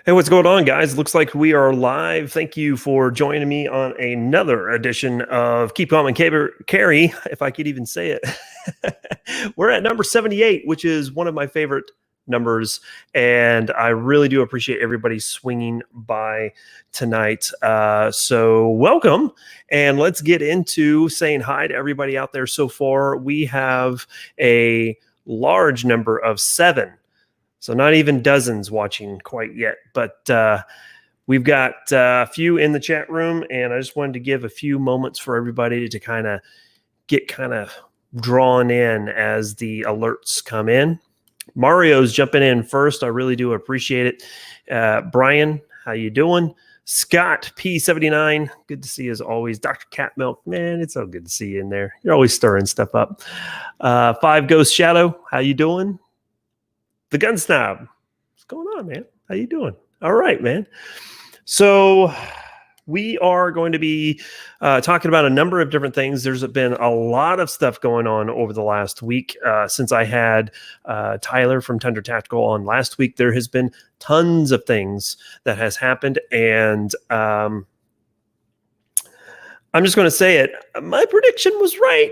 Hey, what's going on, guys? Looks like we are live. Thank you for joining me on another edition of Keep Calm and Carry, if I could even say it. We're at number 78, which is one of my favorite numbers, and I really do appreciate everybody swinging by tonight. So welcome, and let's get into saying hi to everybody out there. So far, we have a large number of 7. So not even dozens watching quite yet, but we've got a few in the chat room, and I just wanted to give a few moments for everybody to kind of get drawn in as the alerts come in. Mario's jumping in first. I really do appreciate it. Brian, how you doing? Scott P79, good to see you as always. Dr. Catmilk, man, it's so good to see you in there. You're always stirring stuff up. 5 Ghost Shadow, how you doing? The Gun Snob, what's going on, man? How you doing? All right, man. So we are going to be talking about a number of different things. There's been a lot of stuff going on over the last week. Since I had Tyler from Tundra Tactical on last week, there has been tons of things that has happened. And I'm just going to say it. My prediction was right.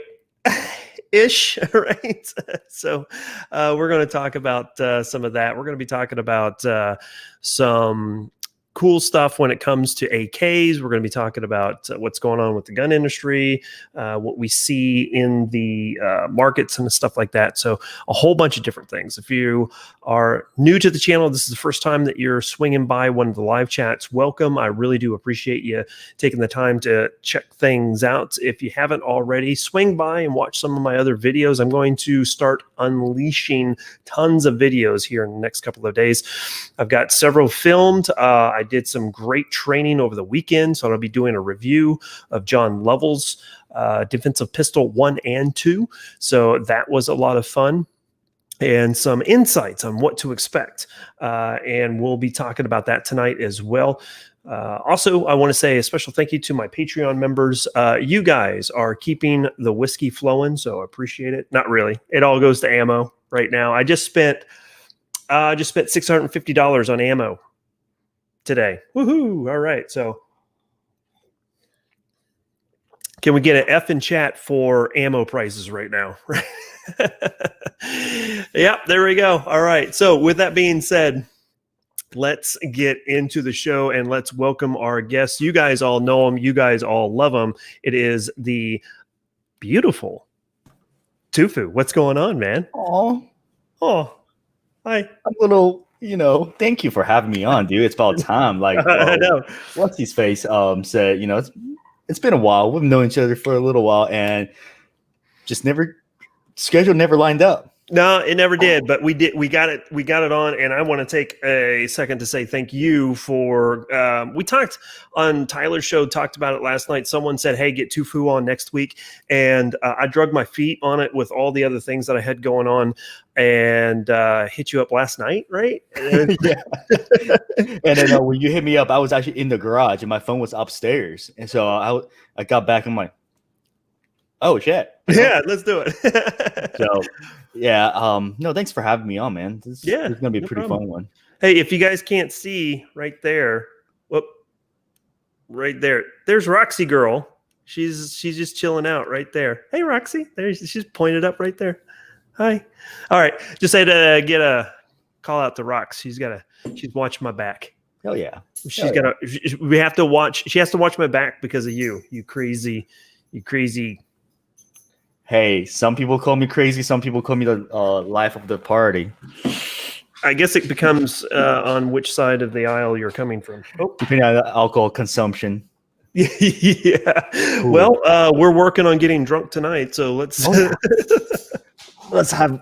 Ish, right? So we're going to talk about some of that. We're going to be talking about some cool stuff when it comes to AKs. We're going to be talking about what's going on with the gun industry, what we see in the markets and stuff like that. So a whole bunch of different things. If you are new to the channel, this is the first time that you're swinging by one of the live chats, welcome. I really do appreciate you taking the time to check things out. If you haven't already, swing by and watch some of my other videos. I'm going to start unleashing tons of videos here in the next couple of days. I've got several filmed. I did some great training over the weekend, so I'll be doing a review of John Lovell's defensive pistol 1 and 2. So that was a lot of fun, and some insights on what to expect. And we'll be talking about that tonight as well. Also, I want to say a special thank you to my Patreon members. You guys are keeping the whiskey flowing, so I appreciate it. Not really. It all goes to ammo right now. I just spent $650 on ammo today. Woohoo! All right, so can we get an F in chat for ammo prices right now? Yep, there we go. All right, so with that being said, let's get into the show and let's welcome our guests. You guys all know him. You guys all love him. It is the beautiful œʌu. What's going on, man? Oh, hi. a little, thank you for having me on, dude. It's about time. Like, I know. what's his face said, it's been a while. We've known each other for a little while, and just schedule never lined up. No, it never did, but we did. We got it on, and I want to take a second to say thank you for. We talked on Tyler's show, talked about it last night. Someone said, "Hey, get œʌu on next week," and I drug my feet on it with all the other things that I had going on, and hit you up last night, right? Yeah. And then when you hit me up, I was actually in the garage, and my phone was upstairs, and so I got back. I'm like, oh shit! Yeah, let's do it. So. Yeah, no, thanks for having me on, man. This is going to be a pretty fun one. Hey, if you guys can't see right there, right there, there's Roxy girl. She's just chilling out right there. Hey, Roxy, she's pointed up right there. Hi. All right, just had to get a call out to Rox. She's watching my back. Oh yeah. She has to watch my back because of you crazy. Hey, some people call me crazy. Some people call me the life of the party. I guess it becomes on which side of the aisle you're coming from. Depending on the alcohol consumption. Yeah. Ooh. Well, we're working on getting drunk tonight, so let's let's have.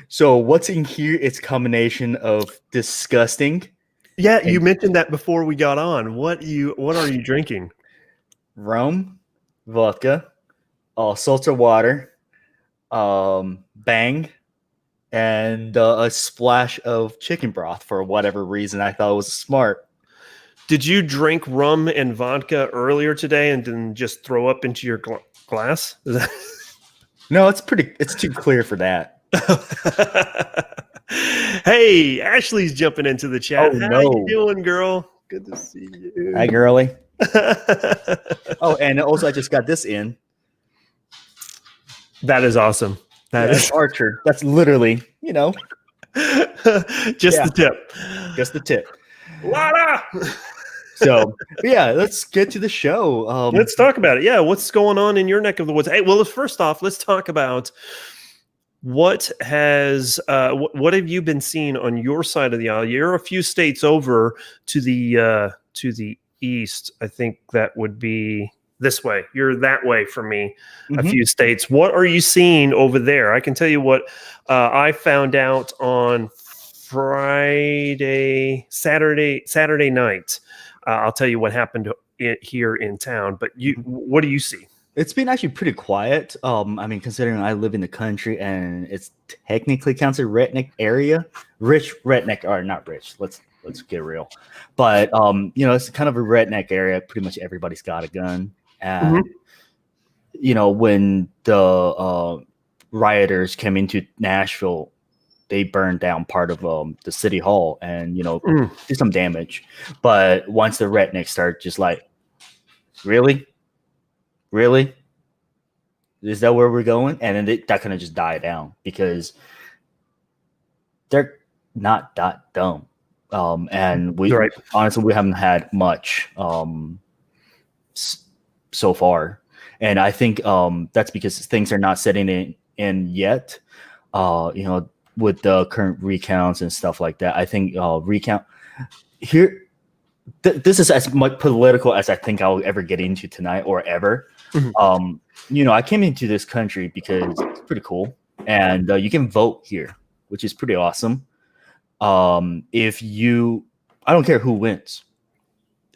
So what's in here? It's a combination of disgusting. Yeah, you mentioned that before we got on. What are you drinking? Rum, vodka. Seltzer water, Bang, and a splash of chicken broth for whatever reason. I thought it was smart. Did you drink rum and vodka earlier today and then just throw up into your glass? No, it's too clear for that. Hey, Ashley's jumping into the chat. Oh, How you no. doing, girl? Good to see you. Hi, girly. Oh, and also I just got this in. That is awesome. That That's is Archer. That's literally, just Yeah. the tip. just the tip. Lada! So, yeah, let's get to the show. Let's talk about it. Yeah, what's going on in your neck of the woods? Hey, well, first off, let's talk about what what have you been seeing on your side of the aisle? You're a few states over to the east. I think that would be this way. You're that way from me. A Mhm. few states. What are you seeing over there? I can tell you what I found out on Saturday night. I'll tell you what happened here in town. But what do you see? It's been actually pretty quiet. I mean, considering I live in the country and it's technically counts as a redneck area, rich redneck or not rich. Let's get real, but it's kind of a redneck area. Pretty much everybody's got a gun, and when the rioters came into Nashville, they burned down part of the city hall and did some damage. But once the rednecks start, just like, really. Is that where we're going? And then that kind of just died down because they're not that dumb. And honestly, we haven't had much so far. And I think that's because things are not setting in yet. With the current recounts and stuff like that. I think recount here. This is as much political as I think I'll ever get into tonight or ever. I came into this country because it's pretty cool, and you can vote here, which is pretty awesome. I don't care who wins.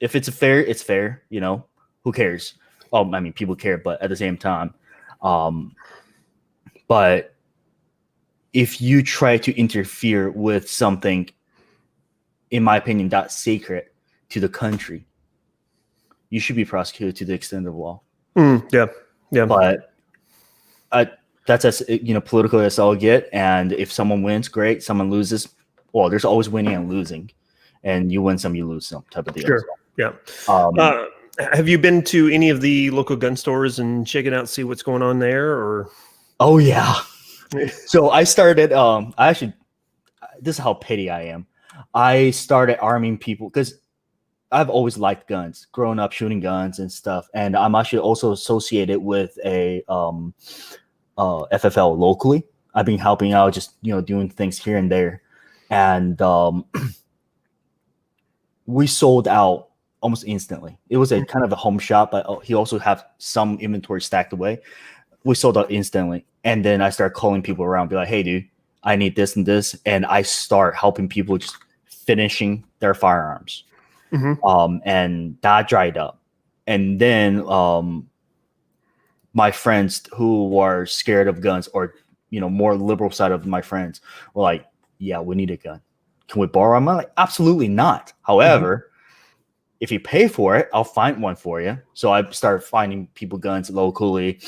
If it's fair, it's fair. Who cares? I mean, people care, but at the same time, but if you try to interfere with something, in my opinion, that's sacred to the country, you should be prosecuted to the extent of law. Yeah. But that's as political as I'll get. And if someone wins, great. Someone loses, well, there's always winning and losing, and you win some, you lose some type of deal. Sure. Yeah. Have you been to any of the local gun stores and check it out, see what's going on there? Or oh yeah. So I started. This is how petty I am. I started arming people because I've always liked guns, growing up shooting guns and stuff. And I'm actually also associated with a FFL locally. I've been helping out, just doing things here and there. And we sold out almost instantly. It was a kind of a home shop, but he also have some inventory stacked away. We sold out instantly. And then I started calling people around, be like, hey, dude, I need this and this. And I start helping people just finishing their firearms. And that dried up. And then my friends who were scared of guns, or more liberal side of my friends, were like, yeah, we need a gun. Can we borrow? I'm like, absolutely not. However, if you pay for it, I'll find one for you. So I started finding people guns locally.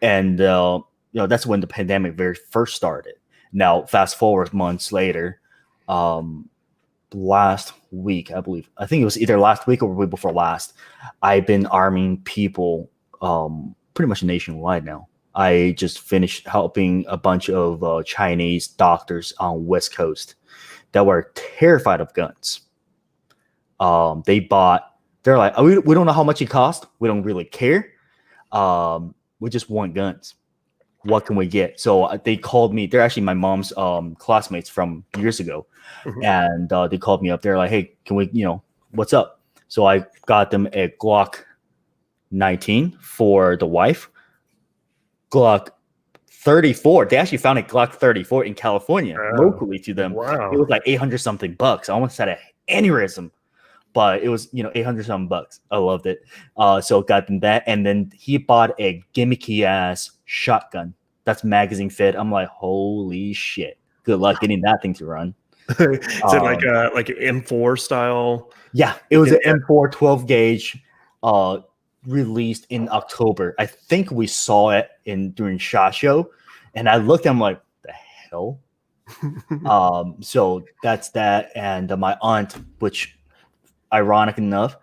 And that's when the pandemic very first started. Now, fast forward months later, last week, I think it was either last week or the week before last, I've been arming people pretty much nationwide now. I just finished helping a bunch of Chinese doctors on West Coast that were terrified of guns. They're like, we don't know how much it costs. We don't really care. We just want guns. What can we get? So they called me. They're actually my mom's classmates from years ago. And they called me up. They're like, hey, can we, what's up? So I got them a Glock 19 for the wife. Glock 34. They actually found a Glock 34 in California locally to them. Wow. It was like 800 something bucks. I almost had an aneurysm, but it was, 800 something bucks. I loved it. So got them that. And then he bought a gimmicky ass shotgun that's magazine fit. I'm like, holy shit. Good luck getting that thing to run. Is it like an M4 style? Yeah, it was an M4 12 gauge released in October. I think we saw it during SHOT Show, and I looked at him like, the hell? So that's that. And my aunt, which ironic enough,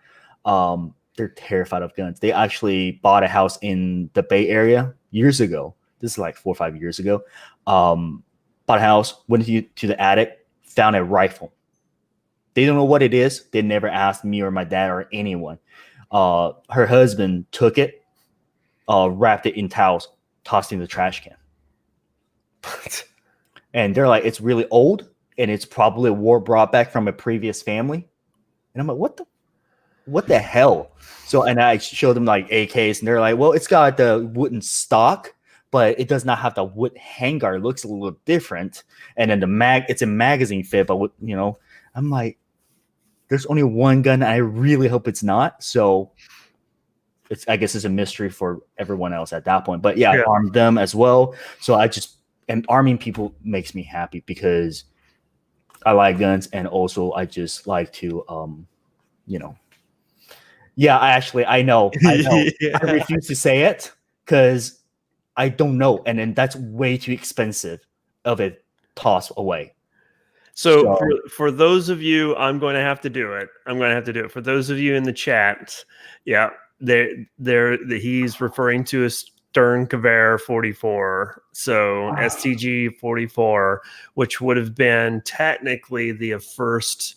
they're terrified of guns. They actually bought a house in the Bay Area years ago. This is like 4 or 5 years ago. Bought a house, went to the attic, found a rifle. They don't know what it is. They never asked me or my dad or anyone. Her husband took it, wrapped it in towels, tossed it in the trash can. And they're like, it's really old, and it's probably a war brought back from a previous family. And I'm like, what the hell? So, and I showed them like AKs, and they're like, well, it's got the wooden stock, but it does not have the wood handguard. It looks a little different. And then it's a magazine fit, but I'm like, there's only one gun. I really hope it's not. So I guess it's a mystery for everyone else at that point. But yeah, I armed them as well. So and arming people makes me happy because I like guns, and also I just like to, yeah, I know. Yeah. I refuse to say it because I don't know. And then that's way too expensive of a toss away. So for those of you, I'm going to have to do it. For those of you in the chat, yeah, he's referring to a ởкъở 44. So STG 44, which would have been technically the first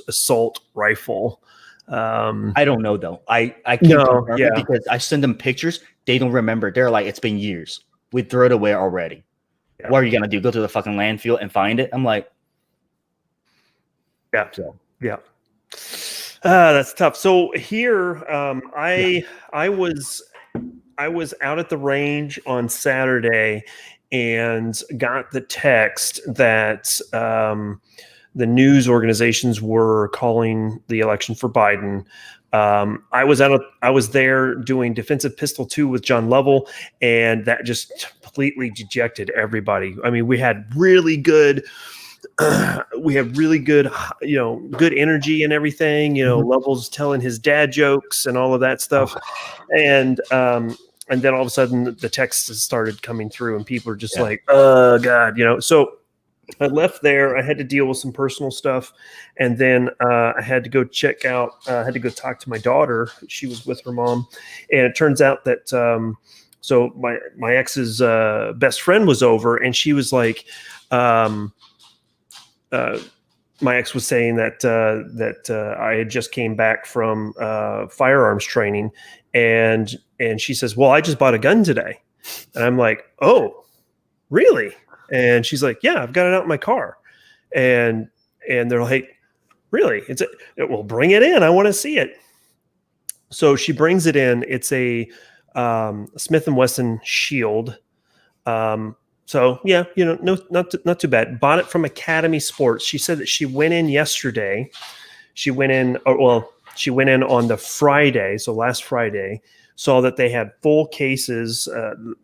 assault rifle. I don't know though. I can't confirm it because I send them pictures. They don't remember. They're like, it's been years. We threw it away already. Yeah. What are you gonna do? Go to the fucking landfill and find it? I'm like, yeah. That's tough. So here, I was out at the range on Saturday and got the text that the news organizations were calling the election for Biden. I was there doing Defensive Pistol 2 with John Lovell, and that just completely dejected everybody. I mean, we had really good, good energy and everything. Lovell's telling his dad jokes and all of that stuff, and then all of a sudden the texts started coming through, and people are just like, "Oh God," So I left there. I had to deal with some personal stuff, and then I had to go check out. I had to go talk to my daughter. She was with her mom, and it turns out that so my ex's best friend was over, and she was like, my ex was saying that I had just came back from firearms training, and she says, "Well, I just bought a gun today," and I'm like, "Oh, really?" And she's like, "Yeah, I've got it out in my car," and they're like, "Really? Well, bring it in. I want to see it." So she brings it in. It's a Smith & Wesson Shield. So yeah, not too bad. Bought it from Academy Sports. She said that she went in yesterday. She went in on the Friday, so last Friday. Saw that they had full cases.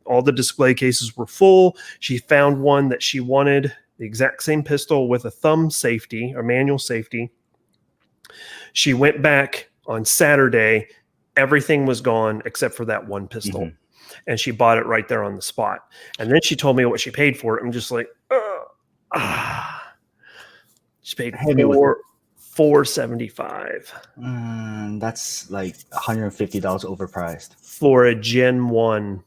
All the display cases were full. She found one that she wanted, the exact same pistol with a thumb safety or manual safety. She went back on Saturday. Everything was gone except for that one pistol. Mm-hmm. And she bought it right there on the spot. And then she told me what she paid for it. I'm just like, she paid $475. That's like $150 overpriced for a Gen 1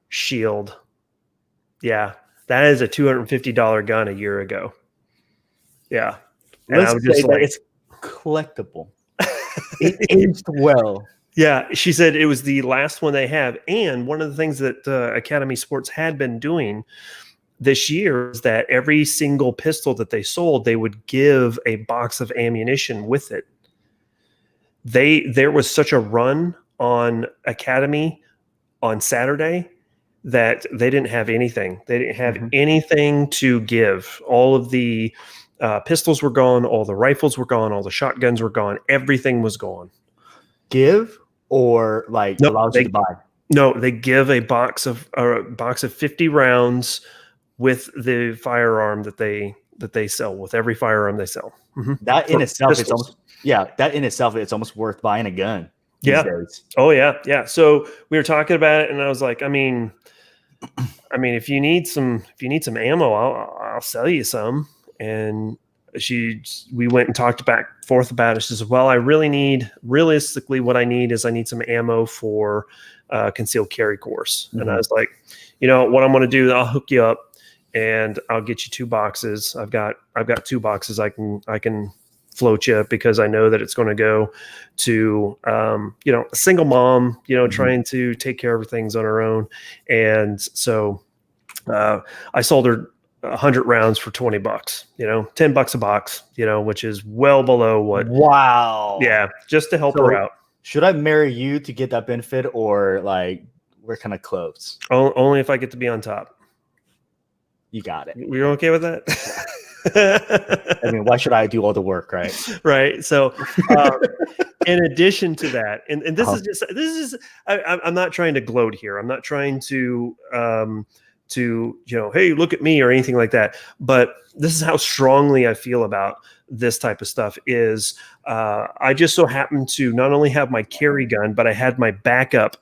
shield. Yeah, that is a $250 gun a year ago. Yeah, and let's say that it's collectible. It aged well. Yeah, she said it was the last one they have. And one of the things that Academy Sports had been doing this year is that every single pistol that they sold, they would give a box of ammunition with it. There was such a run on Academy on Saturday that they didn't have anything. They didn't have anything to give. All of the pistols were gone. All the rifles were gone. All the shotguns were gone. Everything was gone. Give or like allows you to buy? No, they give a box of 50 rounds with the firearm that they sell, with every firearm they sell. Mm-hmm. That in itself, it's almost worth buying a gun. Yeah. Oh yeah. Yeah. So we were talking about it, and I was like, I mean, I mean, if you need some ammo, I'll sell you some. And we went and talked back and forth about it. She says, well, realistically, what I need some ammo for concealed carry course. And I was like, what I'm going to do, I'll hook you up and I'll get you 2 boxes. I've got 2 boxes I can float you, because I know that it's going to go to, a single mom, trying to take care of things on her own. And so I sold her 100 rounds for $20, $10 a box, which is well below what. Wow. Yeah. Just to help her out. Should I marry you to get that benefit, or like we're kind of close? Only if I get to be on top. You got it. You're okay with that? I mean, why should I do all the work, right? Right. So, in addition to that, and this is I'm not trying to gloat here. I'm not trying to hey, look at me or anything like that. But this is how strongly I feel about this type of stuff. Is I just so happen to not only have my carry gun, but I had my backup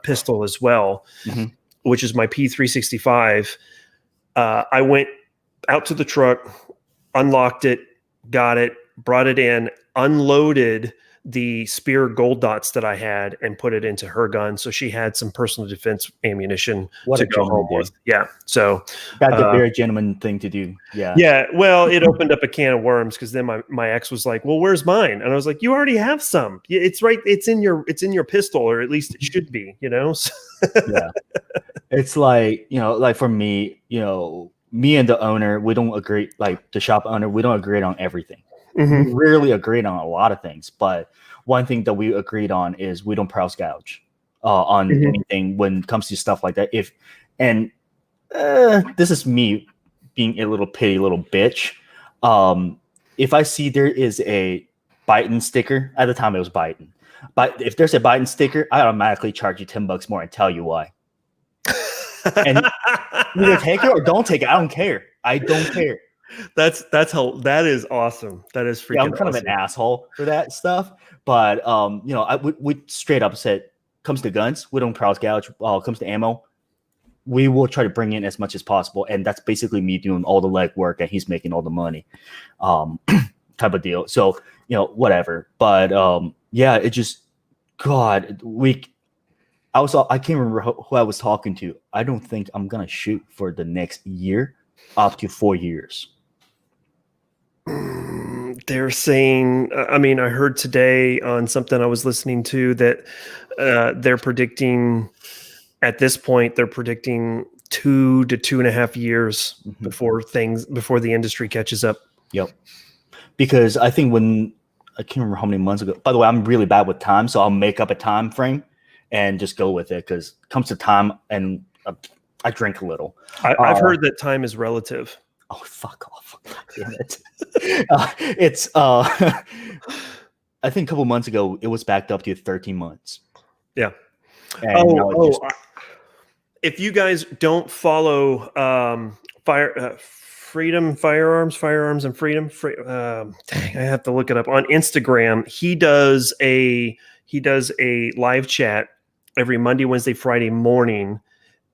pistol as well, which is my P365. I went out to the truck, unlocked it, got it, brought it in, unloaded the Spear gold dots that I had, and put it into her gun. So she had some personal defense ammunition to go home with. Yeah. So that's a very gentleman thing to do. Yeah. Yeah. Well, it opened up a can of worms, because then my ex was like, well, where's mine? And I was like, you already have some. It's right. It's in your pistol, or at least it should be, Yeah. It's like, like for me, me and the owner, we don't agree, like the shop owner, we don't agree on everything. We rarely agreed on a lot of things, but one thing that we agreed on is we don't price gouge on anything when it comes to stuff like that. This is me being a little petty little bitch. If I see there is a Biden sticker, at the time it was Biden, but if there's a Biden sticker, I automatically charge you $10 more and tell you why. And either take it or don't take it. I don't care. I don't care. That is awesome. That is freaking. Yeah, I'm kind of an asshole for that stuff, but we straight up said, comes to guns, we don't price gouge. Comes to ammo, we will try to bring in as much as possible, and that's basically me doing all the legwork, and he's making all the money, type of deal. So whatever. But yeah, it just God, I can't remember who I was talking to. I don't think I'm gonna shoot for the next year, up to 4 years. They're saying, I mean, I heard today on something I was listening to that they're predicting, at this point, 2 to 2.5 years before the industry catches up. Yep. Because I think I can't remember how many months ago. By the way, I'm really bad with time, so I'll make up a time frame and just go with it, because it comes to time, and I drink a little. I've heard that time is relative. Oh, fuck off. Damn it. It's I think a couple months ago it was backed up to 13 months. Yeah. And if you guys don't follow Freedom Firearms and Freedom, I have to look it up on Instagram. He does a live chat every Monday, Wednesday, Friday morning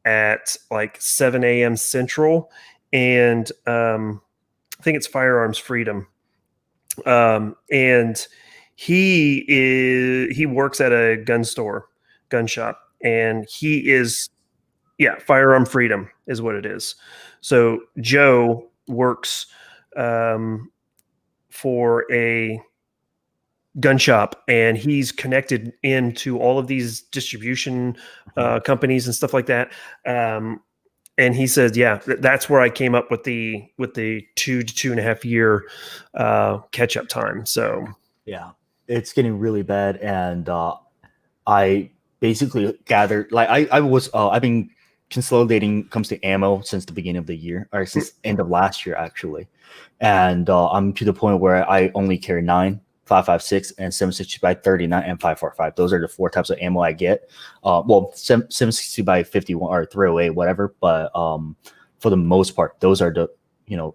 at like 7 a.m. Central, and I think it's Firearms Freedom. And he works at a gun shop, and he is, Firearm Freedom is what it is. So Joe works for a gun shop, and he's connected into all of these distribution companies and stuff like that. And he says, that's where I came up with the 2 to 2.5 year catch up time. So yeah, it's getting really bad. And I basically gathered, like I've been consolidating comes to ammo since the beginning of the year, or since end of last year, actually. And I'm to the point where I only carry 9, 5.56, and 7.62 by 39 and 5.45. Those are the 4 types of ammo I get. 7.62 by 51 or 308, whatever. But for the most part, those are the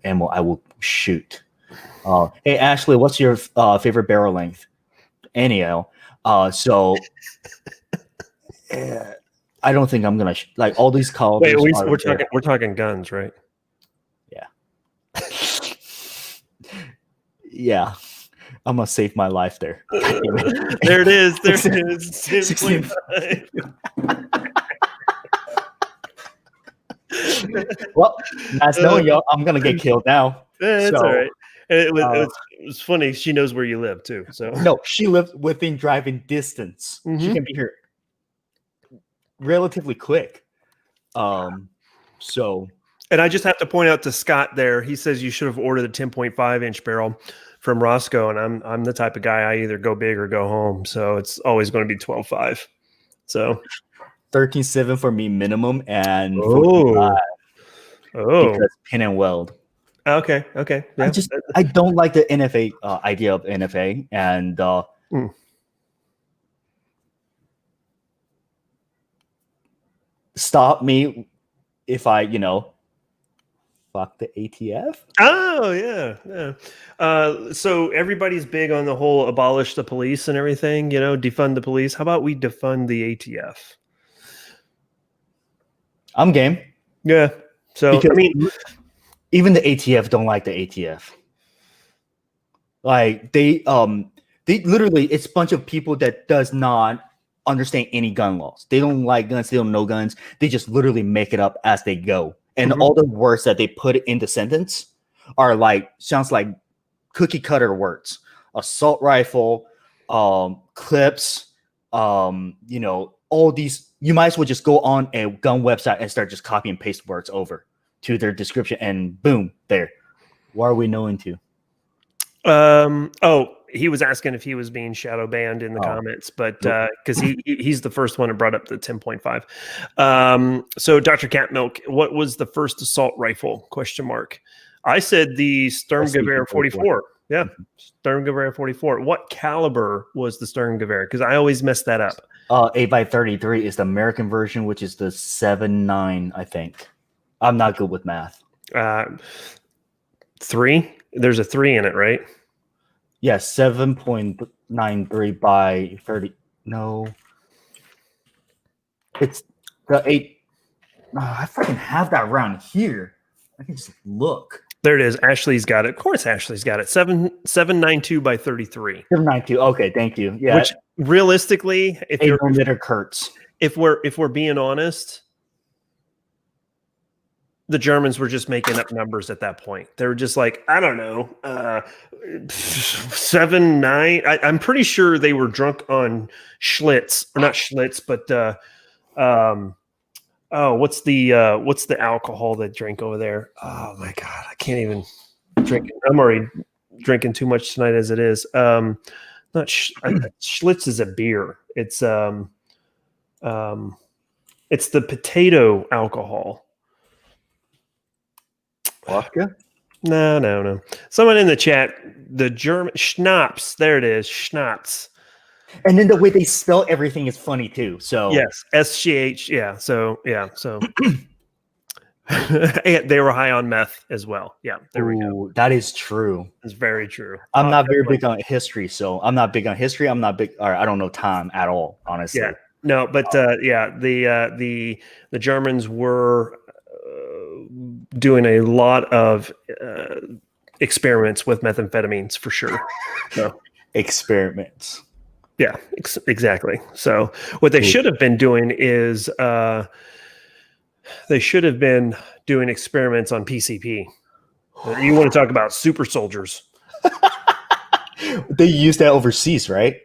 ammo I will shoot. Hey Ashley, what's your favorite barrel length? Anyhow, so I don't think I'm gonna like all these calibers. Wait, we're talking guns, right? Yeah. Yeah. I'm gonna save my life there. There it is. There it is. 10.5. Well, nice knowing y'all. I'm gonna get killed now. That's all right. It was funny. She knows where you live too. So no, she lives within driving distance. She can be here relatively quick. So, and I just have to point out to Scott there. He says you should have ordered a 10.5 inch barrel from Roscoe, and I'm the type of guy I either go big or go home. So it's always going to be 12.5. So 13.7 for me minimum, and because pin and weld. Okay. Yeah. I don't like the NFA idea of NFA, and stop me if I fuck the ATF. Oh yeah. So everybody's big on the whole abolish the police and everything. Defund the police. How about we defund the ATF? I'm game. Yeah. So because, even the ATF don't like the ATF. Like they literally, it's a bunch of people that does not understand any gun laws. They don't like guns. They don't know guns. They just literally make it up as they go. And all the words that they put in the sentence are sounds like cookie cutter words. Assault rifle, clips, all these. You might as well just go on a gun website and start just copy and paste words over to their description, and boom, there. What are we knowing to? He was asking if he was being shadow banned in the comments, but because he's the first one who brought up the 10.5. So Dr. Catmilk, what was the first assault rifle? ? I said the Sturmgewehr 44. Yeah, Sturmgewehr 44. What caliber was the Sturmgewehr? Because I always mess that up. 8x33 is the American version, which is the 7.9, I think. I'm not good with math. 3? There's a 3 in it, right? Yes, 7.93 by 30. No. It's the 8. I freaking have that around here. I can just look. There it is. Ashley's got it. Of course, Ashley's got it. 792 by 33. 792. Okay, thank you. Yeah. Which realistically, if we're being honest, the Germans were just making up numbers at that point. They were just like, I don't know, 7, 9. I'm pretty sure they were drunk on Schlitz, or not Schlitz, but what's the alcohol they drink over there? Oh my God, I can't even drink it. I'm already drinking too much tonight as it is. Schlitz is a beer. It's the potato alcohol. Vodka? No. Someone in the chat, the German Schnapps. There it is, Schnapps. And then the way they spell everything is funny too. So yes, SCH. Yeah. So and they were high on meth as well. Yeah, there we go. That is true. It's very true. I'm not very big on history, so I'm not big on history. I'm not big, or I don't know time at all, honestly. Yeah. No, but the Germans were doing a lot of experiments with methamphetamines for sure. So. Experiments. Yeah, exactly. So what they should have been doing is they should have been doing experiments on PCP. You want to talk about super soldiers? They use that overseas, right?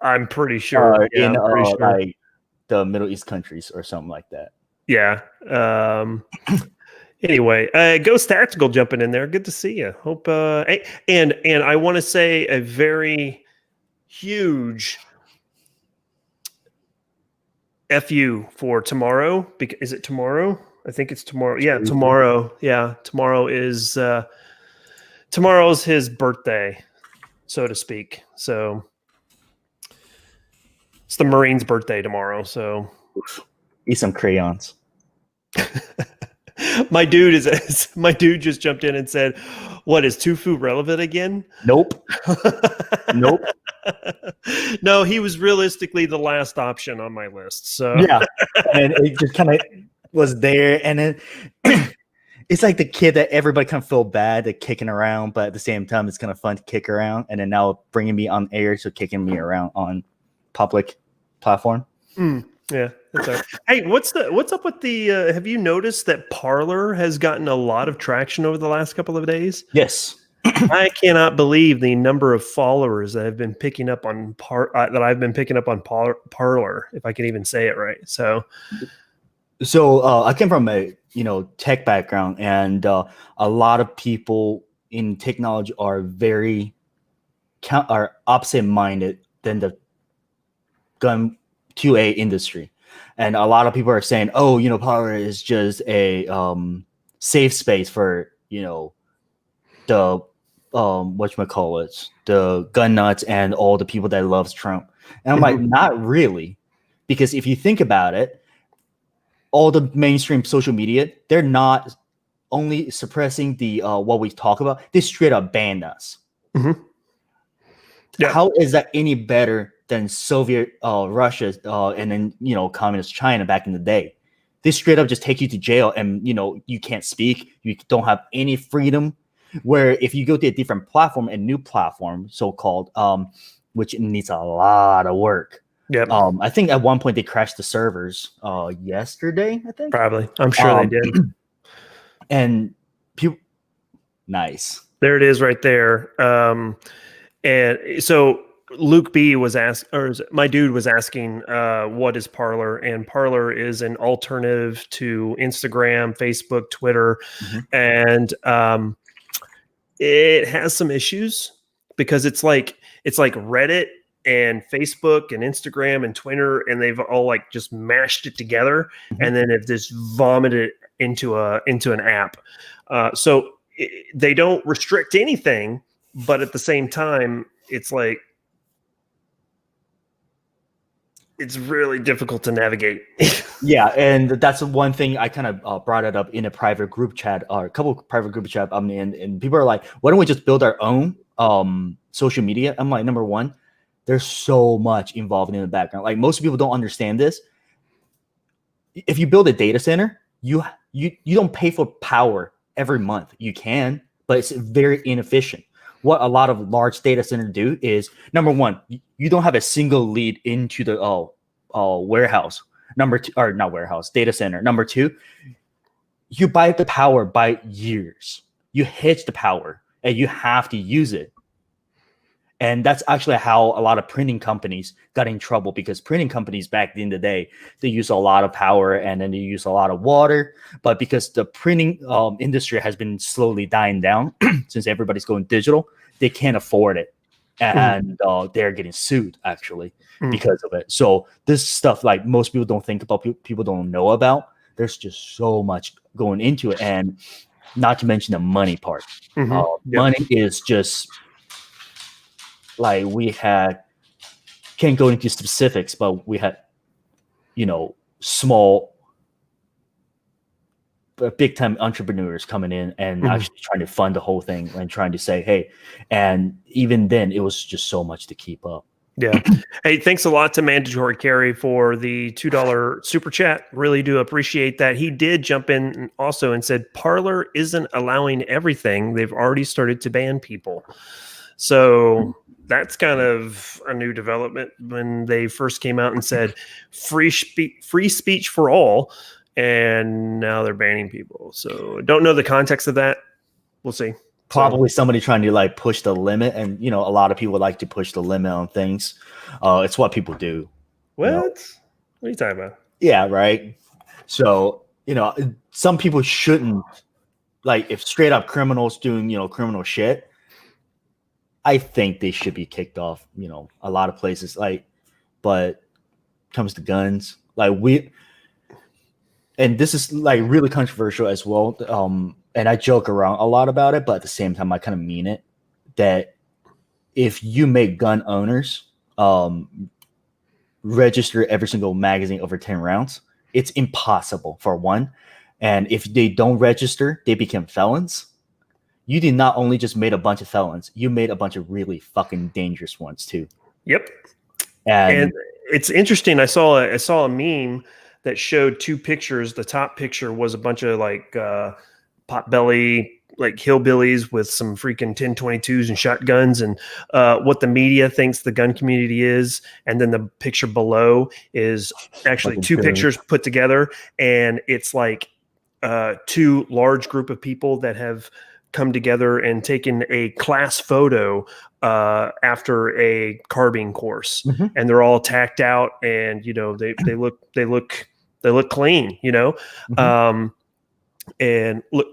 I'm pretty sure. In like the Middle East countries or something like that. Yeah. Anyway, Ghost Tactical jumping in there. Good to see you. Hope and I want to say a very huge FU for tomorrow. Is it tomorrow? I think it's tomorrow. Yeah, tomorrow. Yeah, tomorrow's his birthday, so to speak. So it's the Marine's birthday tomorrow. So eat some crayons. My dude just jumped in and said, "What is Tofu relevant again?" Nope. Nope. No, he was realistically the last option on my list. So Yeah, and it just kind of was there, and then it's like the kid that everybody kind of feel bad at kicking around, but at the same time, it's kind of fun to kick around, and then now bringing me on air, so kicking me around on public platform. Yeah, that's all right. Hey, what's up with the? Have you noticed that Parler has gotten a lot of traction over the last couple of days? Yes. I cannot believe the number of followers that have been picking up on that I've been picking up on Parler, if I can even say it right. So I came from a tech background, and a lot of people in technology are very are opposite minded than the gun 2A industry, and a lot of people are saying, oh, Parler is just a safe space for the whatchamacallit, the gun nuts and all the people that loves Trump. And I'm like, not really, because if you think about it, all the mainstream social media, they're not only suppressing the what we talk about, they straight up banned us. Yeah. How is that any better than Soviet Russia and then communist China back in the day? They straight up just take you to jail, and you can't speak, you don't have any freedom. Where if you go to a different platform, a new platform, so-called, which needs a lot of work. Yep. I think at one point they crashed the servers yesterday, I think. Probably. I'm sure they did. And people, nice. There it is right there. And so Luke B was my dude was asking, what is Parler? And Parler is an alternative to Instagram, Facebook, Twitter. And it has some issues because it's like Reddit and Facebook and Instagram and Twitter, and they've all like just mashed it together, and then it just vomited into an app. So they don't restrict anything, but at the same time, it's like it's really difficult to navigate. Yeah, and that's one thing I kind of brought it up in a private group chat, or a couple of private group chat I'm in, and people are like, why don't we just build our own social media? I'm like, number one, there's so much involved in the background. Like, most people don't understand this. If you build a data center, you don't pay for power every month. You can, but it's very inefficient. What a lot of large data centers do is, number one, you don't have a single lead into the warehouse. Number two, or not warehouse, data center. Number two, you buy the power by years. You hedge the power, and you have to use it. And that's actually how a lot of printing companies got in trouble, because printing companies back in the day, they use a lot of power and then they use a lot of water. But because the printing industry has been slowly dying down since everybody's going digital, they can't afford it. And they're getting sued, actually, because of it. So this stuff, like, most people don't think about, people don't know about. There's just so much going into it. And not to mention the money part. Money is just... like, we had, can't go into specifics, but we had, small, big time entrepreneurs coming in and actually trying to fund the whole thing and trying to say, hey, and even then it was just so much to keep up. Yeah. Hey, thanks a lot to Mandatory Carry for the $2 super chat. Really do appreciate that. He did jump in also and said, Parler isn't allowing everything. They've already started to ban people. So that's kind of a new development. When they first came out and said free speech for all, and now they're banning people. So don't know the context of that. We'll see. Probably somebody trying to like push the limit, and a lot of people like to push the limit on things. It's what people do. What? What are you talking about? Yeah, right. So some people shouldn't, like, if straight up criminals doing criminal shit, I think they should be kicked off, a lot of places. Like, but comes to guns, like, and this is like really controversial as well. And I joke around a lot about it, but at the same time, I kind of mean it, that if you make gun owners register every single magazine over 10 rounds, it's impossible, for one. And if they don't register, they become felons. You did not only just made a bunch of felons, you made a bunch of really fucking dangerous ones too. Yep. And And it's interesting. I saw a meme that showed two pictures. The top picture was a bunch of like potbelly, like hillbillies with some freaking 1022s and shotguns, and what the media thinks the gun community is. And then the picture below is actually two pictures put together, and it's like two large group of people that have come together and taken a class photo after a carbine course, and they're all tacked out, and they look clean, and look,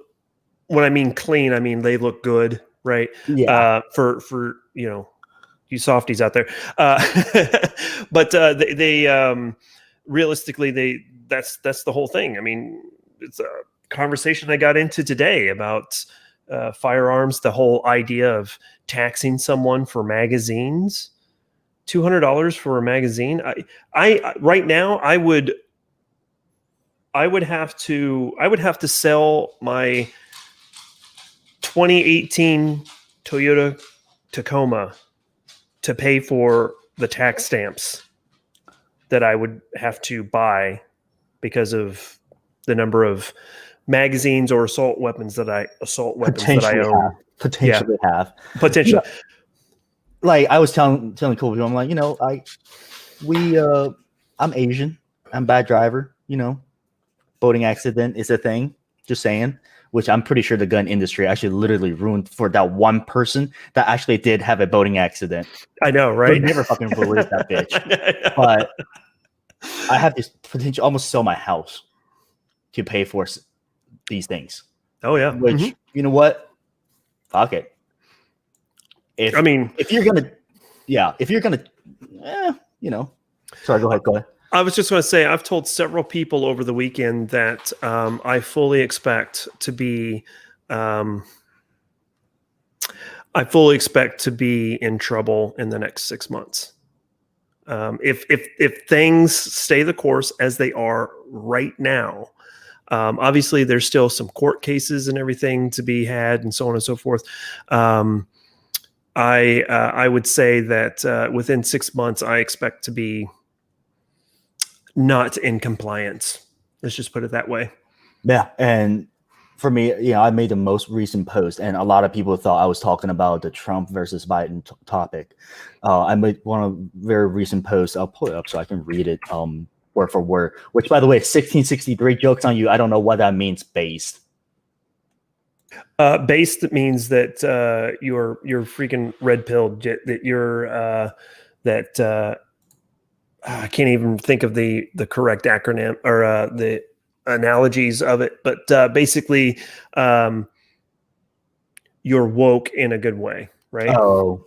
when I mean clean, I mean they look good, right? Yeah. For you softies out there, but they realistically that's the whole thing. I mean, it's a conversation I got into today about firearms. The whole idea of taxing someone for magazines, $200 for a magazine. I right now I would have to sell my 2018 Toyota Tacoma to pay for the tax stamps that I would have to buy because of the number of magazines or assault weapons that I own. Potentially have. Potentially. Like I was telling cool people, I'm like, I'm Asian, I'm a bad driver, boating accident is a thing, just saying, which I'm pretty sure the gun industry actually literally ruined for that one person that actually did have a boating accident. I know, right? They'll never fucking release that bitch. But I have this potential almost sell my house to pay for these things. Oh yeah. Which, you know what? Fuck it. If you're gonna, sorry, go ahead. I was just going to say, I've told several people over the weekend that I fully expect to be in trouble in the next 6 months. If things stay the course as they are right now, obviously there's still some court cases and everything to be had, and so on and so forth. I would say that within 6 months, I expect to be not in compliance. Let's just put it that way. Yeah. And for me, I made the most recent post, and a lot of people thought I was talking about the Trump versus Biden topic. I made one very recent post. I'll pull it up so I can read it word for word, which, by the way, 1663 jokes on you. I don't know what that means, based. Based means that you're freaking red pilled, that you're I can't even think of the correct acronym or the analogies of it, but basically you're woke in a good way, right? Oh,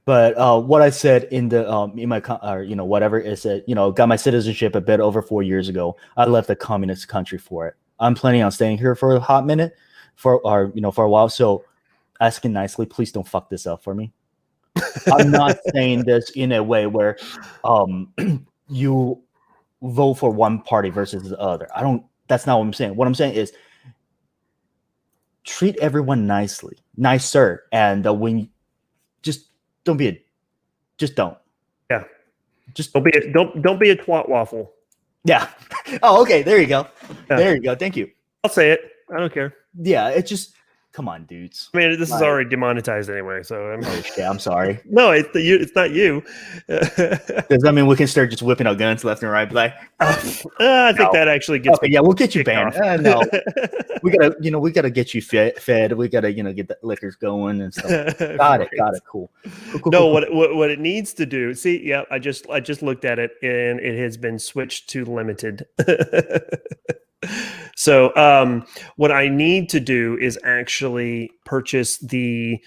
but what I said in the in my whatever is that got my citizenship a bit over 4 years ago. I left the communist country for it. I'm planning on staying here for a hot minute, for a while. So asking nicely, please don't fuck this up for me. I'm not saying this in a way where you vote for one party versus the other. That's not what I'm saying. What I'm saying is treat everyone nicer, and when just don't. Yeah. Just don't be a twat waffle. Yeah. Oh, okay. There you go. Yeah. There you go. Thank you. I'll say it. I don't care. Yeah. It's just, come on, dudes. I mean, this is already demonetized anyway, so I'm sorry. No, it's not you. Does that mean we can start just whipping out guns left and right? Like, I think that actually gets. Okay, yeah, we'll get you banned. No, we gotta get you fed. We gotta, get the liquors going and stuff. Got it. Cool. No, what it needs to do. See, yeah, I just looked at it, and it has been switched to limited. So what I need to do is actually purchase the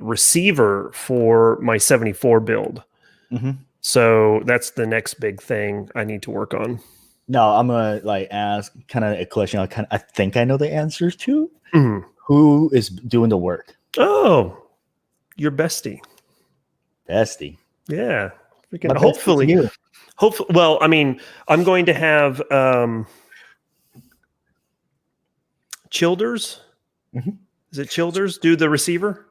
receiver for my 74 build. Mm-hmm. So that's the next big thing I need to work on. No, I'm gonna ask kind of a question. I think I know the answers to. Mm-hmm. Who is doing the work? Oh, your bestie. Yeah. Hopefully. Well, I mean, I'm going to have Childers. Mm-hmm. Is it Childers do the receiver?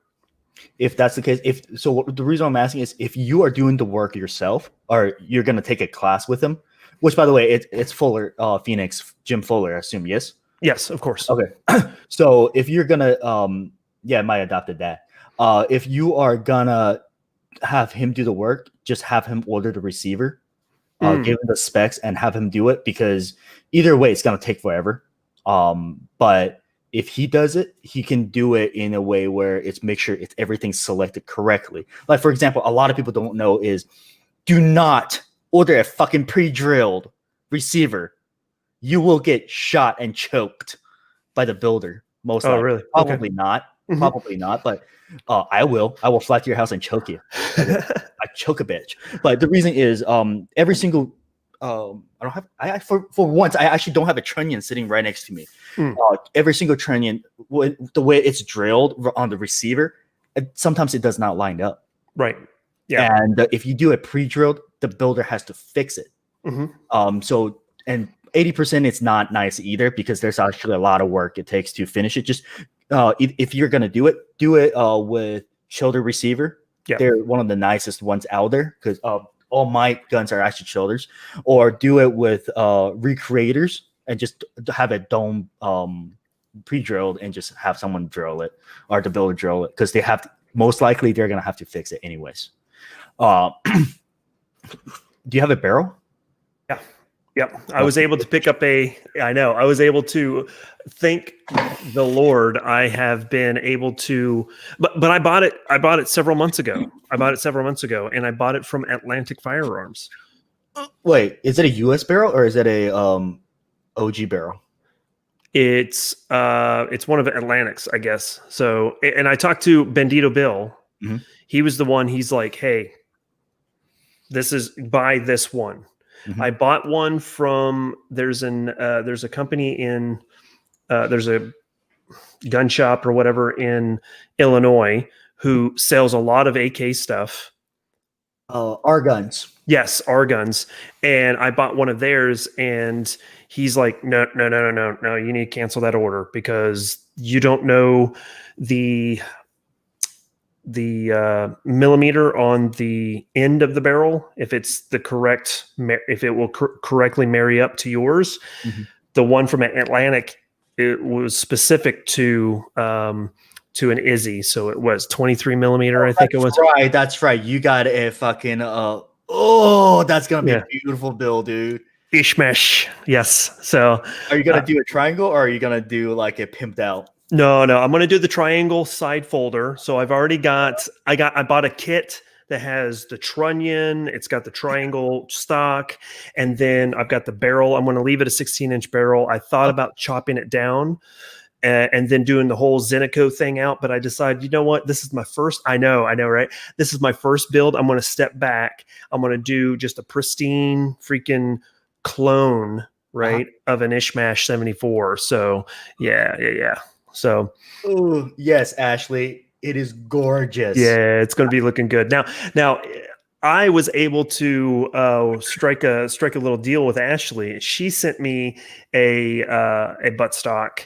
If that's the case, the reason I'm asking is if you are doing the work yourself, or you're gonna take a class with him, which by the way, it's Fuller, Phoenix, Jim Fuller, I assume, yes? Yes, of course. Okay. So if you're gonna my adopted dad. If you are gonna have him do the work, just have him order the receiver, give him the specs and have him do it, because either way it's gonna take forever. But if he does it, he can do it in a way where make sure everything's selected correctly. Like, for example, a lot of people don't know is do not order a fucking pre-drilled receiver. You will get shot and choked by the builder. Most likely. Really? Probably not. Probably not. But I will fly to your house and choke you. I choke a bitch. But the reason is every single for once I actually don't have a trunnion sitting right next to me. Every single trunnion, the way it's drilled on the receiver, sometimes it does not line up. Right. Yeah. And if you do it pre-drilled, the builder has to fix it. So, and 80% it's not nice either, because there's actually a lot of work it takes to finish it. Just if you're gonna do it with shoulder receiver. Yeah. They're one of the nicest ones out there, because all my guns are actually shoulders. Or do it with recreators and just have a dome pre-drilled and just have someone drill it, or the builder drill it, because most likely they're gonna have to fix it anyways. Do you have a barrel? Yeah. Yep. I was able to pick up I was able to, thank the Lord, I have been able to, but I bought it several months ago. And I bought it from Atlantic Firearms. Wait, is it a US barrel or is it a OG barrel? It's one of Atlantic's, I guess. So, and I talked to Bandito Bill. He was the one, he's like, hey, buy this one. I bought one from, there's a company in, there's a gun shop or whatever in Illinois who sells a lot of AK stuff. Our guns. Yes, our guns. And I bought one of theirs, and he's like, no, you need to cancel that order, because you don't know the millimeter on the end of the barrel, if it's the correct, if it will correctly marry up to yours. The one from Atlantic, it was specific to an Izzy, so it was 23 millimeter. I think it was. Right, that's right. You got a fucking that's gonna be a beautiful build, dude. Ishmesh, yes. So, are you gonna do a triangle, or are you gonna do like a pimped out? No, I'm going to do the triangle side folder. So I've already I bought a kit that has the trunnion. It's got the triangle stock. And then I've got the barrel. I'm going to leave it a 16-inch barrel. I thought about chopping it down and then doing the whole Zenico thing out. But I decided, you know what? This is my first. I know, right? This is my first build. I'm going to step back. I'm going to do just a pristine freaking clone, right, of an Ishmash 74. So yeah. So, yes, Ashley, it is gorgeous. Yeah, it's going to be looking good. Now, I was able to strike a little deal with Ashley. She sent me a buttstock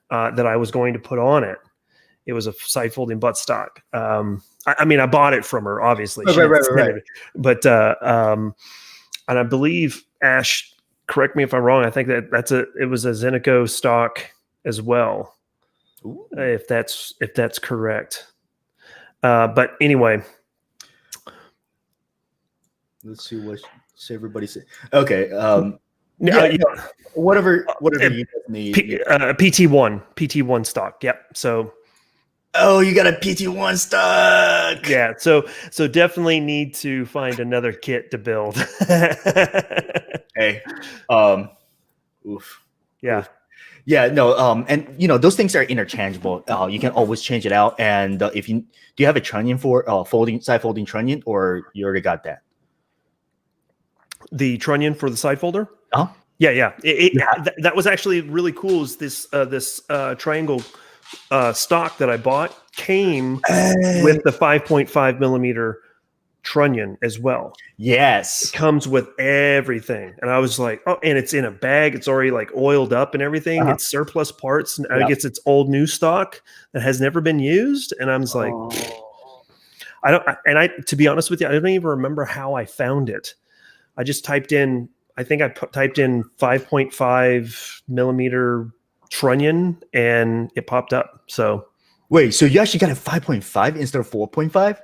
that I was going to put on it. It was a side folding buttstock. I bought it from her, obviously. Right. But and I believe, Ash, correct me if I'm wrong, I think it was a Zenico stock as well. Ooh. If that's correct. But anyway, let's see what everybody said. Okay. Whatever you need. PT1 stock. Yep. So. Oh, you got a PT1 stock. Yeah. So definitely need to find another kit to build. Hey. Oof. Yeah. Oof. Yeah, no, and those things are interchangeable. You can always change it out. And do you have a trunnion for side folding trunnion, or you already got that? The trunnion for the side folder? Yeah. That was actually really cool. Is this triangle stock that I bought came with the 5.5 millimeter trunnion as well. Yes, it comes with everything. And I was like, oh, and it's in a bag. It's already like oiled up and everything. It's surplus parts. And I guess it's old new stock that has never been used. And I was like, To be honest with you, I don't even remember how I found it. I just typed in, I think I typed in 5.5 millimeter trunnion and it popped up. So wait, so you actually got a 5.5 instead of 4.5?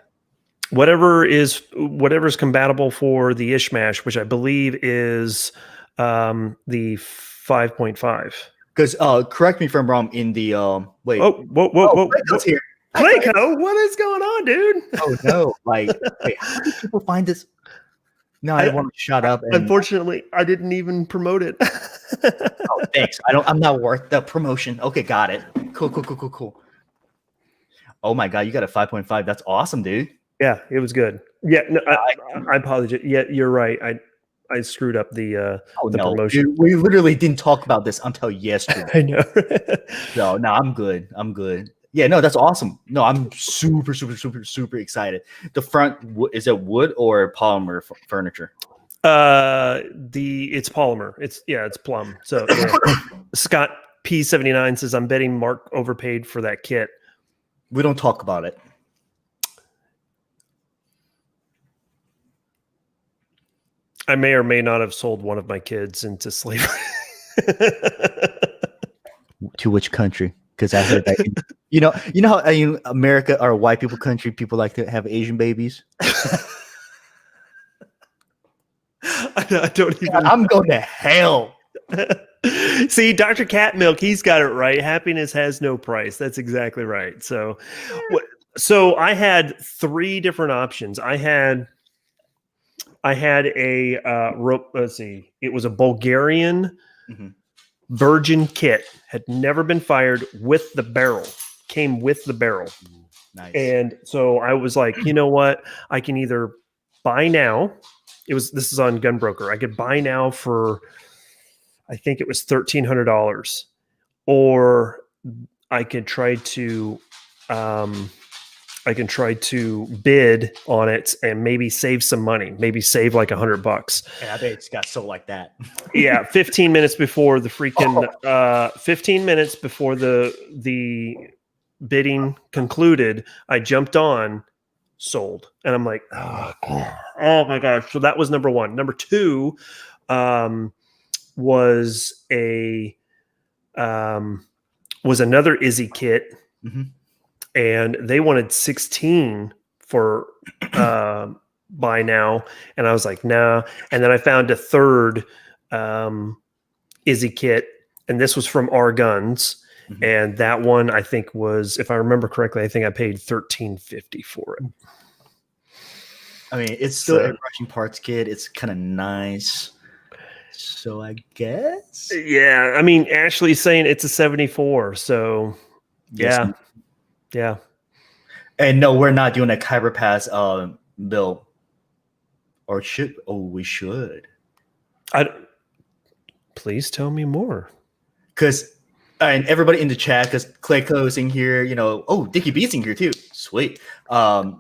whatever's compatible for the Ishmash, which I believe is the 5.5. Because correct me if I'm wrong. In the wait, whoa, Clayco's here. Clayco, what is going on, dude? Oh no! Like, wait, how do people find this? No, I want to shut up. And, unfortunately, I didn't even promote it. oh, thanks. I'm not worth the promotion. Okay, got it. Cool. Oh my god, you got a 5.5. That's awesome, dude. Yeah, it was good. Yeah, no, I apologize. Yeah, you're right. I screwed up the promotion. Dude, we literally didn't talk about this until yesterday. I know. So no, I'm good. Yeah, no, that's awesome. No, I'm super excited. The front, is it wood or polymer furniture? It's polymer. It's plum. So yeah. Scott P79 says, I'm betting Mark overpaid for that kit. We don't talk about it. I may or may not have sold one of my kids into slavery. To which country? Because I heard that you know how America or white people country, people like to have Asian babies. I don't even. I'm going to hell. See, Dr. Cat Milk, he's got it right. Happiness has no price. That's exactly right. So I had 3 different options. I had a rope. Let's see. It was a Bulgarian virgin kit, had never been fired, with the barrel. Came with the barrel. Nice. And so I was like, you know what? I can either buy now. This is on Gunbroker. I could buy now for, I think it was $1,300, or I could try to bid on it and maybe save some money, maybe save like $100. Yeah, I bet it's got sold like that. Yeah, 15 minutes before the freaking 15 minutes before the bidding concluded, I jumped on, sold, and I'm like, oh my gosh. So that was number 1. Number 2 was another Izzy kit. And they wanted 16 for buy now, and I was like, nah. And then I found a third Izzy kit, and this was from R Guns, and that one I think was, if I remember correctly, I think I paid $13.50 for it. I mean, it's still a Russian parts kit. It's kind of nice. So I guess. Yeah, I mean, Ashley's saying it's a 74, so yeah. Yeah. And no, we're not doing a Kyber Pass bill. Or we should. Please tell me more. Because, and everybody in the chat, because Clayco's in here, Dickie B's in here too. Sweet. I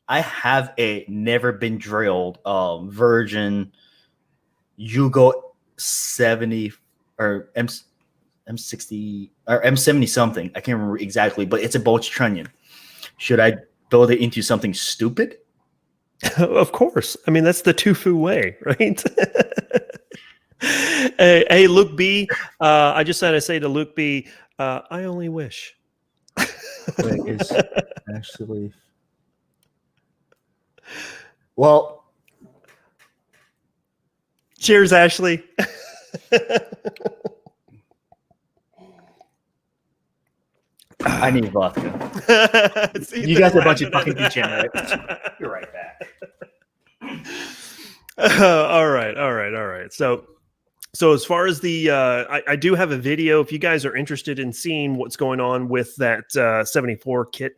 have a never been drilled Virgin Yugo 70 or M60 or M70 something. I can't remember exactly, but it's a Bolch trunnion. Should I build it into something stupid? Of course. I mean, that's the Tufu way, right? Hey, Luke B. I just had to say to Luke B. I only wish. Wait, is actually. Well. Cheers, Ashley. I need vodka. You guys are a bunch of fucking degenerates. You're right back. All right. So as far as the, I do have a video. If you guys are interested in seeing what's going on with that 74 kit,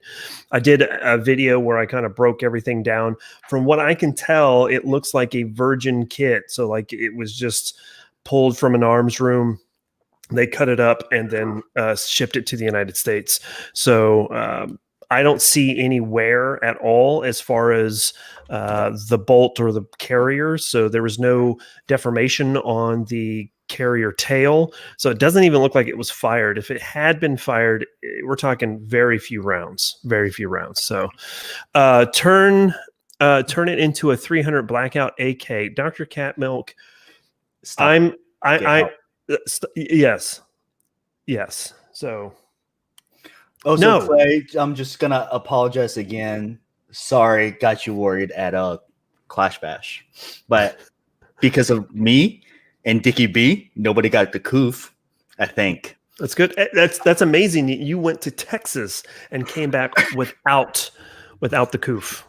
I did a video where I kind of broke everything down. From what I can tell, it looks like a virgin kit. So like it was just pulled from an arms room. They cut it up and then shipped it to the United States. So I don't see any wear at all as far as the bolt or the carrier. So there was no deformation on the carrier tail. So it doesn't even look like it was fired. If it had been fired, we're talking very few rounds. So turn it into a 300 blackout AK. Dr. Cat Milk. Stop. Yes. So. Also, Clay, I'm just gonna apologize again. Sorry, got you worried at Clash Bash, but because of me and Dickie B, nobody got the coof. I think that's good. That's amazing. You went to Texas and came back without the coof.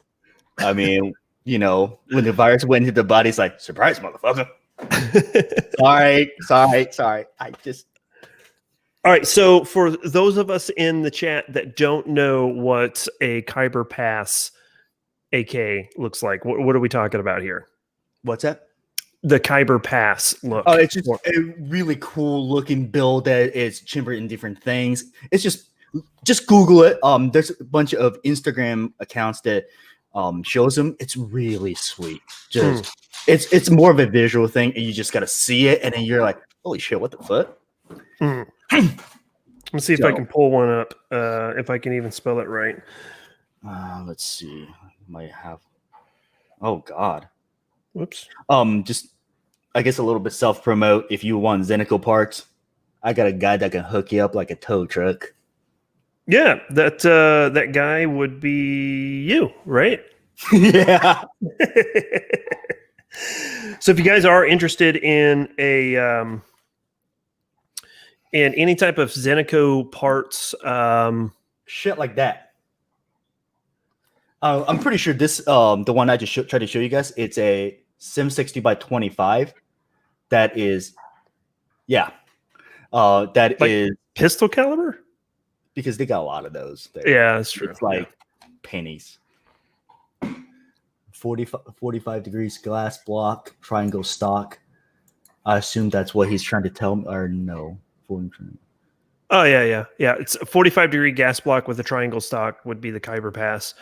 I mean, you know, when the virus went into the body, it's like, surprise, motherfucker. Sorry. All right. So for those of us in the chat that don't know what a Khyber Pass AK looks like, what are we talking about here? What's that? The Khyber Pass look. Oh, it's just a really cool looking build that is chambered in different things. It's just Google it. There's a bunch of Instagram accounts that shows them. It's really sweet. It's more of a visual thing, and you just gotta see it, and then you're like, holy shit, what the fuck? Let's see if I can pull one up. If I can even spell it right. Let's see. Might have. Oh God. Whoops. Just I guess a little bit self promote. If you want Zenico parts, I got a guy that can hook you up like a tow truck. Yeah, that guy would be you, right? Yeah. So if you guys are interested in in any type of Zenico parts, shit like that. I'm pretty sure this the one I just tried to show you guys. It's a 760 by 25. That is, yeah. That like is pistol caliber. Because they got a lot of those. There. Yeah, that's true. It's like pennies. 45 degrees glass block, triangle stock. I assume that's what he's trying to tell me, or no. Oh yeah. It's a 45-degree gas block with a triangle stock would be the Khyber Pass.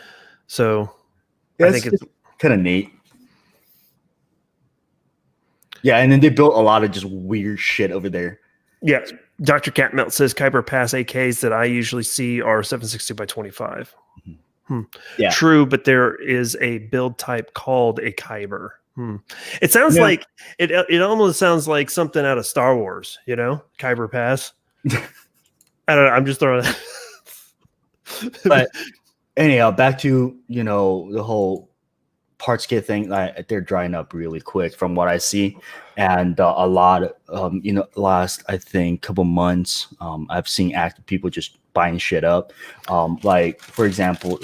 So yeah, I think it's kind of neat. Yeah, and then they built a lot of just weird shit over there. Yeah, Dr. Catmelt says Khyber Pass AKs that I usually see are 760 by 25. Yeah, true, but there is a build type called a Khyber. It sounds like it almost sounds like something out of Star Wars, you know, Khyber Pass. I don't know. I'm just throwing that. But anyhow, back to, you know, the whole parts kit thing. They're drying up really quick from what I see. And a lot of, you know, last, I think, couple months, I've seen active people just buying shit up. Like, for example,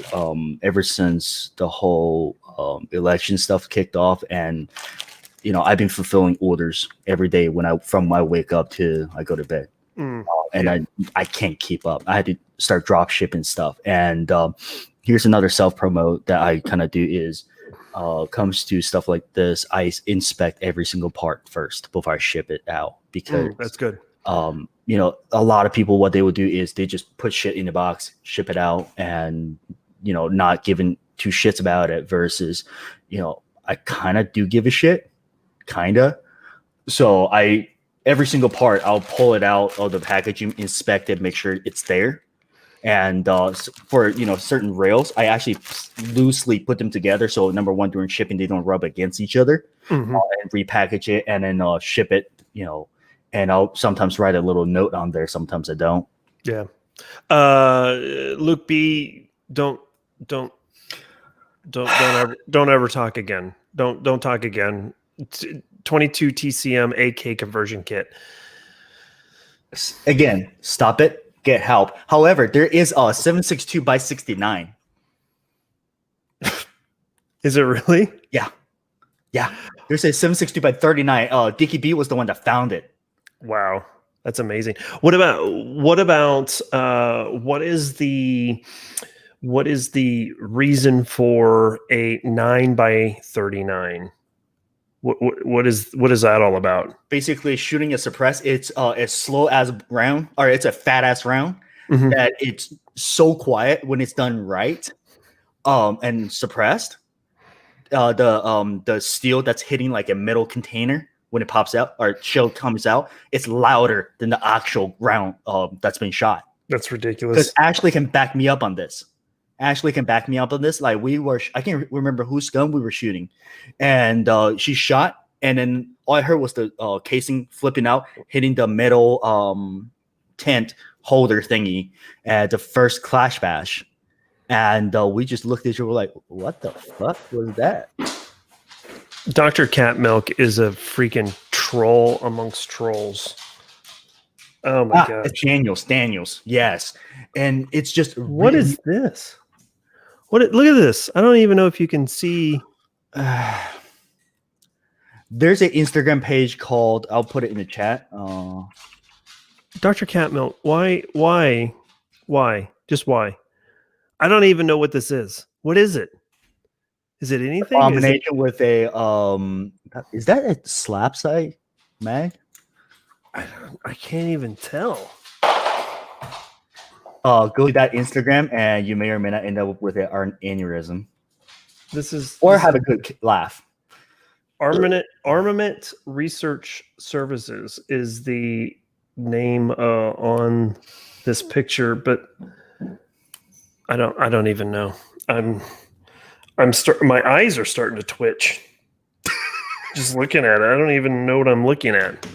ever since the whole election stuff kicked off, and, you know, I've been fulfilling orders every day from I wake up to I go to bed. And I can't keep up. I had to start drop shipping stuff. And here's another self promote that I kind of do is comes to stuff like this, I inspect every single part first before I ship it out, because that's good. You know, a lot of people, what they would do is they just put shit in the box, ship it out, and, you know, not giving two shits about it, versus, you know, I kind of do give a shit, so every single part, I'll pull it out of the packaging, inspect it, make sure it's there. And for, you know, certain rails, I actually loosely put them together. So number one, during shipping, they don't rub against each other. And repackage it and then ship it, you know, and I'll sometimes write a little note on there. Sometimes I don't. Yeah. Luke B, don't ever talk again. Don't talk again. 22 TCM AK conversion kit. Again, stop it. Get help. However, there is a 762 by 69. Is it really? Yeah. There's a 762 by 39. Dickie B was the one that found it. Wow, that's amazing. What about what is the reason for a 9 by 39? What is that all about? Basically, shooting a suppress. It's as slow as round, or it's a fat ass round that it's so quiet when it's done right, and suppressed. The steel that's hitting like a metal container when it pops out or shell comes out, it's louder than the actual round that's been shot. That's ridiculous. Because Ashley can back me up on this. Like I can't remember whose gun we were shooting, and she shot, and then all I heard was the casing flipping out, hitting the metal tent holder thingy at the first clash bash, and we just looked at each other like, "What the fuck was that?" Dr. Cat Milk is a freaking troll amongst trolls. Oh my god! It's Daniels, yes, and it's just what is this? Look at this! I don't even know if you can see. There's an Instagram page called. I'll put it in the chat. Dr. Cat Milk. Why? Just why? I don't even know what this is. What is it? Is it anything? Combination with a is that a slap sight mag? I can't even tell. Go to that Instagram and you may or may not end up with an aneurysm. Have a good laugh. Armament Research Services is the name on this picture, but I don't even know. My eyes are starting to twitch. Just looking at it. I don't even know what I'm looking at.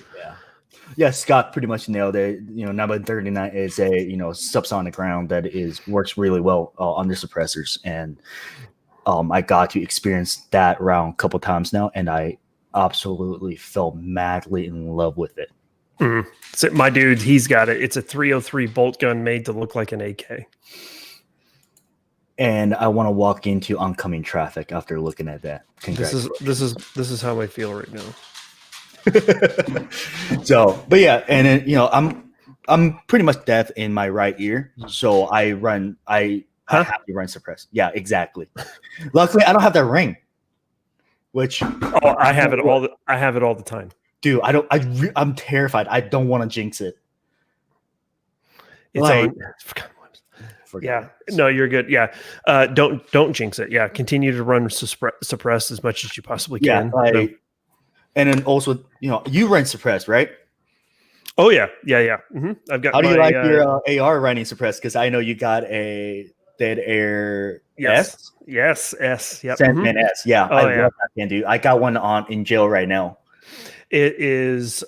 Yeah, Scott pretty much nailed it. 9x39 is a subsonic round that works really well under suppressors, and I got to experience that round a couple times now, and I absolutely fell madly in love with it. So my dude, he's got it. It's a 303 bolt gun made to look like an AK. And I want to walk into oncoming traffic after looking at that. This is how I feel right now. So, but yeah, and then I'm pretty much deaf in my right ear, so I have to run suppressed. Yeah, exactly. Luckily, I don't have that ring. Which I have it all. I have it all the time, dude. I'm terrified. I don't want to jinx it. It's yeah. No, you're good. Yeah. Don't jinx it. Yeah. Continue to run suppress as much as you possibly can. Yeah. And then also, you run suppress, right? Oh yeah. Yeah. Mm-hmm. I've got. How do you like your AR running suppress? Because I know you got a Dead Air S. Yes. S. Yep. Sandman S. Yeah. I love that can do. I got one in jail right now. It is.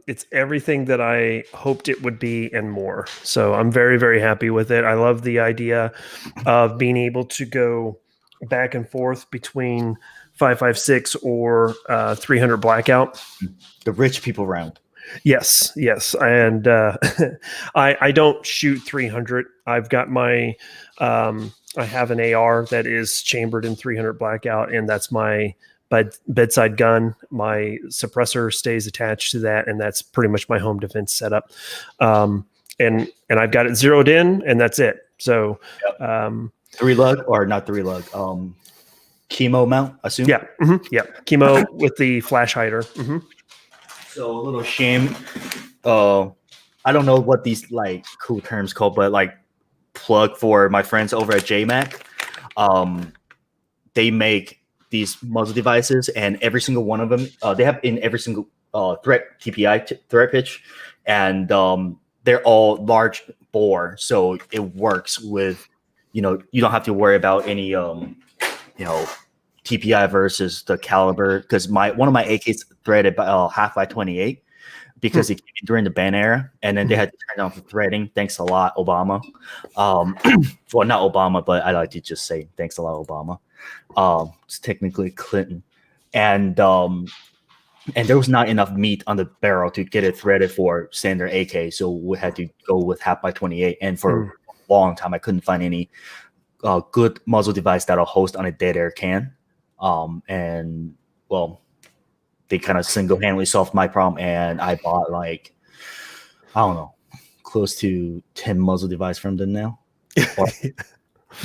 It's everything that I hoped it would be and more. So I'm very, very happy with it. I love the idea of being able to go back and forth between 5.56 or 300 blackout. The rich people round. Yes, and I don't shoot 300. I've got my I have an AR that is chambered in 300 blackout, and that's my bedside gun. My suppressor stays attached to that, and that's pretty much my home defense setup. And I've got it zeroed in, and that's it. So, 3-lug or not 3-lug? Chemo mount, assume. Yeah, yeah, chemo with the flash hider. So a little shame. I don't know what these cool terms called, but plug for my friends over at JMac. They make these muzzle devices, and every single one of them, they have in every single threat TPI threat pitch, and they're all large bore, so it works with you don't have to worry about any TPI versus the caliber, because one of my AKs threaded by half by 28 because it came in during the ban era, and then they had to turn down for threading. Thanks a lot, Obama. Well, not Obama, but I like to just say thanks a lot, Obama. It's technically Clinton, and there was not enough meat on the barrel to get it threaded for standard AK, so we had to go with half by 28. And for a long time, I couldn't find any good muzzle device that'll host on a dead air can. And well, they kind of single-handedly solved my problem, and I bought I don't know, close to 10 muzzle device from them now.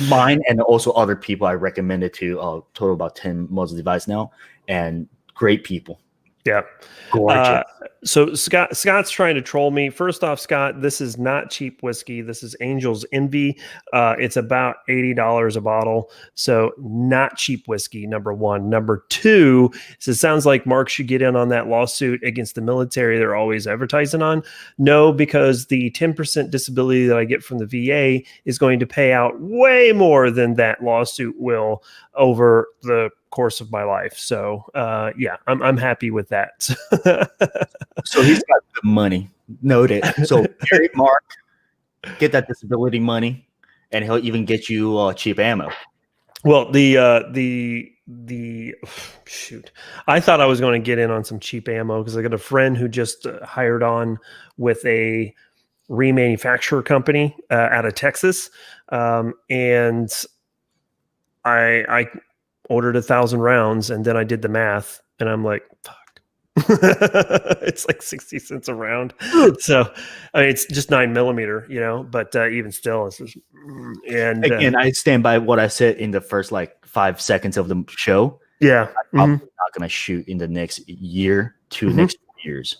Mine and also other people I recommended to, total about 10 muzzle device now, and great people. Yeah. Gorgeous. So Scott's trying to troll me. First off, Scott, this is not cheap whiskey. This is Angel's Envy. It's about $80 a bottle. So not cheap whiskey, number one. Number two, so it sounds like Mark should get in on that lawsuit against the military they're always advertising on. No, because the 10% disability that I get from the VA is going to pay out way more than that lawsuit will over the course of my life. So yeah, I'm happy with that. So he's got the money. Noted. So Gary Mark, get that disability money, and he'll even get you cheap ammo. Well, the shoot, I thought I was going to get in on some cheap ammo because I got a friend who just hired on with a remanufacturer company out of Texas, and I ordered 1,000 rounds, and then I did the math, and I'm like, fuck. It's like 60 cents a round. So I mean, it's just 9mm, but even still, it's just, and again, I stand by what I said in the first like 5 seconds of the show. Yeah, I'm probably not gonna shoot in the next year to next 2 years.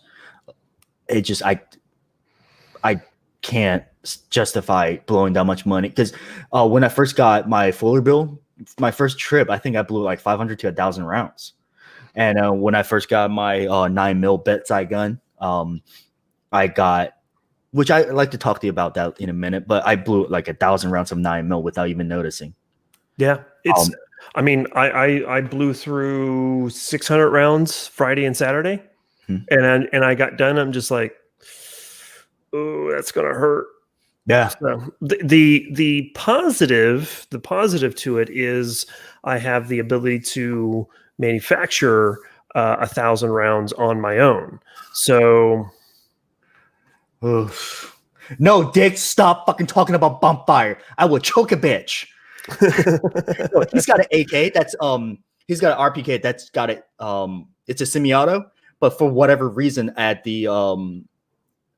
It just I can't justify blowing that much money because when I first got my Fuller bill, my first trip, I think I blew like 500 to 1,000 rounds. And when I first got my 9mm bedside gun, I got, which I like to talk to you about that in a minute, but I blew like 1,000 rounds of 9mm without even noticing. Yeah, it's. I mean, I blew through 600 rounds Friday and Saturday, and I got done. I'm just like, oh, that's gonna hurt. Yeah. So the positive to it is I have the ability to manufacture 1,000 rounds on my own. So, no, Dick, stop fucking talking about bump fire. I will choke a bitch. No, he's got an AK. That's he's got an RPK. That's got it. It's a semi-auto, but for whatever reason, at the full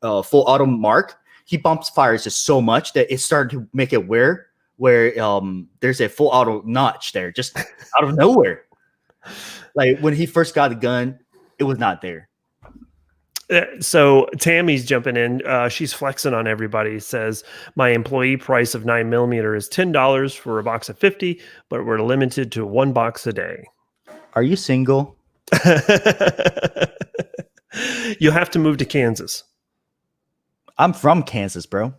auto mark, he bumps fires just so much that it started to make it where there's a full auto notch there, just out of nowhere. Like when he first got the gun, it was not there. So Tammy's jumping in. She's flexing on everybody. Says my employee price of 9mm is $10 for a box of 50, but we're limited to 1 box a day. Are you single? You have to move to Kansas. I'm from Kansas, bro.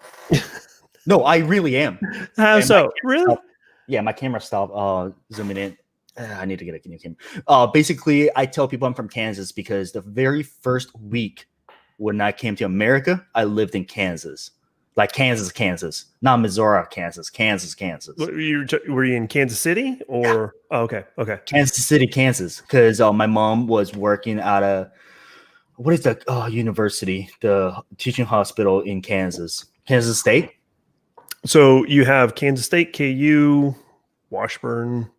No, I really am. How so? Really? Yeah, my camera stopped zooming in. I need to get a new camera. Basically, I tell people I'm from Kansas because the very first week when I came to America, I lived in Kansas. Like Kansas, not Missouri, Kansas. Were you in Kansas City or? Yeah. Oh, okay. Kansas City, Kansas, because my mom was working at a what is the university, the teaching hospital in Kansas State. So you have Kansas State, KU, Washburn.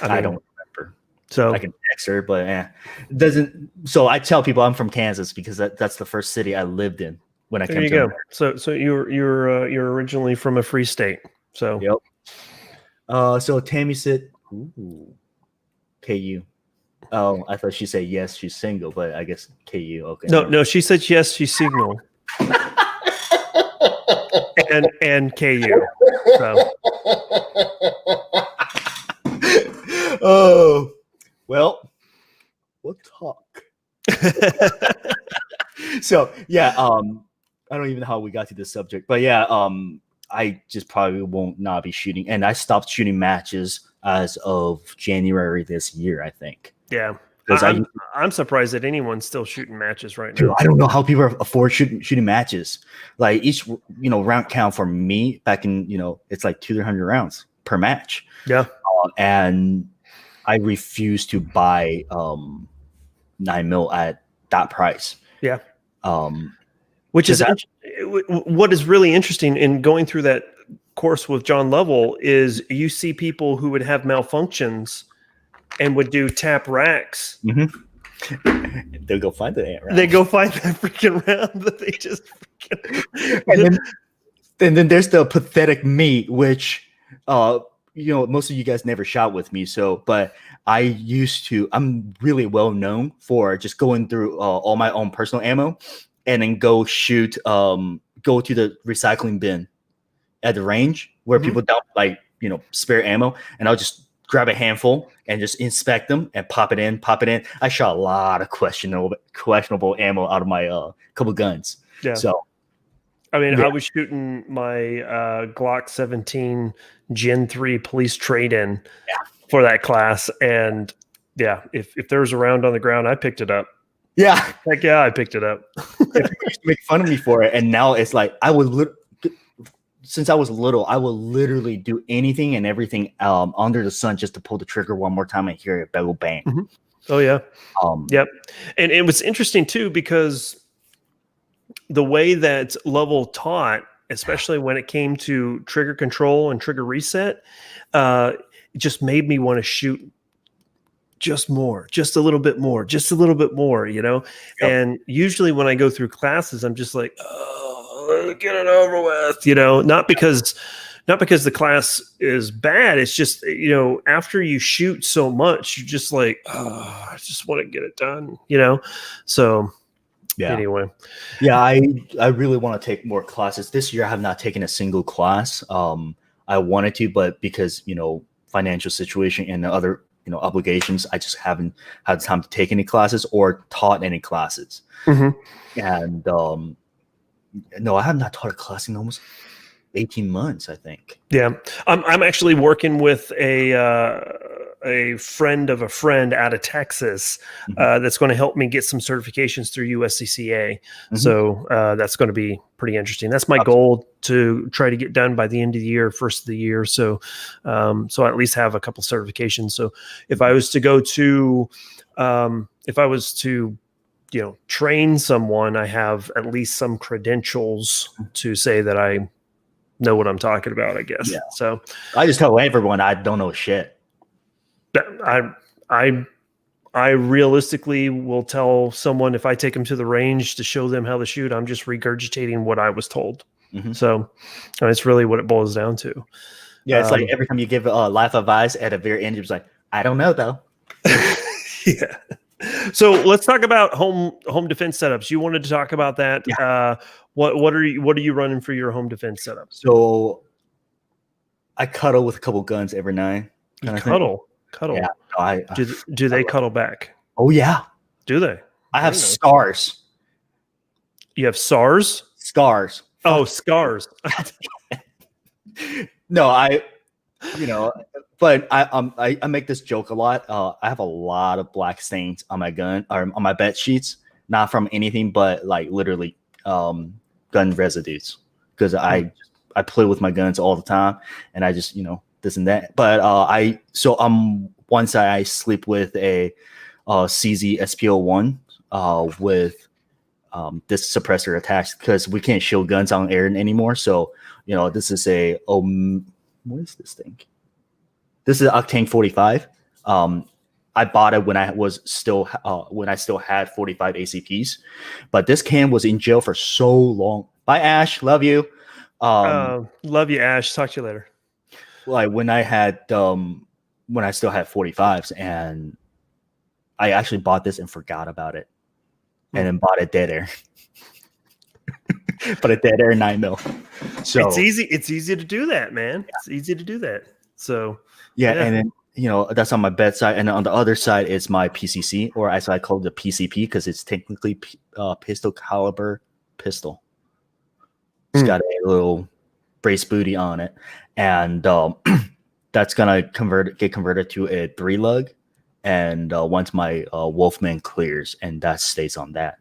I don't remember. So I can text her, but it doesn't. So I tell people I'm from Kansas because that's the first city I lived in when I came to America. So you're originally from a free state. So yep. So Tammy said, "Ooh, KU." Oh, I thought she said yes, she's single, but I guess KU. Okay. No, she said yes, she's single. and KU. So. Oh, well, we'll talk. So yeah, I don't even know how we got to this subject, but yeah, I just probably won't not be shooting, and I stopped shooting matches as of January this year, I think. Yeah, because I'm surprised that anyone's still shooting matches right now. Dude, I don't know how people afford shooting matches. Like each round count for me back in it's like 200 rounds per match. Yeah, and I refuse to buy 9mm at that price. Yeah. Which is what is really interesting in going through that course with John Lovell is you see people who would have malfunctions and would do tap racks. Mm-hmm. They'll go find the round. They go find that freaking round that they just freaking. And then there's the pathetic me, which most of you guys never shot with me. So, but I'm really well known for just going through all my own personal ammo and then go to the recycling bin at the range where people dump like, spare ammo, and I'll just grab a handful and just inspect them and pop it in. I shot a lot of questionable ammo out of my couple guns. Yeah. So I mean, I was shooting my Glock 17 Gen 3 police trade-in for that class, and if there was a round on the ground, I picked it up. Yeah, heck yeah, I picked it up. People used to make fun of me for it, and now it's like since I was little, I will literally do anything and everything under the sun just to pull the trigger one more time and hear it bang bang. Mm-hmm. Oh yeah, yep. And it was interesting too, because the way that Lovell taught, especially when it came to trigger control and trigger reset, it just made me want to shoot just more, just a little bit more, Yep. And usually when I go through classes, I'm just like, oh, get it over with, not because the class is bad. It's just, after you shoot so much, you're just like, oh, I just want to get it done, So anyway. Yeah, I really want to take more classes. This year I have not taken a single class. I wanted to, but because, financial situation and other, obligations, I just haven't had time to take any classes or taught any classes. And no, I have not taught a class in almost 18 months, I think. Yeah. I'm actually working with a friend of a friend out of Texas that's going to help me get some certifications through USCCA. So that's going to be pretty interesting. That's my goal, to try to get done by the end of the year, first of the year. So so I at least have a couple certifications. So if I was to go to train someone, I have at least some credentials to say that I know what I'm talking about, I guess. Yeah. So I just tell everyone I don't know shit. I realistically will tell someone, if I take them to the range to show them how to shoot, I'm just regurgitating what I was told. So it's really what it boils down to. Yeah, it's like every time you give life advice, at the very end, you're just like, I don't know though. Yeah. So let's talk about home defense setups. You wanted to talk about that. Yeah. What are you running for your home defense setup? So I cuddle with a couple guns every night. Cuddle. Yeah. Do they cuddle back? Oh yeah. Do they? I have scars. You have SARS? Scars. Oh, scars. No, but I make this joke a lot. I have a lot of black stains on my gun or on my bed sheets, not from anything but like literally gun residues, because I play with my guns all the time, and I just this and that. But once I sleep with a CZ SP01 with this suppressor attached, because we can't shield guns on air anymore. So this is a what is this thing? This is Octane 45. I bought it when I still had 45 ACPs, but this can was in jail for so long. Bye, Ash. Love you. Love you, Ash. Talk to you later. Like when I still had 45s, and I actually bought this and forgot about it, and then bought a dead air. But a dead air 9mm. So it's easy to do that, man. Yeah. It's easy to do that. So yeah. And then that's on my bedside, and on the other side is my PCC, or as I call it, the PCP, because it's technically pistol caliber pistol. It's got a little brace booty on it, and that's gonna get converted to a 3-lug, and once my Wolfman clears, and that stays on that,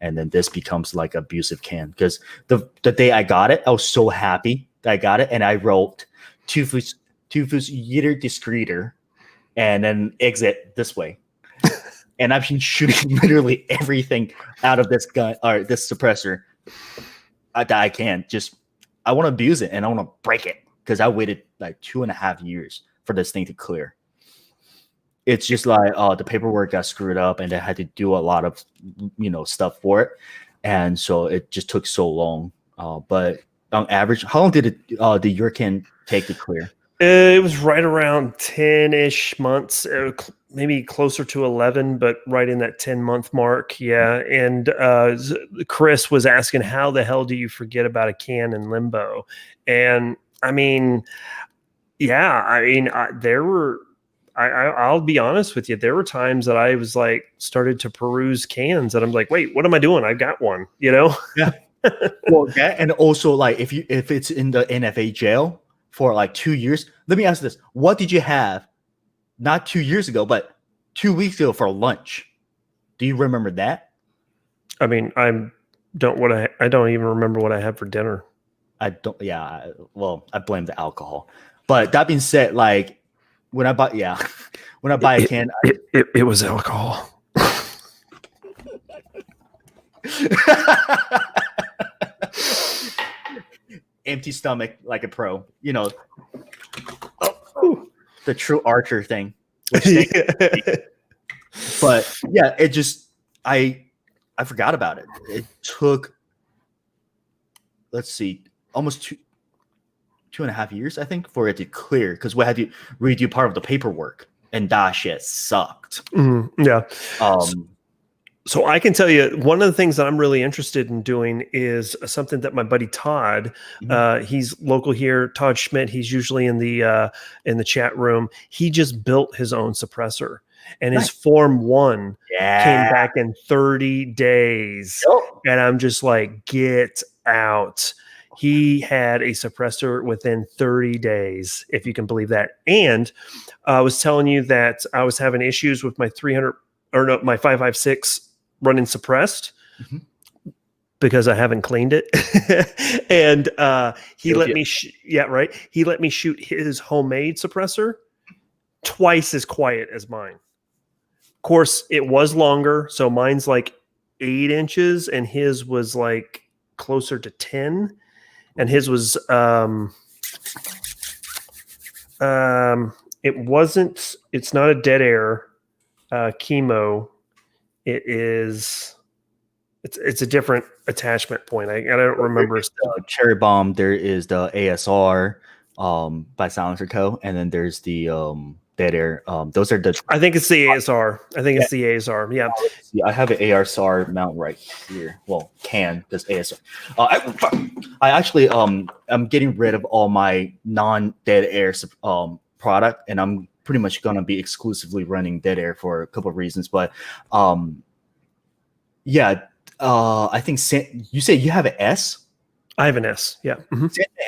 and then this becomes like abusive can. Because the day I got it, I was so happy that I got it, and I wrote two foot yeeter discreeter, and then exit this way. And I've been shooting literally everything out of this gun or this suppressor that I can. I want to abuse it, and I want to break it, because I waited like 2.5 years for this thing to clear. It's just like the paperwork got screwed up, and I had to do a lot of stuff for it, and so it just took so long. But on average, how long did your can take to clear? It was right around 10-ish months, maybe closer to 11, but right in that 10-month mark. Yeah. And Chris was asking, how the hell do you forget about a can in limbo? And I mean, yeah, I mean, I'll be honest with you. There were times that I was like, started to peruse cans and I'm like, wait, what am I doing? I got one, you know? Yeah. Well, that, and also like if it's in the NFA jail for like 2 years, let me ask this: what did you have not 2 years ago, but 2 weeks ago for lunch? Do you remember that? I mean, I don't even remember what I had for dinner. I don't. Yeah. Well, I blame the alcohol. But that being said, like when I buy, yeah, when I buy a can, It was alcohol. empty stomach like a pro, you know, the true archer thing. But yeah, it just I forgot about it. It took, let's see, almost 2.5 years, I think, for it to clear because we had to redo part of the paperwork, and that shit sucked. Yeah. Um, So I can tell you one of the things that I'm really interested in doing is something that my buddy Todd, he's local here, Todd Schmidt. He's usually in the chat room. He just built his own suppressor, and his Form 1 came back in 30 days. And I'm just like, get out. He had a suppressor within 30 days, if you can believe that. And I was telling you that I was having issues with my my 556 running suppressed because I haven't cleaned it. And he let me he let me shoot his homemade suppressor twice as quiet as mine. Of course, it was longer, so mine's like 8 inches and his was like closer to 10, and his was it's not a dead air chemo. It's a different attachment point. I don't remember. Cherry Bomb. There is the ASR by Silencer Co. And then there's the Dead Air. Those are the. I think it's the ASR. It's the ASR. Yeah. I have an ASR mount right here. Well, this ASR. I actually I'm getting rid of all my non-Dead Air product, and I'm pretty much gonna be exclusively running Dead Air for a couple of reasons. But I think you say you have an S. I have an S. Yeah.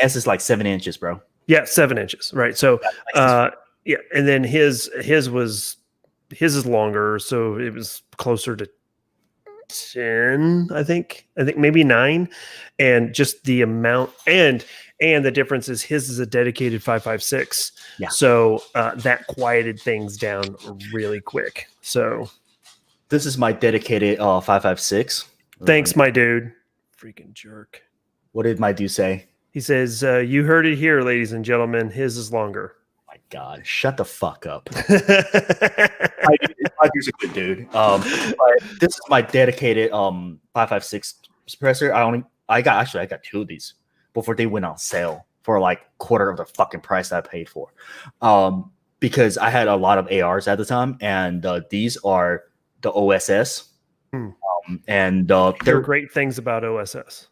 S is like 7 inches, bro. Yeah, 7 inches. Right. So and then his is longer, so it was closer to 10, I think maybe 9, and just the amount and the difference is his is a dedicated 556. Yeah. So that quieted things down really quick. So this is my dedicated 556. Thanks, my dude. Freaking jerk. What did my dude say? He says, you heard it here, ladies and gentlemen. His is longer. My God, shut the fuck up. My dude's a good dude. But this is my dedicated 556 suppressor. I got 2 of these before they went on sale for like quarter of the fucking price that I paid for. Because I had a lot of ARs at the time, and these are the OSS. And there are great things about OSS.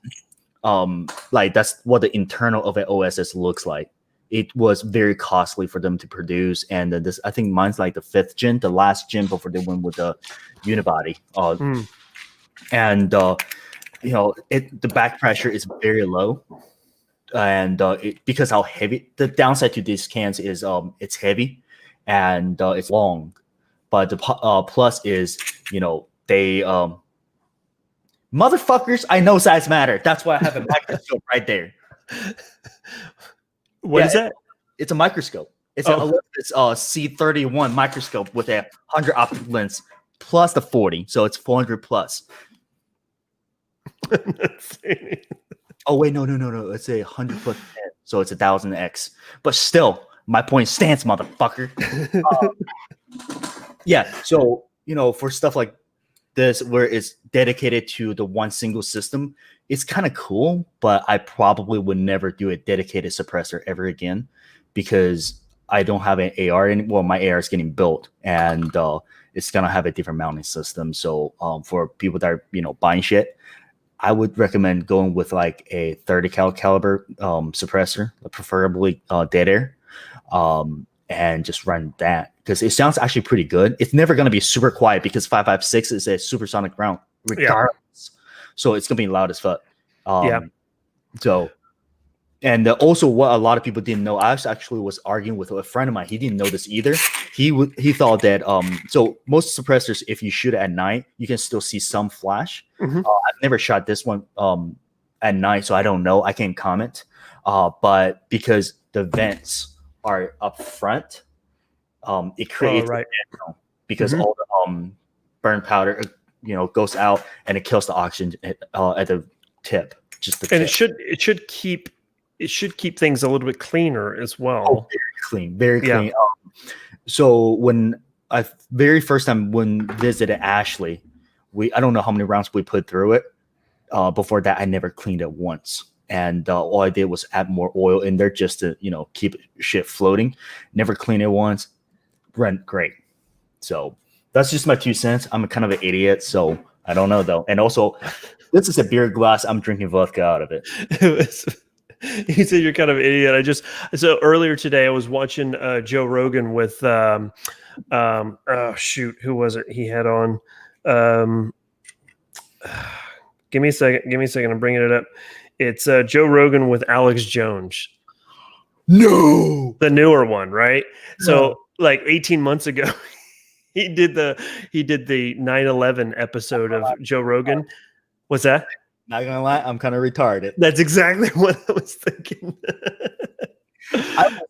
Like that's what the internal of an OSS looks like. It was very costly for them to produce, and this I think mine's like the 5th gen, the last gen before they went with the unibody. And the back pressure is very low, and because how heavy. The downside to these cans is it's heavy and it's long, but the plus is they motherfuckers, I know size matter. That's why I have a microscope right there. What is that? It's a microscope. It's an Olympus C31 microscope with a 100 optic lens plus the 40, so it's 400 plus. Oh wait, no. It's a 100 plus 10, so it's 1000x. But still, my point stands, motherfucker. So for stuff like this, where it's dedicated to the one single system, it's kind of cool, but I probably would never do a dedicated suppressor ever again, because I don't have an AR well, my AR is getting built, and it's gonna have a different mounting system. So for people that are buying shit, I would recommend going with like a 30 caliber suppressor, preferably dead air, and just run that because it sounds actually pretty good. It's never gonna be super quiet because 5.56 is a supersonic round, regardless. So it's gonna be loud as fuck. So. And also, what a lot of people didn't know, I actually was arguing with a friend of mine. He didn't know this either. He thought that so most suppressors, if you shoot it at night, you can still see some flash. I've never shot this one at night, so I don't know. I can't comment. But because the vents are up front, it creates because all the burn powder goes out and it kills the oxygen at the tip. Just the tip. It should keep things a little bit cleaner as well. Oh, very clean. So when I very first time when visited Ashley, I don't know how many rounds we put through it. Before that, I never cleaned it once, and all I did was add more oil in there just to keep shit floating. Never cleaned it once. Ran great. So that's just my 2 cents. I'm kind of an idiot, so I don't know though. And also, this is a beer glass. I'm drinking vodka out of it. You said you're kind of an idiot. So earlier today I was watching Joe Rogan with who was it he had on? Give me a second. I'm bringing it up. It's Joe Rogan with Alex Jones. No, the newer one, right? No. So like 18 months ago, he did the 9/11 episode of Joe Rogan. What's that? Not gonna lie, I'm kind of retarded. That's exactly what I was thinking. I was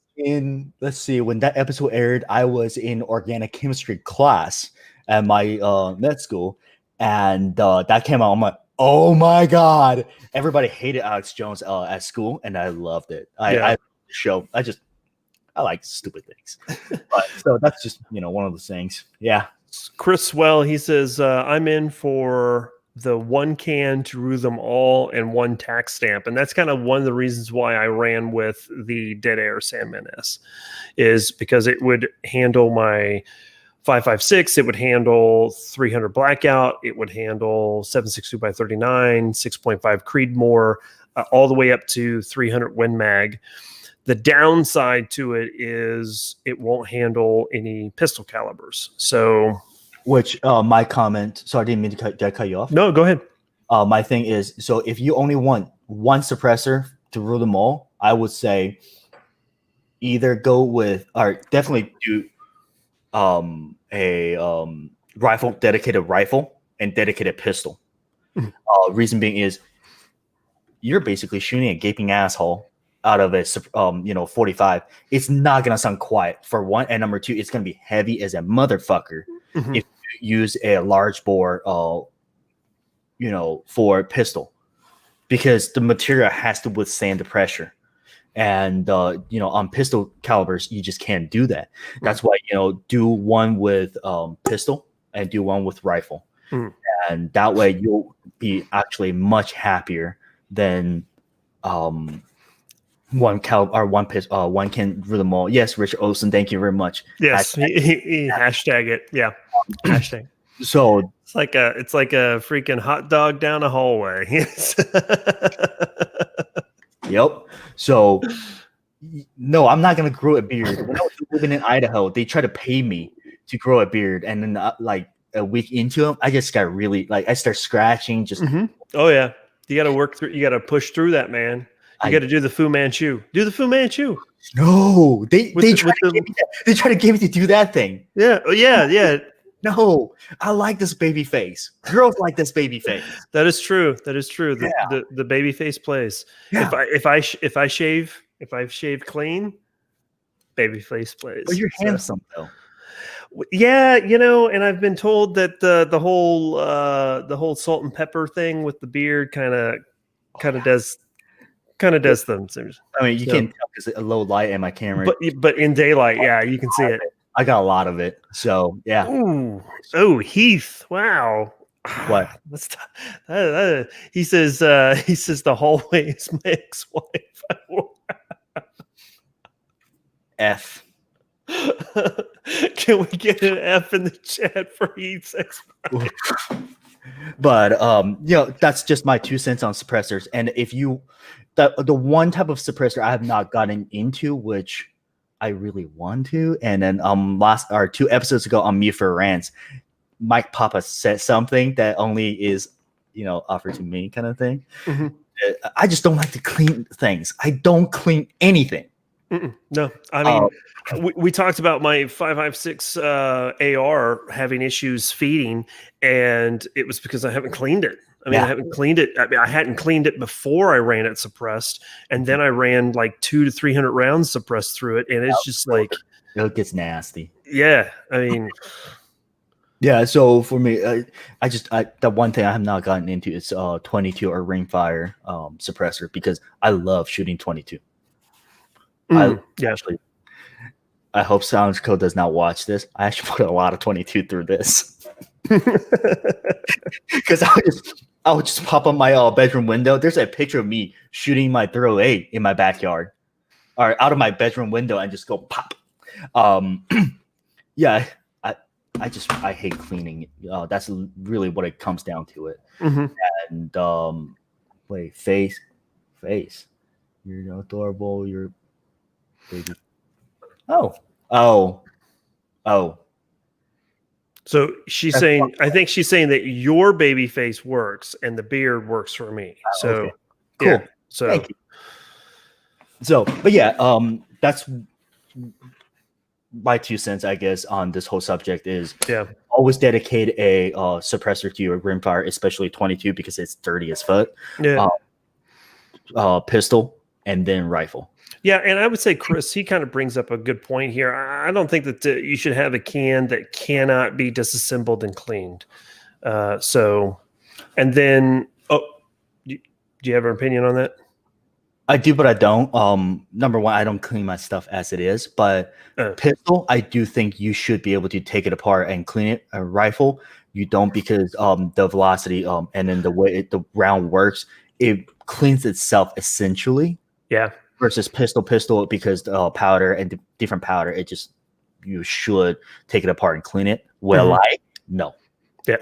let's see, when that episode aired, I was in organic chemistry class at my med school, and that came out. I'm like, oh my god! Everybody hated Alex Jones at school, and I loved it. I show. I like stupid things, but so that's just one of those things. Yeah. Chris Swell, he says, I'm in for the 1 can to rue them all and 1 tax stamp. And that's kind of one of the reasons why I ran with the Dead Air Sandman S, is because it would handle my 5.56, it would handle 300 blackout, it would handle 7.62 by 39, 6.5 Creedmoor, all the way up to 300 Win Mag. The downside to it is it won't handle any pistol calibers. So, which my comment. So I didn't mean to cut you off. No, go ahead. My thing is, so if you only want 1 suppressor to rule them all, I would say either go with, or definitely do a dedicated rifle and dedicated pistol. Reason being is you're basically shooting a gaping asshole out of a 45. It's not gonna sound quiet, for one, and number two, it's gonna be heavy as a motherfucker if you use a large bore for pistol, because the material has to withstand the pressure, and on pistol calibers you just can't do that. That's why do one with pistol and do one with rifle, and that way you'll be actually much happier than one can rule them all. Yes, Richard Olson, thank you very much. Yes, he hashtag it. Yeah, hashtag. So it's like a freaking hot dog down a hallway. Yep. So no, I'm not gonna grow a beard. When I was living in Idaho, they tried to pay me to grow a beard, and then like a week into them, I just got really I start scratching. Just oh yeah, you got to work through. You got to push through that, man. You got to do the Fu Manchu. Do the Fu Manchu. No, they try to get me to do that thing. Yeah. Oh yeah. No, I like this baby face. Girls like this baby face. That is true. The baby face plays. Yeah. If I shave clean, baby face plays. But you're handsome though. Yeah, and I've been told that the whole salt and pepper thing with the beard kind of does them. I mean, you can't tell because a low light in my camera. But in daylight, yeah, you can see it. I got a lot of it. So yeah. Ooh. Oh, Heath. Wow. What? He says the hallway is my ex-wife. F. Can we get an F in the chat for Heath's expiration? But that's just my 2 cents on suppressors. And if you the one type of suppressor I have not gotten into, which I really want to, and then 2 episodes ago on Mead Fueled Rants, Mike Papa said something that only is offered to me kind of thing. Mm-hmm. I just don't like to clean things. I don't clean anything. No, I mean, we talked about my 5.56 AR having issues feeding, and it was because I haven't cleaned it. I mean, I haven't cleaned it. I mean, I hadn't cleaned it before I ran it suppressed, and then I ran like 200 to 300 rounds suppressed through it, and it's just like it gets nasty. Yeah, I mean, yeah. So for me, the one thing I have not gotten into is 22 or ringfire suppressor, because I love shooting 22. I hope Sounds Code does not watch this. I actually put a lot of 22 through this. Because I would just pop up my bedroom window. There's a picture of me shooting my ǝʌǝu in my backyard, or out of my bedroom window, and just go pop. Yeah, I hate cleaning. That's really what it comes down to it. And wait, face, you're adorable. You're baby. Oh. So she's saying, I think she's saying that your baby face works and the beard works for me. So okay. Cool. Yeah, so thank you. So, but yeah, that's my 2 cents, I guess, on this whole subject is always dedicate a suppressor to your rimfire, especially 22, because it's dirty as fuck. Yeah. Pistol and then rifle. Yeah, and I would say Chris, he kind of brings up a good point here. I don't think that you should have a can that cannot be disassembled and cleaned. And then, do you have an opinion on that? I do, but I don't. Number one, I don't clean my stuff as it is. But pistol, I do think you should be able to take it apart and clean it. A rifle, you don't, because the velocity and then the way the round works, it cleans itself essentially. Yeah. Versus pistol, because the powder and different powder, you should take it apart and clean it. No. Yeah.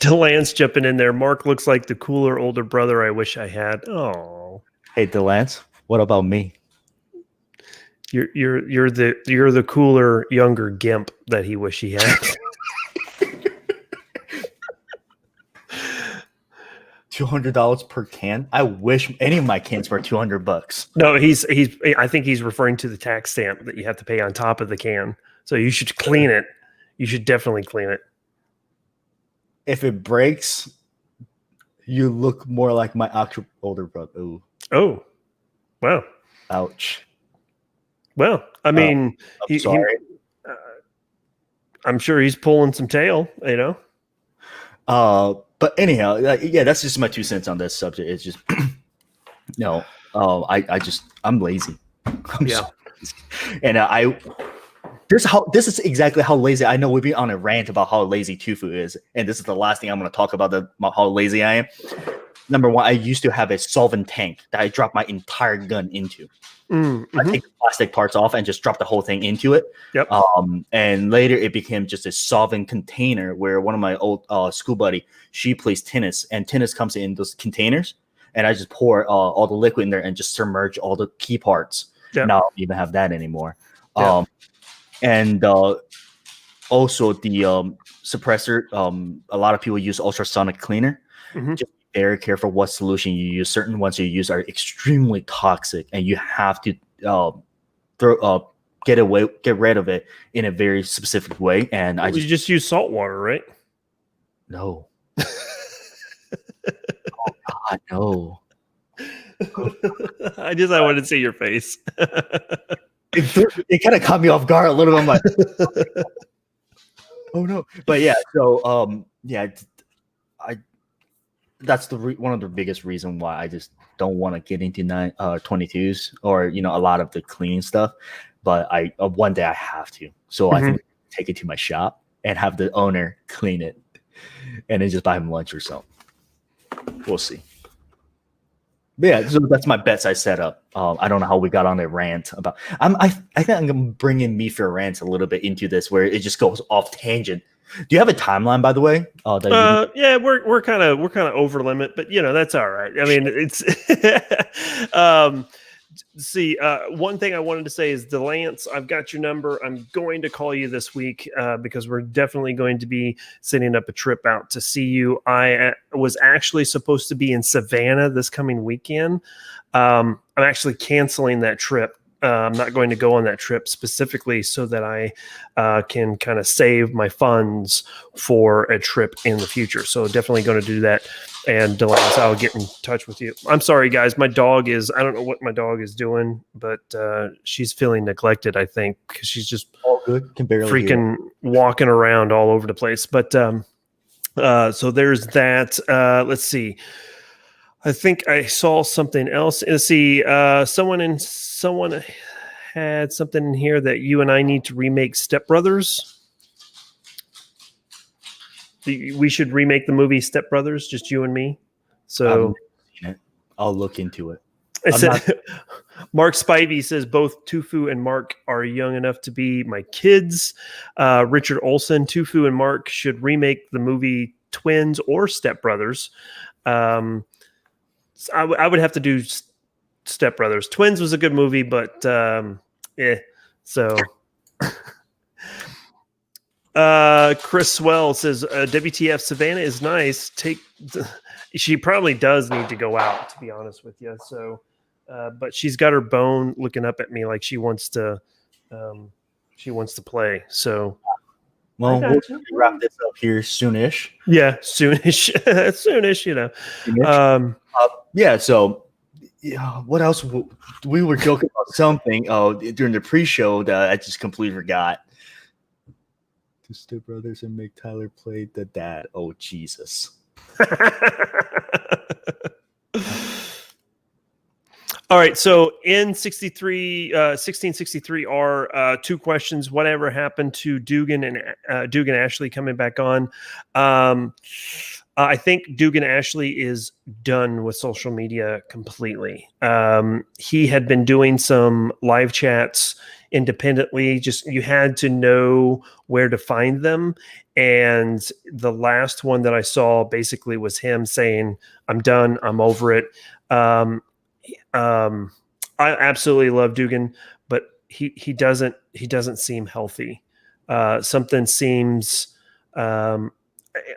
DeLance jumping in there. Mark looks like the cooler older brother I wish I had. Oh. Hey, DeLance, what about me? You're the cooler younger gimp that he wish he had. $200 per can. I wish any of my cans were $200. No, I think he's referring to the tax stamp that you have to pay on top of the can. So you should clean it. You should definitely clean it. If it breaks, you look more like my actual older brother. Ooh. Oh, wow. Ouch. Well, I mean, I'm sure he's pulling some tail, But anyhow, that's just my 2 cents on this subject. It's just I'm lazy. I'm so lazy. And this is exactly how lazy. I know we've been on a rant about how lazy Tufu is, and this is the last thing I'm going to talk about how lazy I am. Number one, I used to have a solvent tank that I dropped my entire gun into. I take the plastic parts off and just drop the whole thing into it. Yep. And later it became just a solvent container where one of my old school buddy, she plays tennis, and tennis comes in those containers, and I just pour all the liquid in there and just submerge all the key parts. Yep. Now I don't even have that anymore. Yep. And also the suppressor, a lot of people use ultrasonic cleaner. Just be very careful what solution you use. Certain ones you use are extremely toxic, and you have to get rid of it in a very specific way. And you just use salt water, right? No. Oh God, no. I wanted to see your face. It kind of caught me off guard a little bit. I'm like, oh no. But yeah, so that's one of the biggest reason why I just don't want to get into 22s or a lot of the cleaning stuff. But one day I have to. So I think take it to my shop and have the owner clean it, and then just buy him lunch or something. We'll see. But yeah, so that's my bets I set up. I don't know how we got on a rant about. I think I'm bringing Mead Fueled Rants a little bit into this, where it just goes off tangent. Do you have a timeline, by the way? Yeah, we're kind of over limit, but that's all right. I mean, it's see, one thing I wanted to say is, Lance, I've got your number. I'm going to call you this week because we're definitely going to be setting up a trip out to see you. I was actually supposed to be in Savannah this coming weekend. I'm actually canceling that trip. I'm not going to go on that trip specifically so that I can kind of save my funds for a trip in the future. So definitely going to do that. And Delance, I'll get in touch with you. I'm sorry, guys. My dog I don't know what my dog is doing, but she's feeling neglected, I think, because she's just all good. Can barely freaking walking around all over the place. But so there's that. Let's see. I think I saw something else. Let's see. Someone had something in here that you and I need to remake Step Brothers. We should remake the movie Step Brothers, just you and me. So I'll look into it. Mark Spivey says both Tufu and Mark are young enough to be my kids. Richard Olson, Tufu and Mark should remake the movie Twins or Step Brothers. I would have to do Step Brothers. Twins was a good movie, but So Chris Swell says WTF Savannah is nice. She probably does need to go out, to be honest with you. So but she's got her bone looking up at me like she wants to play. So well, we'll wrap this up here soonish. Yeah, soonish. Soonish, Soonish. Yeah, so what else? We were joking about something during the pre-show that I just completely forgot. The Step Brothers and Mick Tyler played the dad. Oh, Jesus. All right, so in 1663R, two questions. Whatever happened to Dugan and Ashley coming back on? I think Dugan Ashley is done with social media completely. He had been doing some live chats independently. Just you had to know where to find them. And the last one that I saw basically was him saying, "I'm done. I'm over it." I absolutely love Dugan, but he doesn't seem healthy. Something seems.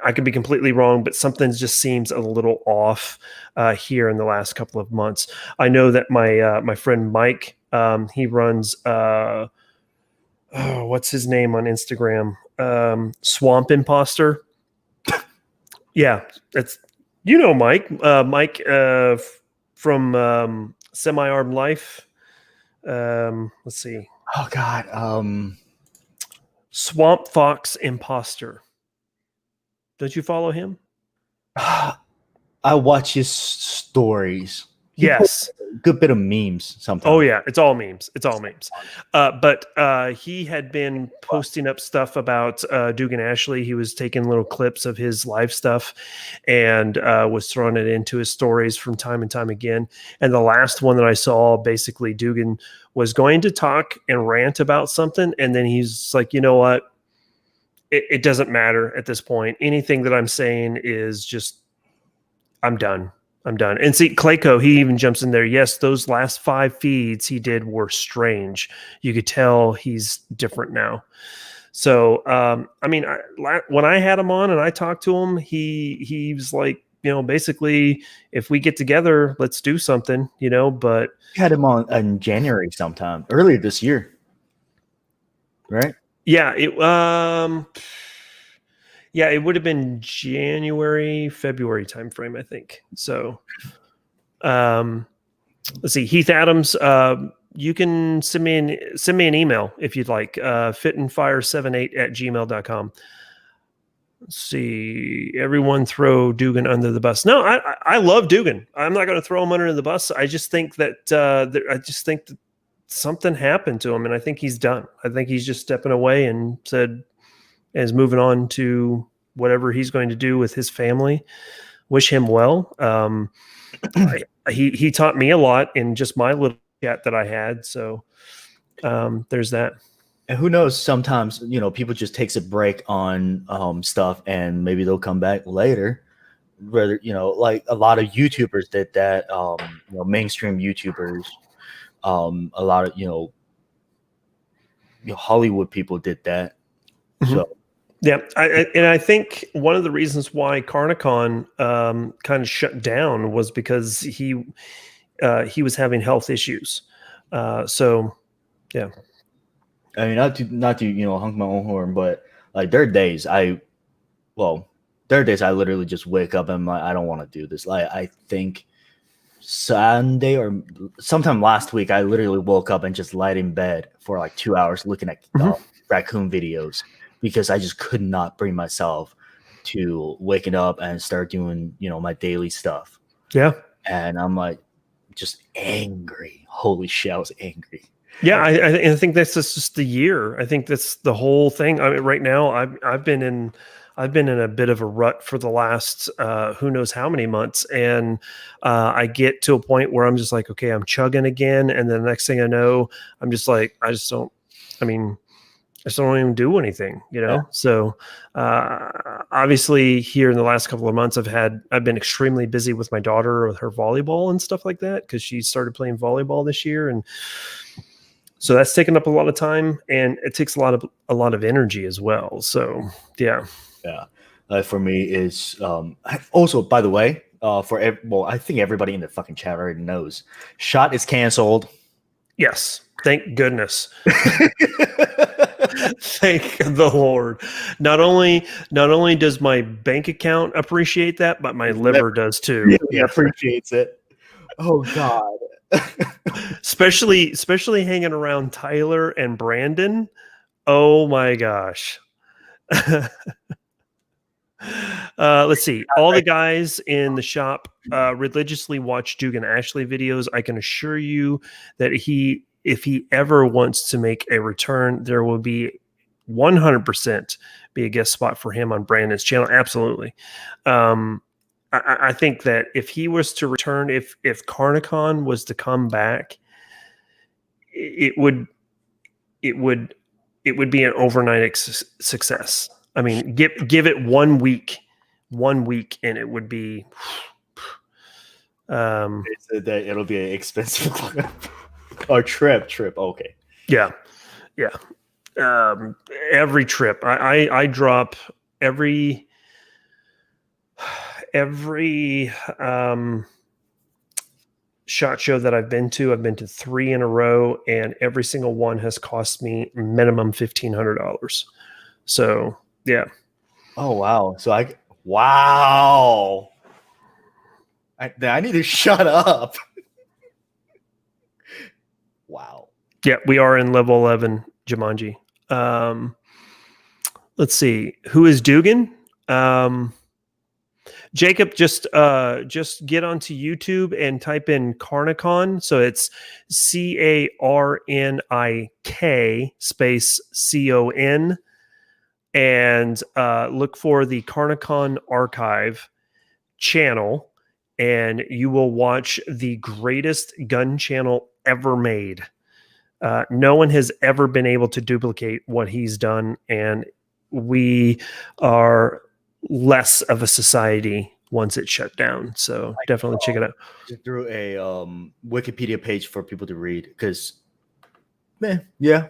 I could be completely wrong, but something just seems a little off here in the last couple of months. I know that my friend Mike, he runs what's his name on Instagram? Swamp Imposter. Yeah, it's Mike. Mike from Semi-Armed Life. Let's see. Oh God. Swamp Fox Imposter. Don't you follow him? I watch his stories. Yes. Good bit of memes sometimes. Oh yeah, it's all memes. But he had been posting up stuff about Dugan Ashley. He was taking little clips of his live stuff and was throwing it into his stories from time and time again. And the last one that I saw, basically Dugan was going to talk and rant about something, and then he's like, you know what? It doesn't matter at this point. Anything that I'm saying is just, I'm done. And see, Clayco, he even jumps in there. Yes, those last 5 feeds he did were strange. You could tell he's different now. So, I mean, when I had him on and I talked to him, he was like, basically, if we get together, let's do something, but. You had him on in January sometime, earlier this year, right? Yeah, it would have been January, February timeframe, I think. So, let's see, Heath Adams. You can send me an email if you'd like. fitandfire78@gmail.com. Let's see. Everyone throw Dugan under the bus. No, I love Dugan. I'm not going to throw him under the bus. I just think that that something happened to him, and I think he's done. I think he's just stepping away and is moving on to whatever he's going to do with his family. Wish him well. he taught me a lot in just my little chat that I had. So there's that. And who knows? Sometimes people just takes a break on stuff, and maybe they'll come back later. Whether like a lot of YouTubers did that. Mainstream YouTubers. A lot of Hollywood people did that. So yeah, I think one of the reasons why Carnicon kind of shut down was because he was having health issues. So yeah. I mean, not to honk my own horn, but like there are days I literally just wake up and I'm like, I don't want to do this. Like I think Sunday or sometime last week, I literally woke up and just laid in bed for like 2 hours looking at raccoon videos because I just could not bring myself to waking up and start doing my daily stuff. Yeah, and I'm like just angry. Holy shit, I was angry. Yeah, I think that's just the year. I think that's the whole thing. I mean, right now I've been in a bit of a rut for the last who knows how many months, and I get to a point where I'm just like, okay, I'm chugging again, and then the next thing I know, I'm just like, I just don't even do anything, Yeah. So obviously here in the last couple of months, I've been extremely busy with my daughter with her volleyball and stuff like that because she started playing volleyball this year, and so that's taken up a lot of time, and it takes a lot of energy as well. So yeah. For me is also, by the way, I think everybody in the fucking chat already knows, Shot is canceled. Yes, thank goodness. Thank the Lord. Not only does my bank account appreciate that, but my liver does too. Really appreciates it. Oh God. especially hanging around Tyler and Brandon. Oh my gosh. Let's see. All the guys in the shop religiously watch Dugan Ashley videos. I can assure you that if he ever wants to make a return, there will be 100% be a guest spot for him on Brandon's channel. Absolutely. I think that if he was to return, if Carnicon was to come back, it would be an overnight success. I mean, give it 1 week, and it would be. It'll be an expensive or trip. Okay. Yeah. Every trip, I drop every SHOT Show that I've been to 3 in a row, and every single one has cost me minimum $1,500. So yeah. Oh wow. So wow. I need to shut up. Wow. Yeah, we are in level 11 Jumanji. Let's see. Who is Dugan? Jacob, just get onto YouTube and type in Carnicon. So it's CARNIK space CON, and look for the Carnicon Archive channel, and you will watch the greatest gun channel ever made. No one has ever been able to duplicate what he's done, and we are less of a society once it's shut down. So definitely check it out. Just threw a Wikipedia page for people to read because, yeah.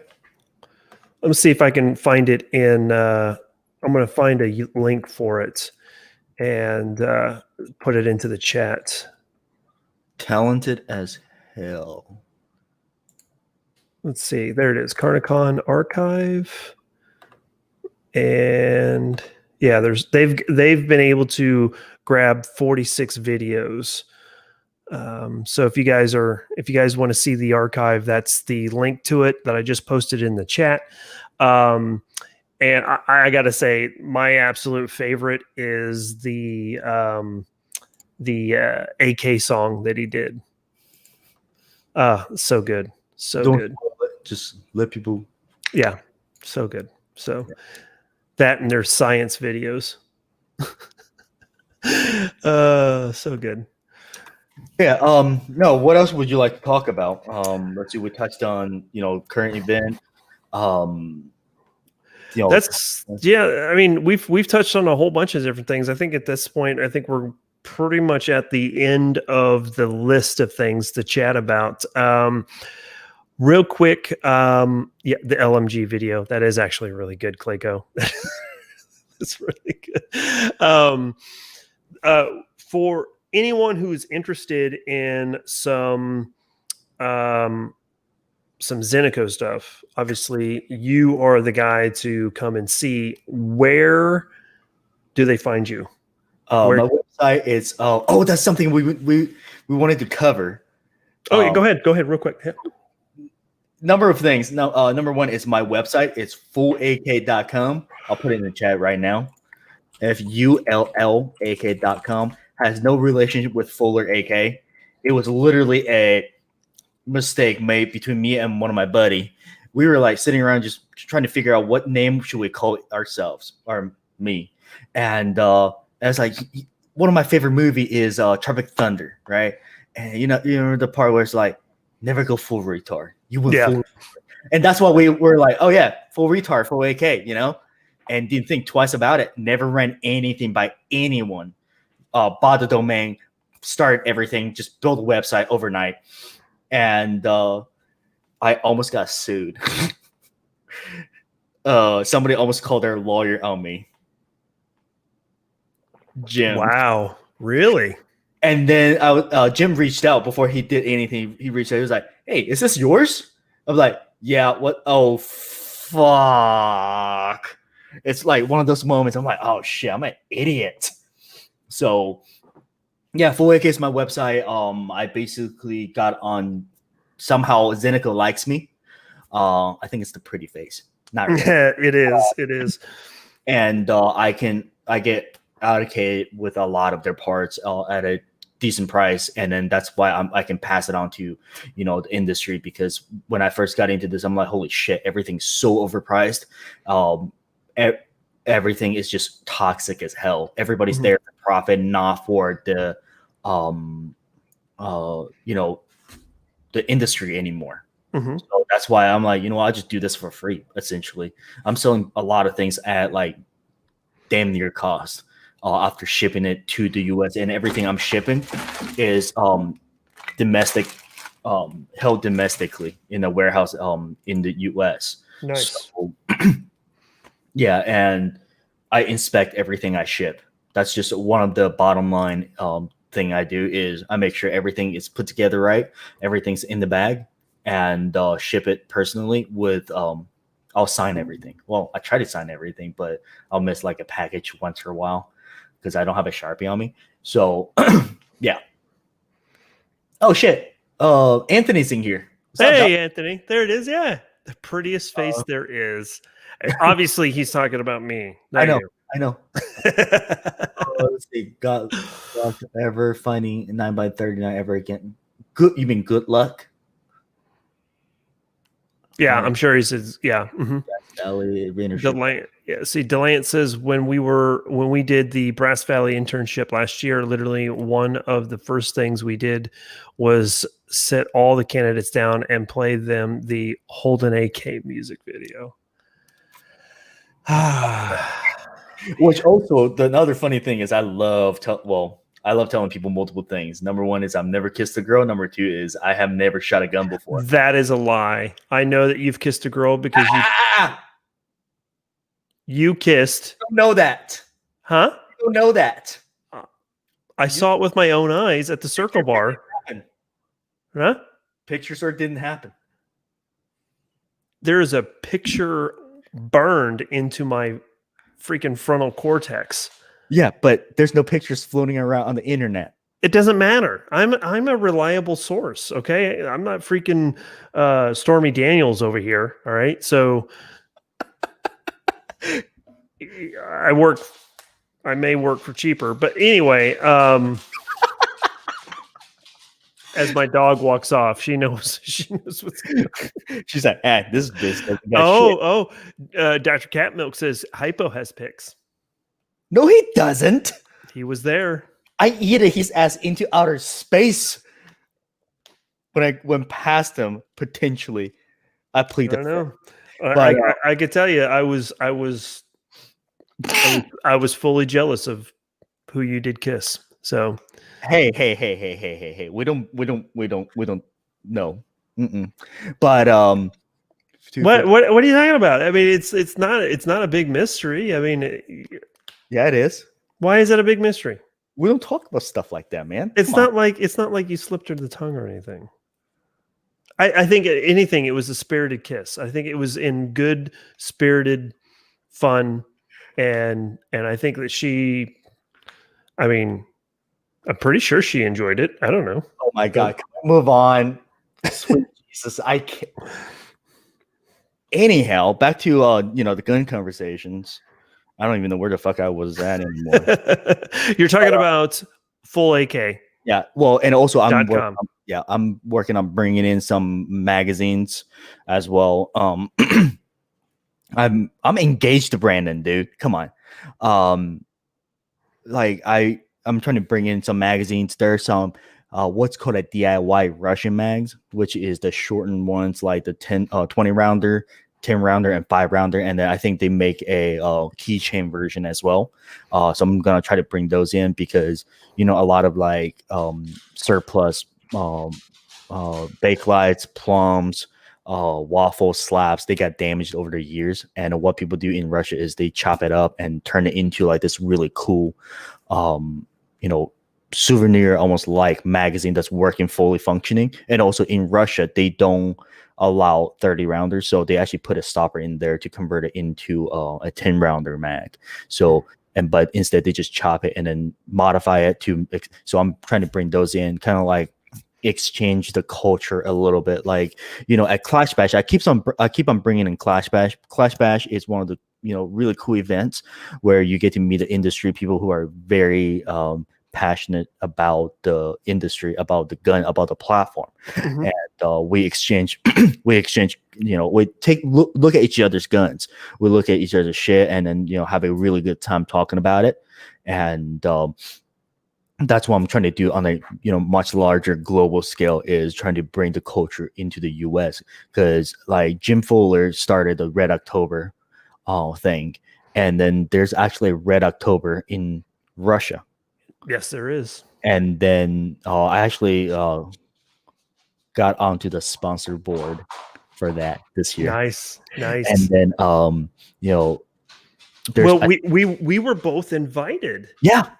Let me see if I can find it in. I'm going to find a link for it and put it into the chat. Talented as hell. Let's see. There it is. Carnicon Archive. And yeah, they've been able to grab 46 videos. So if you guys want to see the archive, that's the link to it that I just posted in the chat. And I got to say, my absolute favorite is the AK song that he did. So good. Good. Just let people. Yeah. So good. So that and their science videos. So good. Yeah. No. What else would you like to talk about? Let's see. We touched on current event. Um, That's yeah. I mean, we've touched on a whole bunch of different things. I think at this point, I think we're pretty much at the end of the list of things to chat about. Real quick, yeah, the LMG video that is actually really good, Clayco. It's really good. For anyone who's interested in some Zeneco stuff, obviously you are the guy to come and see. Where do they find you? My website is that's something we wanted to cover. Oh, yeah, go ahead real quick. Yeah. Number of things. Now, number one is my website. It's fulak.com. I'll put it in the chat right now. FULLAK.com has no relationship with Fuller AK. It was literally a mistake made between me and one of my buddy. We were like sitting around just trying to figure out what name should we call ourselves or me. And I was like, one of my favorite movie is Tropic Thunder, right? And you know the part where it's like, never go full retard. You went full, and that's why we were like, oh yeah, full retard, full AK, and didn't think twice about it. Never ran anything by anyone. Bought the domain, started everything, just built a website overnight, and I almost got sued. Somebody almost called their lawyer on me. Jim. Wow, really? And then Jim reached out before he did anything. He reached out. He was like, "Hey, is this yours?" I was like, "Yeah." What? Oh, fuck! It's like one of those moments. I'm like, "Oh shit, I'm an idiot." So, yeah, Full AK is my website. I basically got on somehow. Zeneco likes me. I think it's the pretty face. Not really. It is. It is. And I get allocated with a lot of their parts at a decent price, and then that's why I can pass it on to the industry, because when I first got into this, I'm like, holy shit, everything's so overpriced. Everything is just toxic as hell. Everybody's there for profit, not for the the industry anymore. So that's why I'm like, I'll just do this for free. Essentially, I'm selling a lot of things at like damn near cost after shipping it to the US, and everything I'm shipping is domestic, held domestically in a warehouse in the US. Nice. So, yeah, and I inspect everything I ship. That's just one of the bottom line thing I do is I make sure everything is put together right, everything's in the bag, and ship it personally with I'll sign everything. Well, I try to sign everything, but I'll miss like a package once in a while because I don't have a Sharpie on me. So, yeah. Oh, shit. Anthony's in here. Hey, Anthony. There it is. Yeah. The prettiest face there is. Obviously, he's talking about me. I know. Let's see. God ever finding 9x39 ever again. Good. You mean good luck? Yeah, I'm sure he says, yeah. Delayant, yeah. See, Delayant says when we did the Brass Valley internship last year, literally one of the first things we did was sit all the candidates down and play them the Holden AK music video. Which also, the another funny thing is I love telling people multiple things. Number one is I've never kissed a girl. Number two is I have never shot a gun before. That is a lie. I know that you've kissed a girl because you kissed. I don't know that. Huh? I don't know that. I saw it with my own eyes at the Circle Bar. Huh? Pictures or didn't happen. There is a picture burned into my freaking frontal cortex. Yeah, but there's no pictures floating around on the internet. It doesn't matter. I'm a reliable source. Okay, I'm not freaking Stormy Daniels over here. All right, so I may work for cheaper, but anyway, as my dog walks off, she knows what's going on. She's like, this business. Dr. Catmilk says Hypo has pics. No, he doesn't. He was there. I yeeted his ass into outer space when I went past him. Potentially, I plead I the don't know. But I could tell you, I was fully jealous of who you did kiss. So hey. We don't know. But what are you talking about? I mean, it's not a big mystery. I mean, yeah, it is. why is that a big mystery? We don't talk about stuff like that, man. It's not like you slipped her the tongue or anything. I think anything, it was a spirited kiss. I think it was in good spirited fun, and I think that she, I mean, I'm pretty sure she enjoyed it. I don't know. Oh my god, can we move on? Sweet Jesus, I can't. Anyhow, back to the gun conversations. I don't even know where the fuck I was at anymore. You're talking about full AK. Yeah, well, and also I'm working on bringing in some magazines as well. I'm engaged to Brandon, dude. Come on. Like I'm trying to bring in some magazines. There's some what's called a DIY Russian mags, which is the shortened ones, like the 20 rounder, 10 rounder, and 5 rounder, and then I think they make a keychain version as well. So I'm gonna try to bring those in because a lot of like surplus bake lights, plums, waffle slabs, they got damaged over the years. And what people do in Russia is they chop it up and turn it into like this really cool souvenir, almost like magazine that's working, fully functioning. And also in Russia, they don't allow 30 rounders, so they actually put a stopper in there to convert it into a 10 rounder mag. But instead they just chop it and then modify it so I'm trying to bring those in, kind of like exchange the culture a little bit. Like at Clash Bash, I keep on bringing in Clash Bash. Clash Bash is one of the really cool events where you get to meet the industry people who are very passionate about the industry, about the gun, about the platform. And we exchange we take look at each other's guns, we look at each other's shit, and then have a really good time talking about it. And that's what I'm trying to do on a much larger global scale, is trying to bring the culture into the US, because like Jim Fuller started the Red October thing, and then there's actually a Red October in Russia. Yes, there is. And then I actually got onto the sponsor board for that this year. Nice. And then we were both invited. Yeah,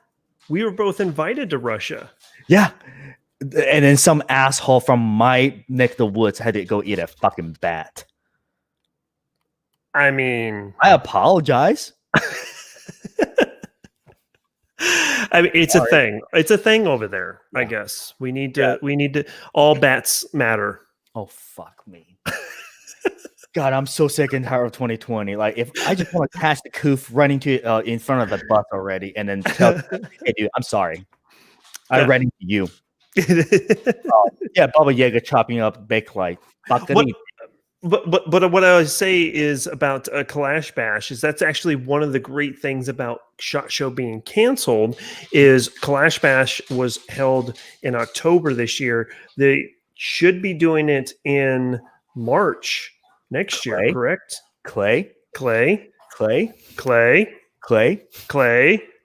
we were both invited to Russia. Yeah, and then some asshole from my neck of the woods had to go eat a fucking bat. I mean, I apologize. I mean, it's a thing. It's a thing over there. Yeah. I guess we need to. All bats matter. Oh fuck me. God, I'm so sick and tired of 2020. Like, if I just want to catch the coof running to in front of the bus already, and then tell, hey, dude, I'm sorry. I ran into you. Baba Yaga chopping up baked light. But what I would say is about a Clash Bash is that's actually one of the great things about SHOT Show being canceled. Is Clash Bash was held in October this year. They should be doing it in March next year, correct? Clay.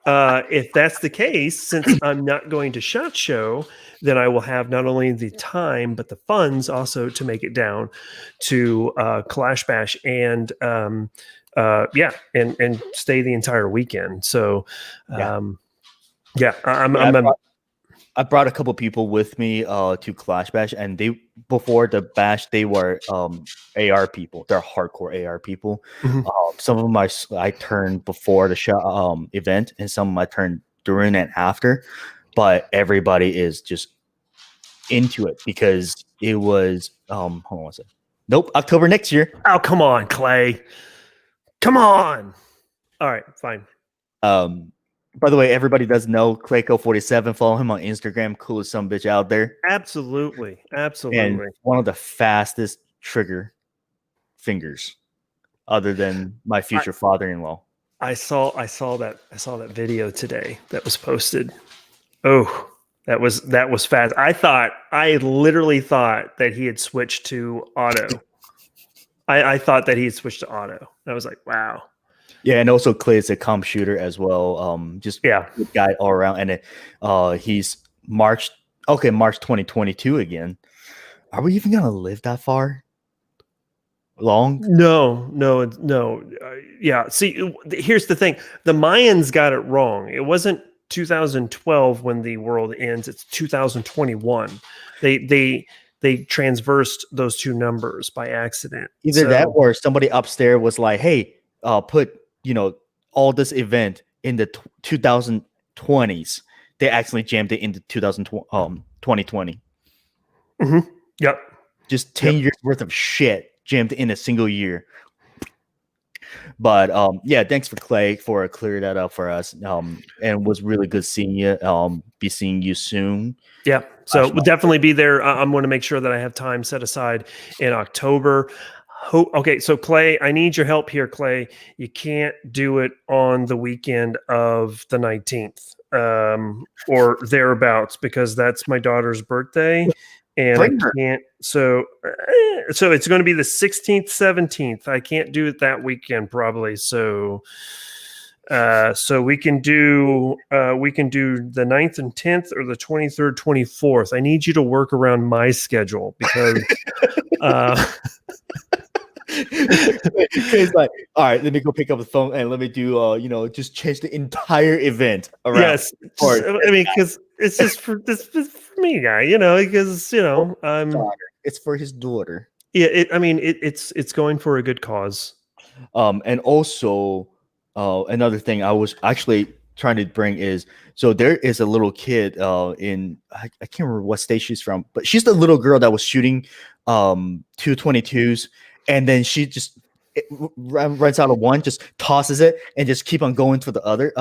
If that's the case, since I'm not going to SHOT Show, then I will have not only the time but the funds also to make it down to Clash Bash and stay the entire weekend. So I brought a couple people with me to Clash Bash, and before the bash they were AR people. They're hardcore AR people. Mm-hmm. Some of them I turned before the event, and some of them I turned during and after. But everybody is just into it because it was hold on one second. Nope, October next year. Oh, come on, Clay. Come on. All right, fine. By the way, everybody does know Clayco47. Follow him on Instagram. Coolest son bitch out there. Absolutely. And one of the fastest trigger fingers, other than my future father-in-law. I saw that video today that was posted. Oh, that was fast. I literally thought that he had switched to auto. I thought that he had switched to auto. I was like, wow. Yeah, and also Clay is a comp shooter as well. Just Yeah. good guy all around. And he's March 2022 again. Are we even gonna live that far? Long? No. Yeah. See, here's the thing: the Mayans got it wrong. It wasn't 2012 when the world ends. It's 2021. They transversed those two numbers by accident. Either that or somebody upstairs was like, "Hey, put all this event in the 2020s." They accidentally jammed it into 2020. Mm-hmm. Yep. Just 10 years worth of shit jammed in a single year. But yeah, thanks for Clay for clearing that up for us. And it was really good seeing you. Be seeing you soon. Yeah. So we'll definitely be there. I'm going to make sure that I have time set aside in October. Okay, so Clay, I need your help here, Clay. You can't do it on the weekend of the 19th or thereabouts because that's my daughter's birthday. And I can't. So it's going to be the 16th, 17th. I can't do it that weekend probably. So we can do the 9th and 10th or the 23rd, 24th. I need you to work around my schedule because it's like, all right, let me go pick up the phone and let me do just change the entire event around. Yes, because it's just for me, guy. Because it's for his daughter. Yeah, it's going for a good cause. And also another thing I was actually trying to bring is, so there is a little kid in I can't remember what state she's from, but she's the little girl that was shooting 222s, and then she just runs out of one, just tosses it, and just keep on going for the other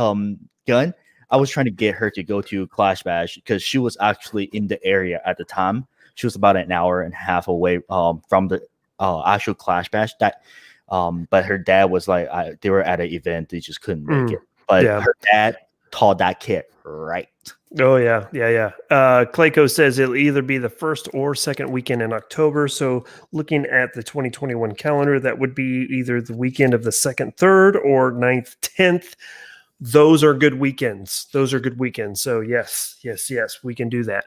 gun. I was trying to get her to go to Clash Bash because she was actually in the area at the time. She was about an hour and a half away from the actual Clash Bash. But her dad was like, they were at an event, they just couldn't make it. But her dad taught that kid right. Oh yeah. Clayco says it'll either be the first or second weekend in October. So looking at the 2021 calendar, that would be either the weekend of the 2nd, 3rd, or 9th, 10th. Those are good weekends. So yes, we can do that.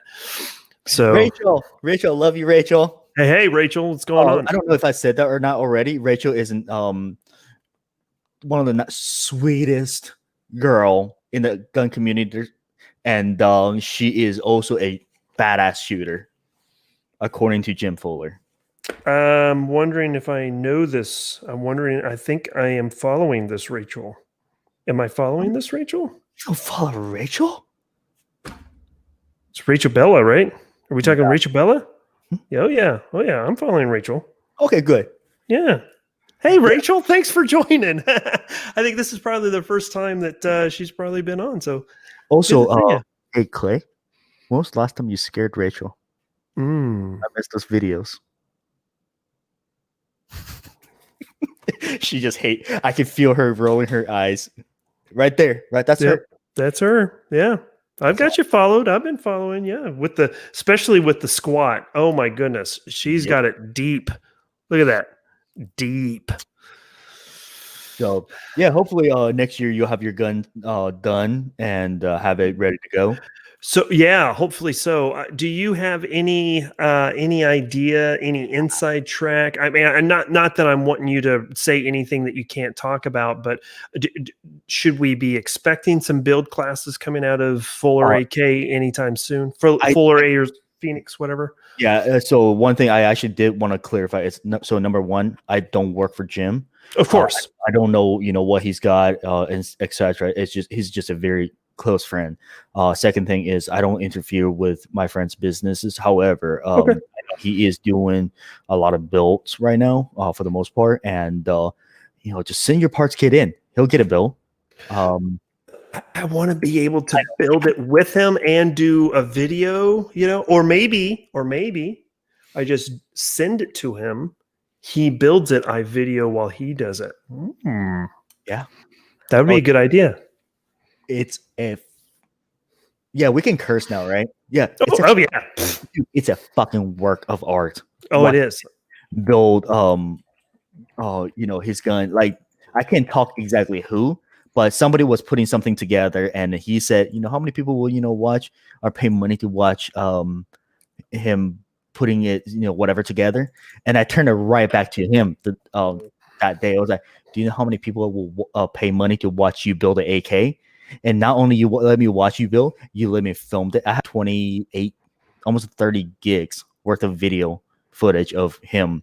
So Rachel, love you, Rachel. Hey, Rachel, what's going on? I don't know if I said that or not already. Rachel isn't one of the sweetest girl in the gun community, and she is also a badass shooter, according to Jim Fuller. I'm wondering if I know this. I think I am following this, Rachel. Am I following this, Rachel? You don't follow Rachel? It's Rachel Bella, right? Are we talking Rachel Bella? Oh yeah. I'm following Rachel. Okay, good. Yeah. Hey, Rachel, thanks for joining. I think this is probably the first time that she's probably been on. So, also, hey Clay, when was the last time you scared Rachel? I missed those videos. She just I can feel her rolling her eyes. Right there, right? That's her. That's her. Yeah. I've got you followed. I've been following. Yeah. Especially with the squat. Oh my goodness. She's got it deep. Look at that. Deep. So yeah, hopefully next year you'll have your gun done and have it ready to go. So yeah, hopefully so. Do you have any idea, any inside track? I mean, I'm not that I'm wanting you to say anything that you can't talk about, but should we be expecting some build classes coming out of Fuller AK anytime soon? Fuller A or Phoenix, whatever. Yeah. So one thing I actually did want to clarify is so number one, I don't work for Jim. Of course, I don't know, what he's got, and etc. It's just he's just a very close friend. Second thing is I don't interfere with my friends' businesses. However, he is doing a lot of builds right now for the most part, and just send your parts kit in. He'll get a bill. I want to be able to build it with him and do a video, or maybe I just send it to him. He builds it. I video while he does it. Yeah, that would be a good idea. It's a Yeah, we can curse now, right? Yeah. Yeah. It's a fucking work of art. Oh, it is. Build his gun. Like, I can't talk exactly who, but somebody was putting something together, and he said, how many people will watch or pay money to watch him putting it, whatever together. And I turned it right back to him that day. I was like, do you know how many people will pay money to watch you build an AK? And not only you let me watch you build, you let me film it. I have 28, almost 30 gigs worth of video footage of him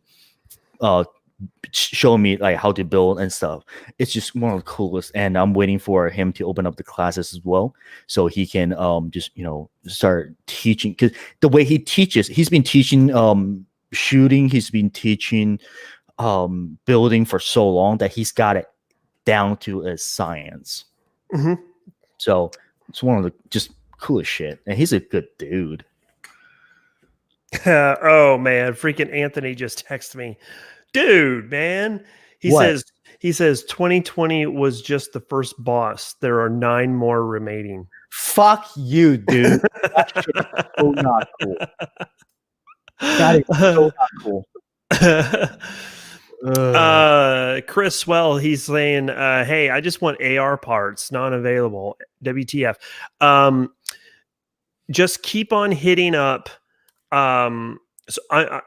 showing me like how to build and stuff. It's just one of the coolest, and I'm waiting for him to open up the classes as well, so he can just start teaching. Because the way he teaches, he's been teaching shooting, he's been teaching building for so long that he's got it down to a science. Mm-hmm. So it's one of the just coolest shit, and he's a good dude. Oh man, freaking Anthony just texted me. Dude, man. He says 2020 was just the first boss. There are 9 more remaining. Fuck you, dude. That shit is so not cool. That is so not cool. Chris Swell, he's saying, hey, I just want AR parts, non-available. WTF. Just keep on hitting up. So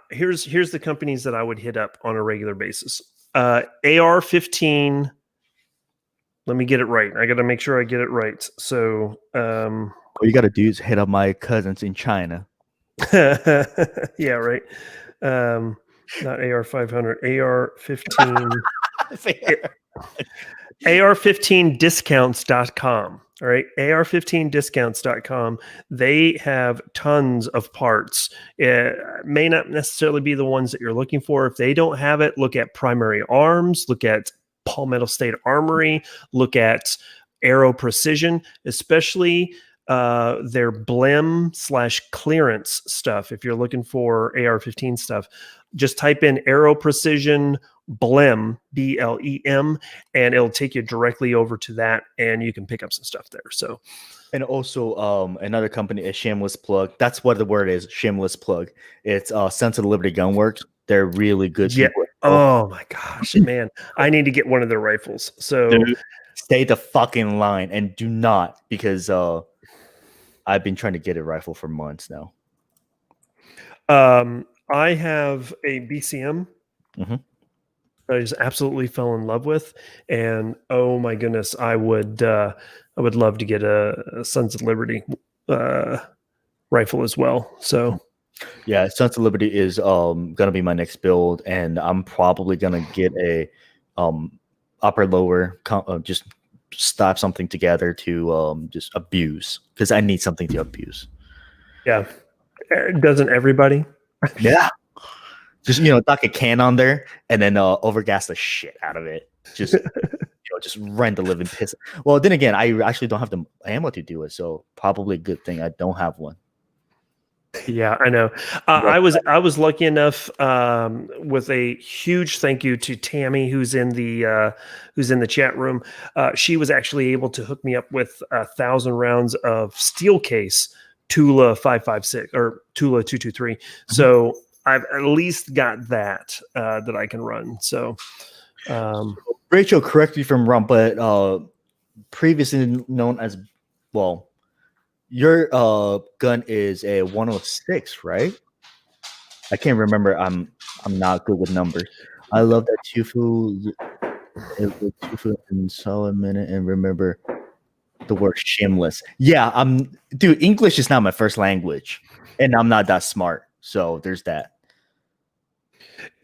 here's the companies that I would hit up on a regular basis. AR-15. Let me get it right. I got to make sure I get it right. So all you got to do is hit up my cousins in China. Yeah, right. Not AR-500, AR-15. AR15discounts.com. All right, AR15discounts.com. They have tons of parts. It may not necessarily be the ones that you're looking for. If they don't have it, look at Primary Arms, look at Palmetto State Armory, look at Aero Precision, especially their BLEM/clearance stuff. If you're looking for AR-15 stuff, just type in Aero Precision BLEM, BLEM, and it'll take you directly over to that, and you can pick up some stuff there. So, and also another company, a shameless plug. That's what the word is, shameless plug. It's Sons of Liberty Gunworks. They're really good people. Oh my gosh, man. I need to get one of their rifles. So dude, stay the fucking line and do not, because I've been trying to get a rifle for months now. I have a BCM. Mm-hmm. I just absolutely fell in love with, and oh my goodness, I would love to get a Sons of Liberty rifle as well. So yeah, Sons of Liberty is gonna be my next build, and I'm probably gonna get a upper lower just slap something together to just abuse, because I need something to abuse. Yeah, doesn't everybody? Yeah. Just duck a can on there and then overgas the shit out of it. Just just rent the living piss. Well, then again, I actually don't have the ammo to do it, so probably a good thing I don't have one. Yeah, I know. I was lucky enough with a huge thank you to Tammy, who's in the chat room. She was actually able to hook me up with 1,000 rounds of steel case Tula 5.56 or Tula 223. Mm-hmm. So I've at least got that that I can run. So, Rachel, correct me if I'm wrong, but previously known as, well, your gun is a 106, right? I can't remember. I'm not good with numbers. I love that Tufu. Tufu in solid minute, and remember the word shameless. Yeah, dude. English is not my first language, and I'm not that smart. So there's that.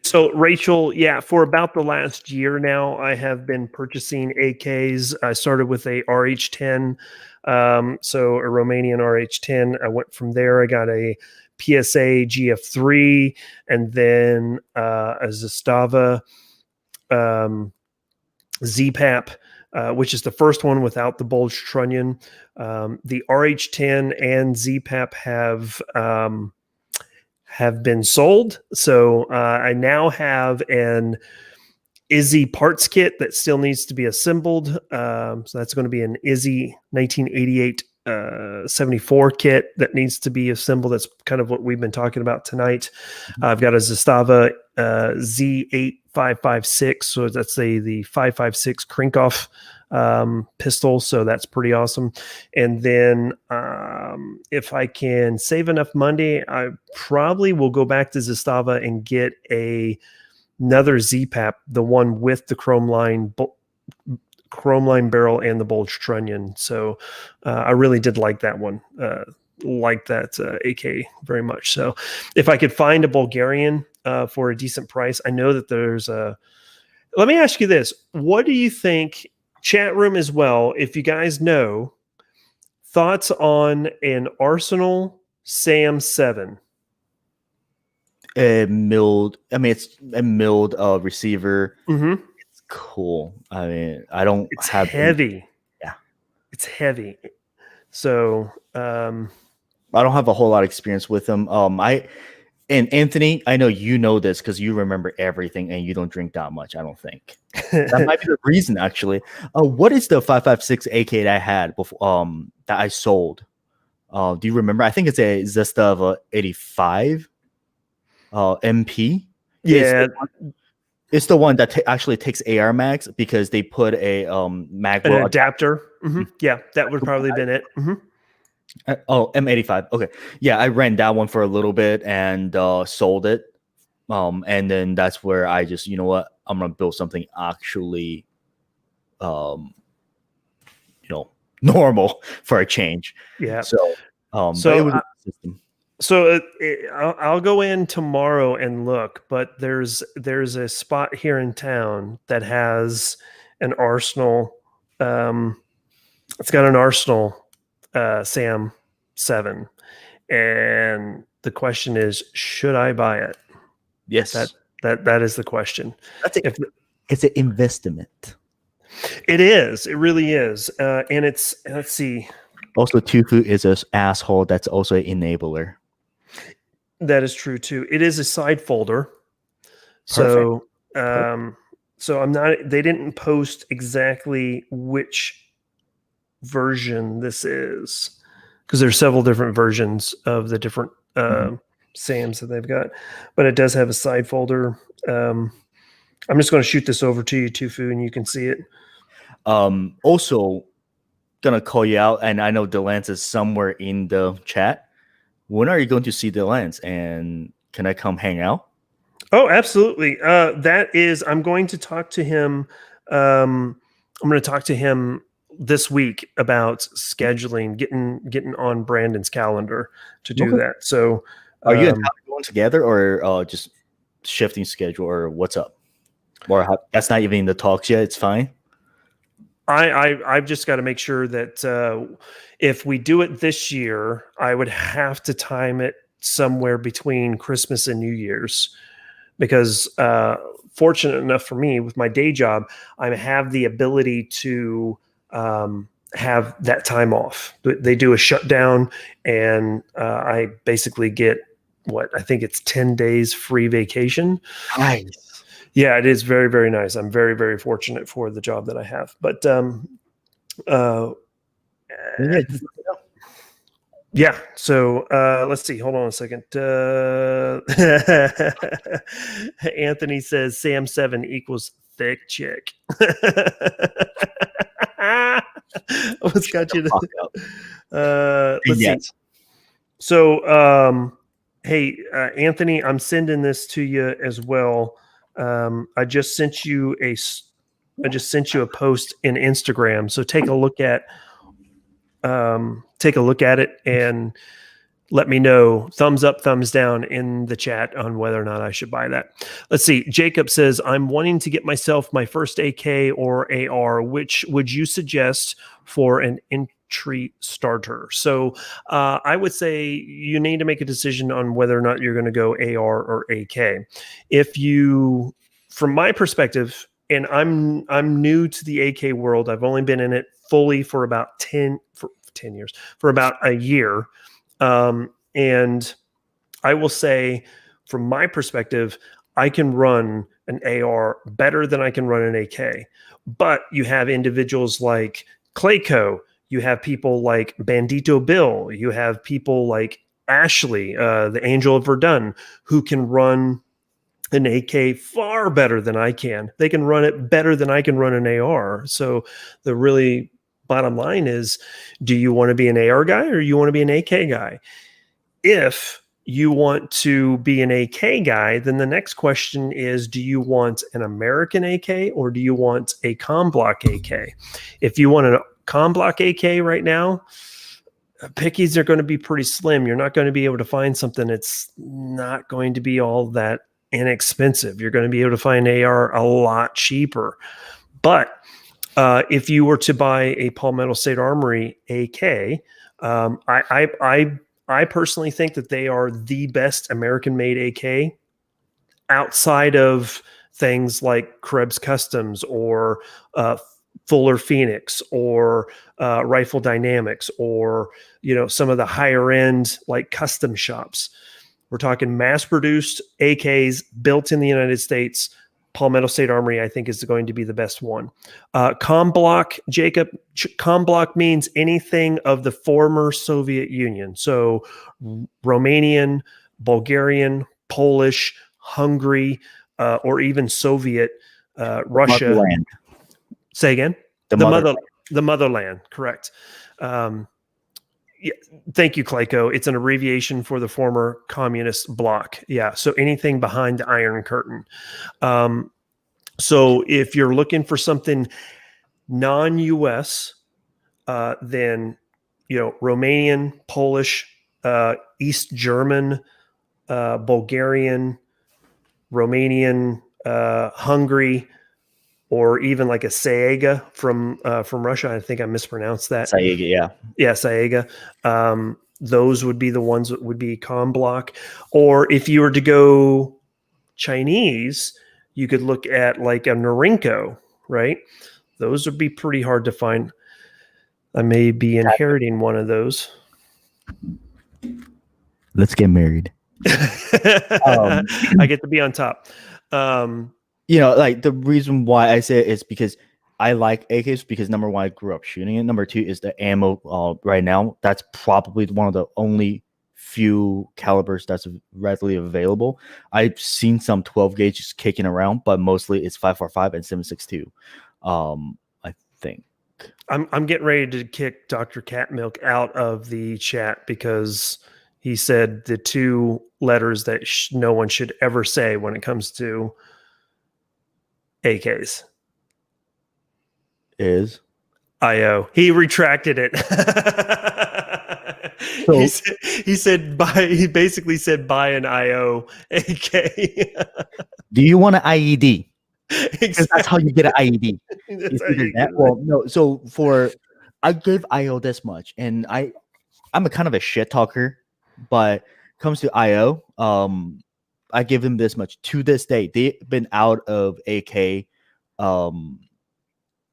So Rachel, yeah, for about the last year now, I have been purchasing AKs. I started with a RH10, so a Romanian RH10. I went from there. I got a PSA GF3, and then a Zastava ZPAP, which is the first one without the bulge trunnion. The RH10 and ZPAP have been sold. So I now have an Izzy parts kit that still needs to be assembled. So that's going to be an Izzy 1988 74 kit that needs to be assembled. That's kind of what we've been talking about tonight. I've got a Zastava Z8556, so that's the 556 Krinkhoff pistol, so that's pretty awesome. And then if I can save enough money, I probably will go back to Zastava and get another ZPAP, the one with the chrome line barrel and the bulge trunnion. So I really did like that one, like that AK very much. So if I could find a Bulgarian for a decent price, I know that there's a. Let me ask you this: what do you think? Chat room as well. If you guys know, thoughts on an Arsenal SAM 7? It's a milled receiver. Mm-hmm. It's cool. I mean, I don't It's have heavy. Yeah, it's heavy. So I don't have a whole lot of experience with them. And Anthony, I know you know this because you remember everything and you don't drink that much. I don't think that might be the reason. Actually, what is the 556 AK that I had before? That I sold. Do you remember? I think it's a Zastava 85 MP. Yeah, it's the one that actually takes AR mags because they put a mag an adapter. Mm-hmm. Yeah, that would probably have been it. Mm-hmm. M85. Okay. Yeah, I ran that one for a little bit and sold it. And then that's where I just, you know what, I'm gonna build something actually normal for a change. Yeah. So So but it was a system. So I'll go in tomorrow and look, but there's a spot here in town that has an Arsenal. It's got an Arsenal SAM 7, and the question is, should I buy it? Yes, that is the question. It's an investment. It is. It really is. And it's, let's see. Also, Tufu is an asshole. That's also an enabler. That is true too. It is a side folder. So, so I'm not, they didn't post exactly which version this is, because there's several different versions of the different SAMs that they've got, but it does have a side folder. I'm just going to shoot this over to you, Tufu, and you can see it. Also gonna call you out, and I know Delance is somewhere in the chat. When are you going to see Delance, and can I come hang out? Oh, absolutely. That is, I'm going to talk to him. I'm going to talk to him this week about scheduling, getting on Brandon's calendar to do that. So, are you and Tyler going together, or just shifting schedule, or what's up? Or that's not even in the talks yet. It's fine. I've just got to make sure that if we do it this year, I would have to time it somewhere between Christmas and New Year's, because fortunate enough for me with my day job, I have the ability to have that time off. They do a shutdown, and I basically get what I think it's 10 days free vacation. Nice. Yeah, it is very, very nice. I'm very, very fortunate for the job that I have. But yeah. So let's see. Hold on a second. Anthony says Sam 7 equals thick chick. What's got you to? Let's see. So hey, Anthony, I'm sending this to you as well. I just sent you a post in Instagram. So take a look at it and let me know, thumbs up, thumbs down in the chat on whether or not I should buy that. Let's see. Jacob says, I'm wanting to get myself my first AK or AR. Which would you suggest for an entry starter? So I would say you need to make a decision on whether or not you're going to go AR or AK. From my perspective, and I'm new to the AK world. I've only been in it fully for about 10 years, for about a year. And I will say, from my perspective, I can run an AR better than I can run an AK. But you have individuals like Clayco, You have people like Bandito Bill. You have people like Ashley, the Angel of Verdun, who can run an AK far better than I can. They can run it better than I can run an AR. So the really bottom line is, do you want to be an AR guy or you want to be an AK guy? If you want to be an AK guy, then the next question is, do you want an American AK or do you want a com block AK? If you want a com block AK right now, pickies are going to be pretty slim. You're not going to be able to find something that's not going to be all that inexpensive. You're going to be able to find AR a lot cheaper. But if you were to buy a Palmetto State Armory AK, I personally think that they are the best American-made AK outside of things like Krebs Customs or Fuller Phoenix or Rifle Dynamics or some of the higher end like custom shops. We're talking mass-produced AKs built in the United States. Palmetto State Armory, I think, is going to be the best one. Com block, Jacob, com block means anything of the former Soviet Union. So Romanian, Bulgarian, Polish, Hungary, or even Soviet Russia. Motherland. Say again? The motherland, correct. Yeah, thank you, Clayco. It's an abbreviation for the former communist bloc. Yeah, so anything behind the Iron Curtain. So if you're looking for something non-US, then Romanian, Polish, East German, Bulgarian, Romanian, Hungary, or even like a Saega from Russia. I think I mispronounced that. Saega, yeah. Yeah, Saega. Those would be the ones that would be com block. Or if you were to go Chinese, you could look at like a Norinco, right? Those would be pretty hard to find. I may be inheriting one of those. Let's get married. I get to be on top. Like the reason why I say it is because I like AKs because number one, I grew up shooting it. Number two is the ammo right now. That's probably one of the only few calibers that's readily available. I've seen some 12 gauges kicking around, but mostly it's 5.45 and 7.62. I think. I'm getting ready to kick Dr. Catmilk out of the chat because he said the two letters that no one should ever say when it comes to AKs. Is IO. He retracted it. So, he basically said buy an IO AK. Do you want an IED? Exactly. That's how you get an IED. No. So I gave IO this much, and I'm a kind of a shit talker, but comes to IO, I give them this much. To this day, they've been out of AK.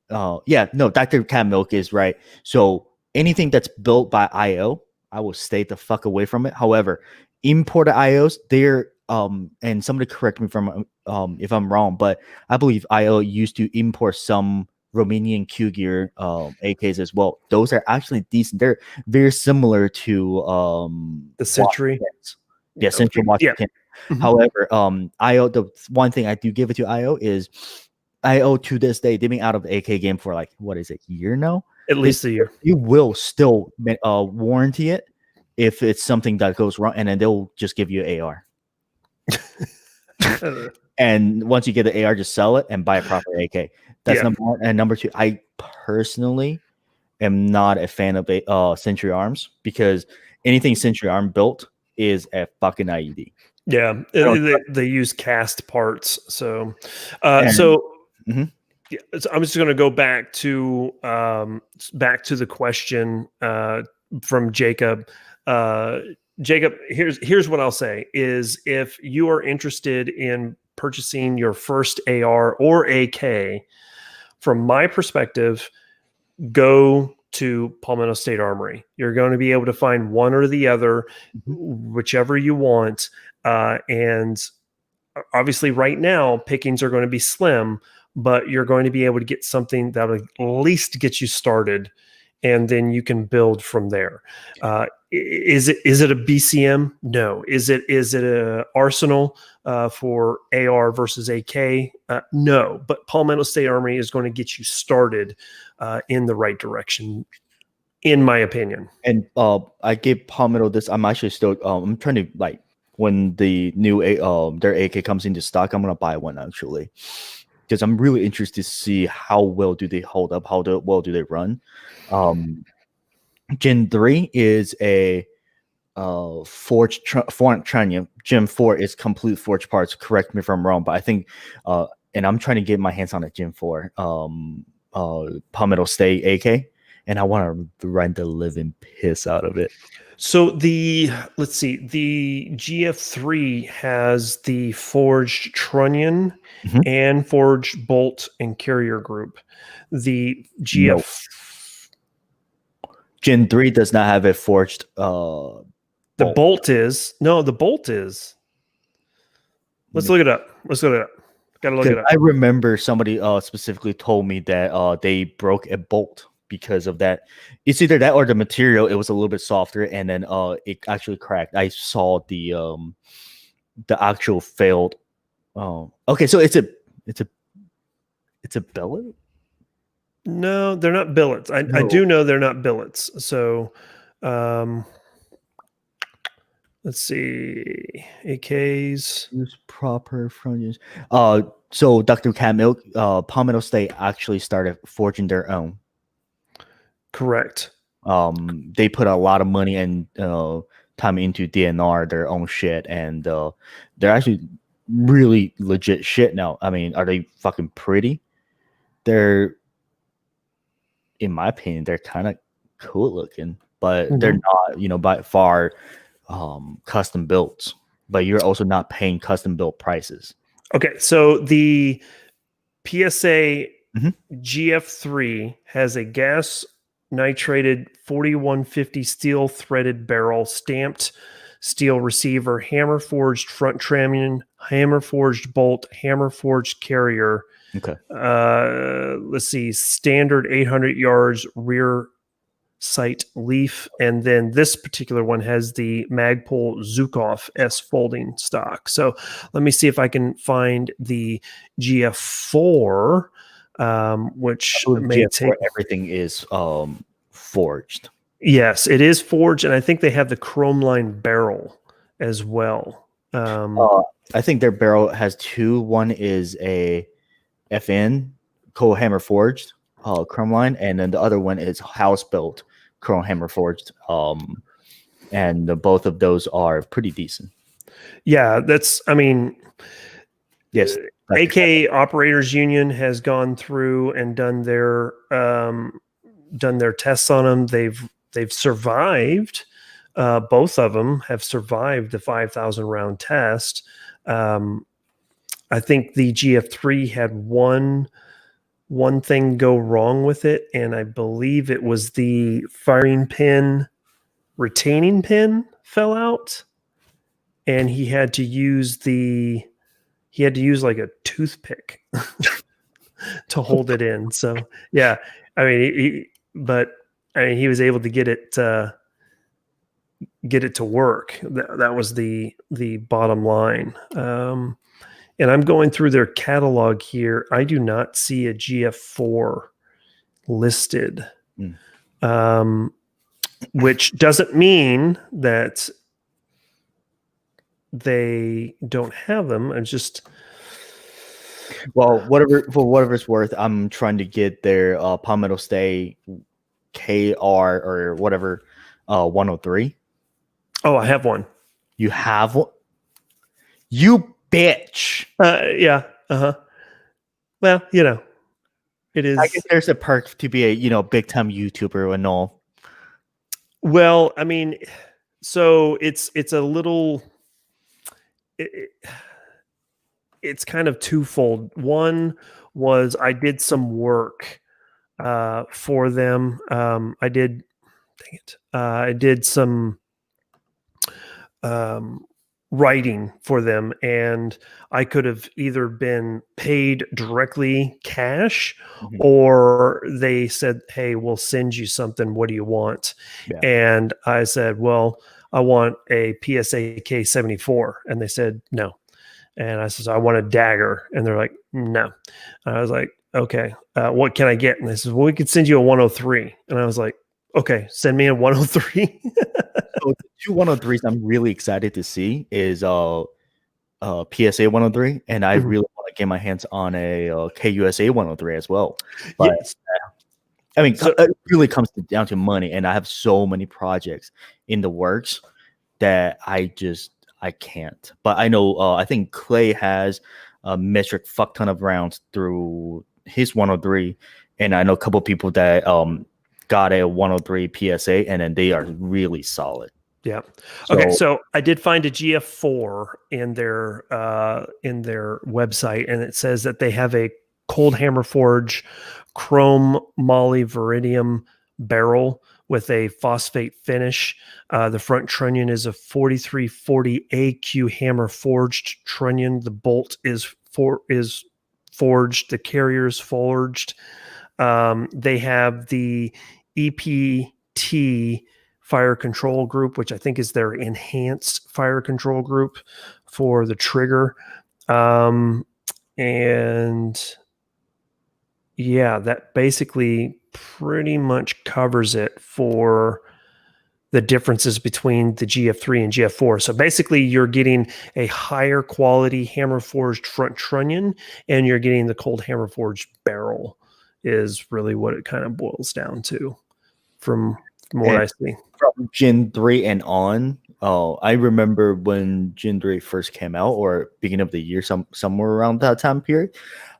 Dr. Cat Milk is right. So anything that's built by IO, I will stay the fuck away from it. However, imported IOs, they're and somebody correct me if I'm wrong, but I believe IO used to import some Romanian Q gear AKs as well. Those are actually decent. They're very similar to the Century. Yeah, Century Washington. Yeah. However, IO, the one thing I do give it to IO is IO to this day, they've been out of the AK game for like, what is it, a year now? At least a year. You will still warranty it if it's something that goes wrong, and then they'll just give you an AR. And once you get the AR, just sell it and buy a proper AK. That's number one. And number two, I personally am not a fan of Century Arms because anything Century Arm built is a fucking IED. Yeah, they use cast parts. So, Mm-hmm. Yeah, so I'm just going to go back to the question from Jacob. Jacob, here's what I'll say is if you are interested in purchasing your first AR or AK, from my perspective, go to Palmetto State Armory. You're going to be able to find one or the other, whichever you want. And obviously right now pickings are going to be slim, but you're going to be able to get something that will at least get you started and then you can build from there. Is it a BCM? No. Is it a arsenal for AR versus AK? No. But Palmetto State Armory is going to get you started in the right direction, in my opinion. And I gave Palmetto this. I'm actually still I'm trying to, like, when the new their AK comes into stock, I'm gonna buy one actually, because I'm really interested to see how well do they hold up, well do they run. Gen 3 is a forged trunnion. Gen 4 is complete forged parts. Correct me if I'm wrong, but I think and I'm trying to get my hands on a Gen 4 Palmetto State AK, and I want to run the living piss out of it. So let's see, the GF3 has the forged trunnion and forged bolt and carrier group. The GF Gen 3 does not have a forged the bolt is. No, the bolt is. Let's look it up. Gotta look it up. I remember somebody specifically told me that they broke a bolt because of that. It's either that or the material, it was a little bit softer, and then it actually cracked. I saw the actual failed. Okay, so it's a billet. No, they're not billets. I do know they're not billets. So let's see, AKs. Use proper front use. So Dr. Camille, Palmetto State actually started forging their own. Correct. They put a lot of money and time into DNR their own shit, and they're actually really legit shit now. I mean, are they fucking pretty? They're, in my opinion, they're kind of cool looking, but they're not, by far custom built. But you're also not paying custom built prices. Okay, so the PSA GF3 has a gas nitrated 4150 steel threaded barrel, stamped steel receiver, hammer forged front trunnion, hammer forged bolt, hammer forged carrier. Okay. Let's see, standard 800 yards rear sight leaf, and then this particular one has the Magpul Zukov S folding stock. So let me see if I can find the GF4, which may GF4, take. Everything is forged. Yes, it is forged, and I think they have the chrome line barrel as well. I think their barrel has two. One is a FN cold hammer forged chrome line, and then the other one is house built chrome hammer forged. And both of those are pretty decent. Yeah, I mean, yes. AK Operators Union has gone through and done their tests on them. They've survived. Both of them have survived the 5,000 round test. I think the GF3 had one thing go wrong with it, and I believe it was the firing pin retaining pin fell out, and he had to use like a toothpick to hold it in. So yeah, I mean, he was able to get it to work. That was the bottom line. And I'm going through their catalog here. I do not see a GF4 listed, which doesn't mean that they don't have them. I'm just, well, whatever it's worth, I'm trying to get their Palmetto State KR or whatever 103. Oh, I have one. You have one? You bitch. Yeah. Well, it is. I guess there's a perk to be a big time YouTuber and all. Well, I mean, so it's a little. It's kind of twofold. One was I did some work for them. I did. Dang it! I did some writing for them, and I could have either been paid directly cash, Mhm. or they said, hey, we'll send you something, what do you want? Yeah. And I said, well, I want a PSA K74, and they said no. And I said, I want a dagger, and they're like, no. And I was like, okay, what can I get? And they said, well, we could send you a 103. And I was like, okay, send me a 103. So the two 103s I'm really excited to see is PSA 103, and I Mhm. really want to get my hands on a KUSA 103 as well. But Yes. I mean, So it really comes down to money, and I have so many projects in the works that I can't. But I know I think Clay has a metric fuck ton of rounds through his 103, and I know a couple people that got a 103 PSA, and then they are really solid. yeah. So Okay. So I did find a GF4 in their website, and it says that they have a cold hammer forge chrome molybdenum barrel with a phosphate finish. The front trunnion is a 4340 AQ hammer forged trunnion. The bolt is forged. The carrier is forged. They have the EPT fire control group, which I think is their enhanced fire control group for the trigger. And yeah, that basically pretty much covers it for the differences between the GF3 and GF4. So basically, you're getting a higher quality hammer forged front trunnion, and you're getting the cold hammer forged barrel, is really what it kind of boils down to from what and I see. from Gen 3 and on, I remember when Gen 3 first came out, or beginning of the year, somewhere around that time period.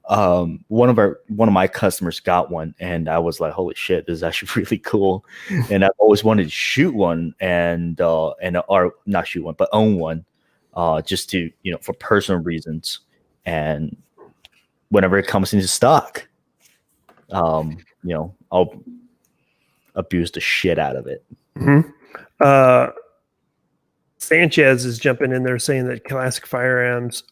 One of my customers got one, and I was like, holy shit, this is actually really cool. And I've always wanted to shoot one, or not shoot one, but own one, just to, for personal reasons. And whenever it comes into stock, I'll abuse the shit out of it. Mm-hmm. Sanchez is jumping in there saying that Classic Firearms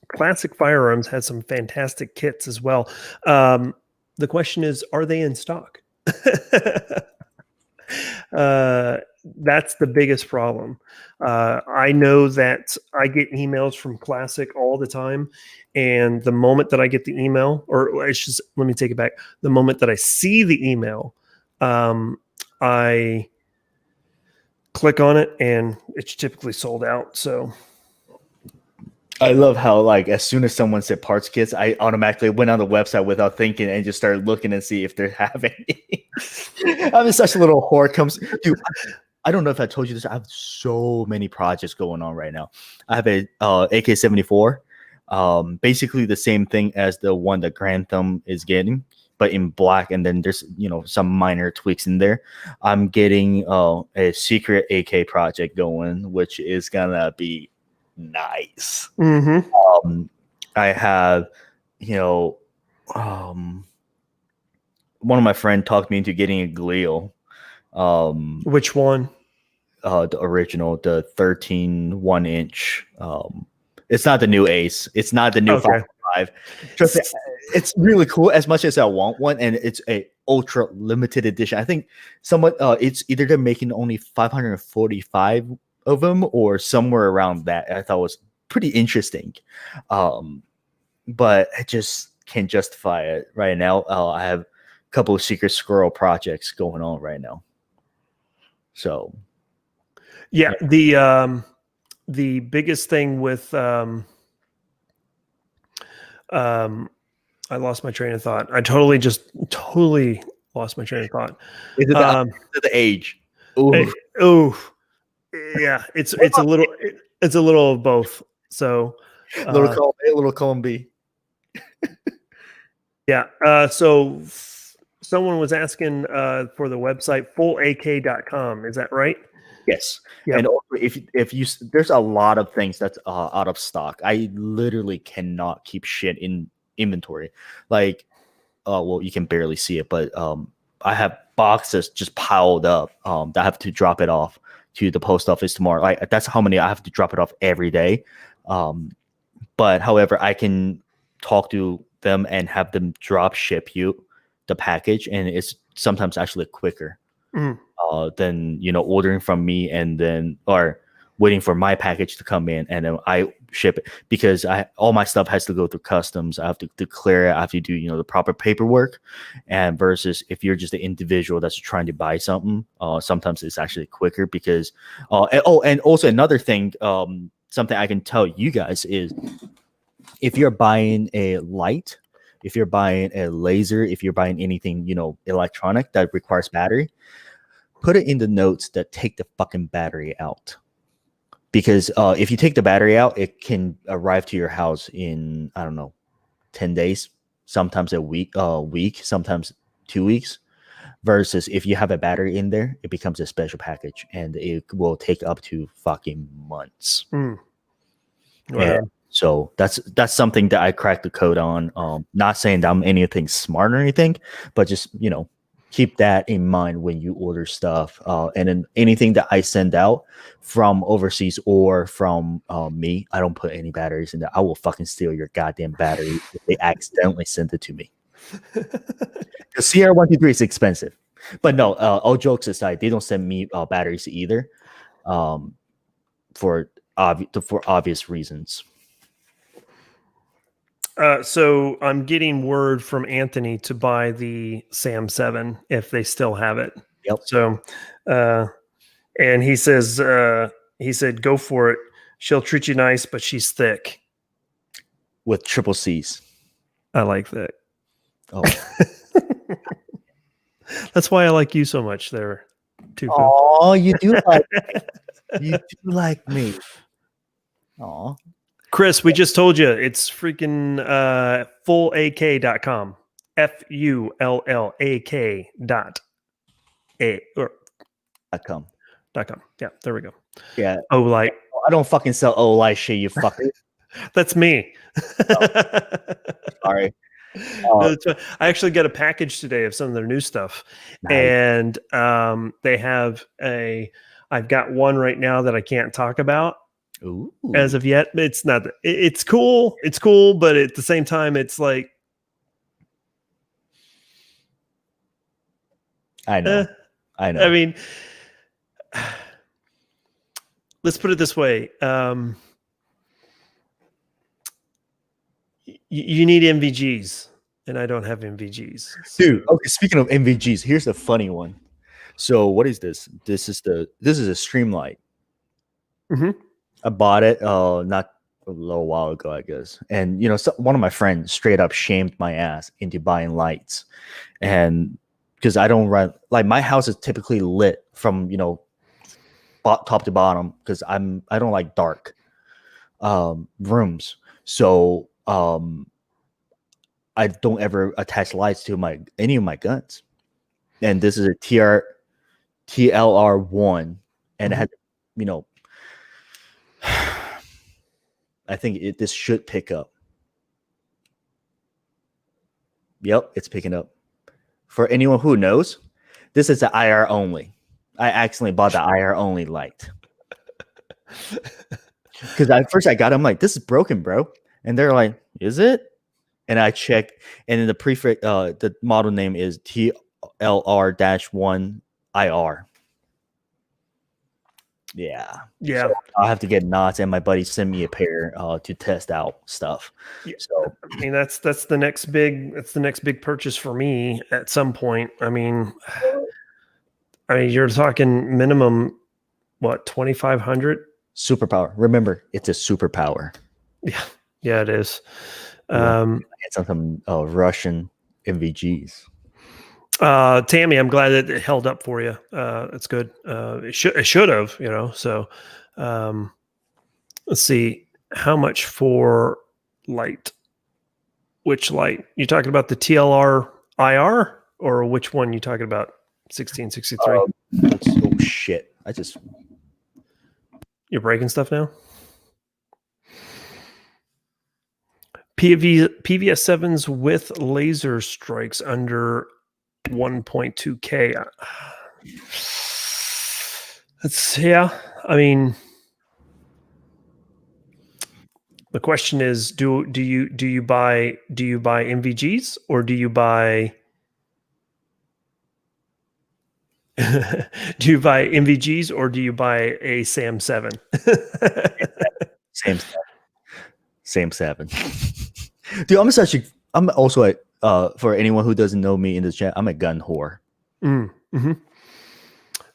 has some fantastic kits as well. The question is, are they in stock? That's the biggest problem. I know that I get emails from Classic all the time, and the moment that I get the email, or let me take it back. The moment that I see the email, I click on it, and it's typically sold out. So I love how, like, as soon as someone said parts kits, I automatically went on the website without thinking and just started looking and see if they have any. I'm in such a little whore. Dude, I don't know if I told you this. I have so many projects going on right now. I have a AK-74, basically the same thing as the one that Grantham is getting, but in black, and then there's some minor tweaks in there. I'm getting a secret AK project going, which is gonna be nice. mm-hmm. I have, one of my friends talked me into getting a glial. Which one? The original, the 13 1-inch. It's not the new Ace. It's not the new 5.5. Trust me, it's really cool. As much as I want one, and it's a ultra limited edition. I think it's either they're making only 545 of them or somewhere around that. I thought was pretty interesting, but I just can't justify it right now. I have a couple of secret squirrel projects going on right now, so yeah. The biggest thing with I lost my train of thought. I totally lost my train of thought. Is it the age? Oh, yeah. It's a little of both. So little column A, little column B. Yeah. So someone was asking for the website fulak.com. Is that right? Yes. Yep. And also, if you there's a lot of things that's out of stock. I literally cannot keep shit in inventory. Like, well, you can barely see it, but I have boxes just piled up that I have to drop it off to the post office tomorrow. Like that's how many I have to drop it off every day. But however, I can talk to them and have them drop ship you the package, and it's sometimes actually quicker than ordering from me and then or waiting for my package to come in and then I ship it, because all my stuff has to go through customs. I have to declare it. I have to do the proper paperwork, and versus if you're just an individual that's trying to buy something, sometimes it's actually quicker because and also another thing, something I can tell you guys is if you're buying a light, if you're buying a laser, if you're buying anything electronic that requires battery, put it in the notes that take the fucking battery out. Because if you take the battery out, it can arrive to your house in, I don't know, 10 days, sometimes a week, sometimes 2 weeks. Versus if you have a battery in there, it becomes a special package and it will take up to fucking months. Wow. And so that's something that I cracked the code on. Not saying that I'm anything smart or anything, but just, keep that in mind when you order stuff. And then anything that I send out from overseas or from me, I don't put any batteries in there. I will fucking steal your goddamn battery if they accidentally send it to me. The CR123 is expensive. But no, all jokes aside, they don't send me batteries either, for obvious reasons. So I'm getting word from Anthony to buy the Sam 7 if they still have it. Yep. So, and he said, go for it. She'll treat you nice, but she's thick. With triple C's. I like that. Oh. That's why I like you so much there, too. Oh, you do like me. Oh. Chris, we just told you it's freaking fulak.com. FULLAK.com. Yeah, there we go. Yeah. Olight. I don't fucking sell Olight shit, you fucker. That's me. Oh. Sorry. No, I actually got a package today of some of their new stuff. Nice. And they have I've got one right now that I can't talk about. Ooh. As of yet. It's not, it's cool, but at the same time it's like, I know. I mean, let's put it this way. You need MVGs, and I don't have MVGs. So. Dude, okay, speaking of MVGs, here's a funny one. So what is this? This is a Streamlight. Mm-hmm. I bought it not a little while ago, I guess. And one of my friends straight up shamed my ass into buying lights. And because I don't run, like, my house is typically lit from top to bottom because I don't like dark rooms. So I don't ever attach lights to any of my guns. And this is a TLR1, and it had I think this should pick up. Yep, it's picking up. For anyone who knows, this is an IR only. I accidentally bought the IR only light. Because at first I got it, I'm like, this is broken, bro. And they're like, is it? And I checked, and then the prefix, the model name is TLR-1 IR. Yeah. So I'll have to get knots, and my buddy sent me a pair to test out stuff. Yeah. So I mean, that's the next big purchase for me at some point. I mean, you're talking minimum what, 2,500? Superpower. Remember, it's a superpower. Yeah, it is. It's on some Russian MVGs. Tammy, I'm glad that it held up for you. It's good. It should have, so let's see how much for light. Which light? You talking about the TLR IR or which one you talking about? 1663. Oh shit. You're breaking stuff now? PVS 7s with laser strikes under 1.2K. Yeah. I mean, the question is, do you buy MVGs or do you buy do you buy MVGs or do you buy a Sam 7? Same 7. Dude, I'm also for anyone who doesn't know me in the chat, I'm a gun whore. Mm-hmm.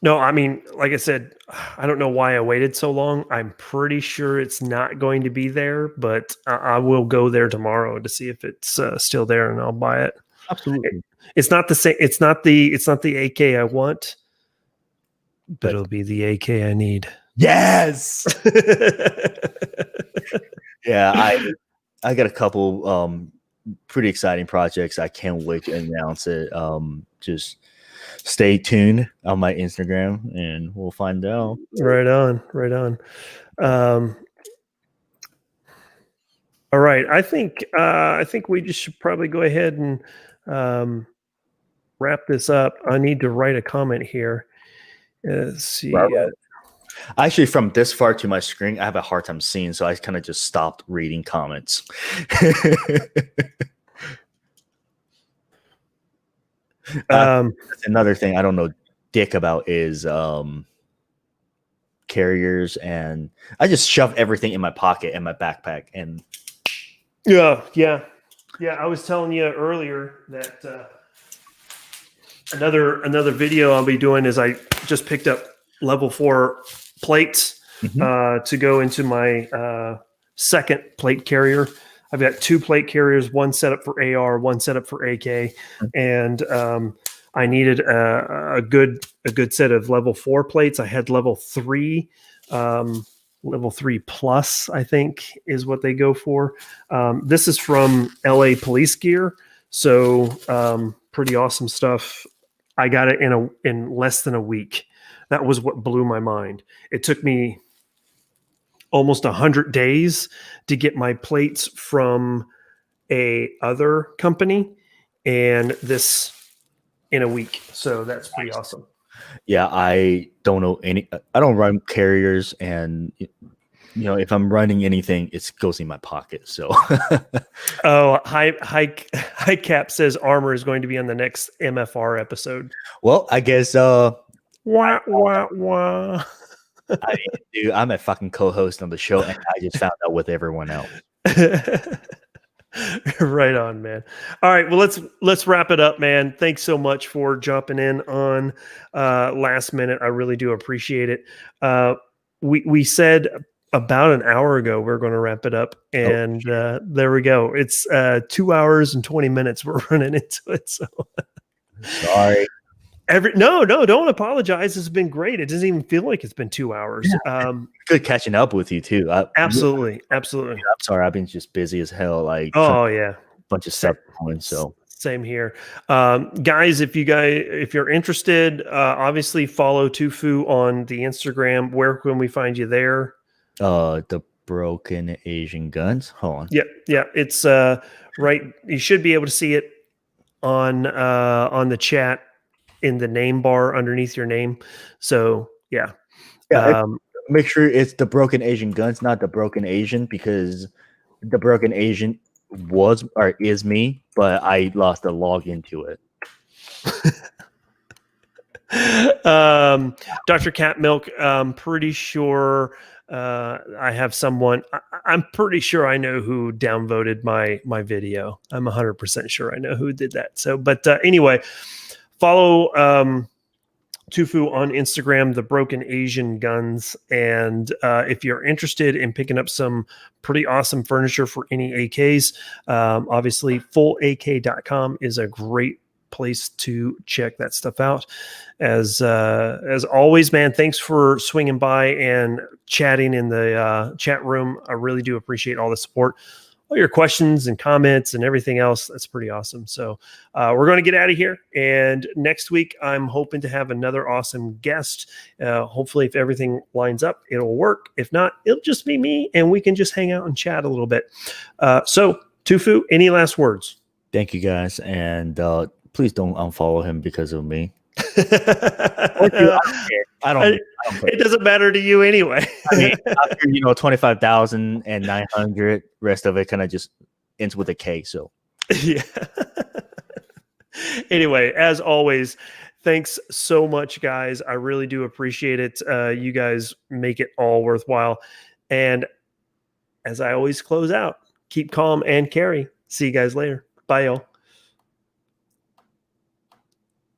No, I mean, like I said, I don't know why I waited so long. I'm pretty sure it's not going to be there, but I will go there tomorrow to see if it's still there, and I'll buy it. Absolutely. It's not the same. It's not the AK I want, but it'll be the AK I need. Yes. Yeah, I got a couple pretty exciting projects. I can't wait to announce it. Just stay tuned on my Instagram and we'll find out. Right on. All right. I think we just should probably go ahead and wrap this up. I need to write a comment here. Let's see. Right. Actually, from this far to my screen, I have a hard time seeing, so I kind of just stopped reading comments. Another thing I don't know dick about is carriers, and I just shove everything in my pocket and my backpack. And yeah. I was telling you earlier that another video I'll be doing is I just picked up level 4 plates to go into my second plate carrier. I've got 2 plate carriers, one set up for AR, one set up for AK, and I needed a good set of level 4 plates. I had level 3, level 3 plus, I think is what they go for. This is from LA Police Gear, so pretty awesome stuff. I got it in less than a week. That was what blew my mind. It took me almost 100 days to get my plates from a other company, and this in a week. So that's pretty awesome. Yeah, I don't know I don't run carriers, and if I'm running anything, it goes in my pocket. So oh, High Cap says armor is going to be on the next MFR episode. Well, I guess wah. Dude, I'm a fucking co-host on the show, and I just found out with everyone else. Right on, man. All right, well, let's wrap it up, man. Thanks so much for jumping in on last minute. I really do appreciate it. We said about an hour ago we're going to wrap it up, and there we go. It's 2 hours and 20 minutes we're running into it. So sorry. No, don't apologize. It's been great. It doesn't even feel like it's been 2 hours. Yeah, good catching up with you too. Absolutely. I'm sorry, I've been just busy as hell. Like, yeah, bunch of stuff going. So same here, guys. If you're interested, obviously follow Tofu on the Instagram. Where can we find you there? The Broken Asian Guns. Hold on. Yeah. It's right. You should be able to see it on the chat in the name bar underneath your name. So yeah. Make sure it's the Broken Asian Guns, not the Broken Asian, because the Broken Asian was or is me, but I lost a login to it. Dr. Cat Milk, I'm pretty sure I have someone. I'm pretty sure I know who downvoted my video. I'm 100% sure I know who did that. So, but anyway, follow Tofu on Instagram, the Broken Asian Guns. And if you're interested in picking up some pretty awesome furniture for any AKs, obviously fulak.com is a great place to check that stuff out. As always, man, thanks for swinging by and chatting in the chat room. I really do appreciate all the support, all your questions and comments and everything else. That's pretty awesome. So we're going to get out of here. And next week, I'm hoping to have another awesome guest. Hopefully, if everything lines up, it'll work. If not, it'll just be me and we can just hang out and chat a little bit. So Tofu, any last words? Thank you guys. And please don't unfollow him because of me. Or two, I don't care. I don't care. It doesn't matter to you anyway. I mean, after 25,900, rest of it kind of just ends with a K. So yeah. Anyway, as always, thanks so much, guys. I really do appreciate it. You guys make it all worthwhile. And as I always close out, keep calm and carry. See you guys later. Bye, y'all.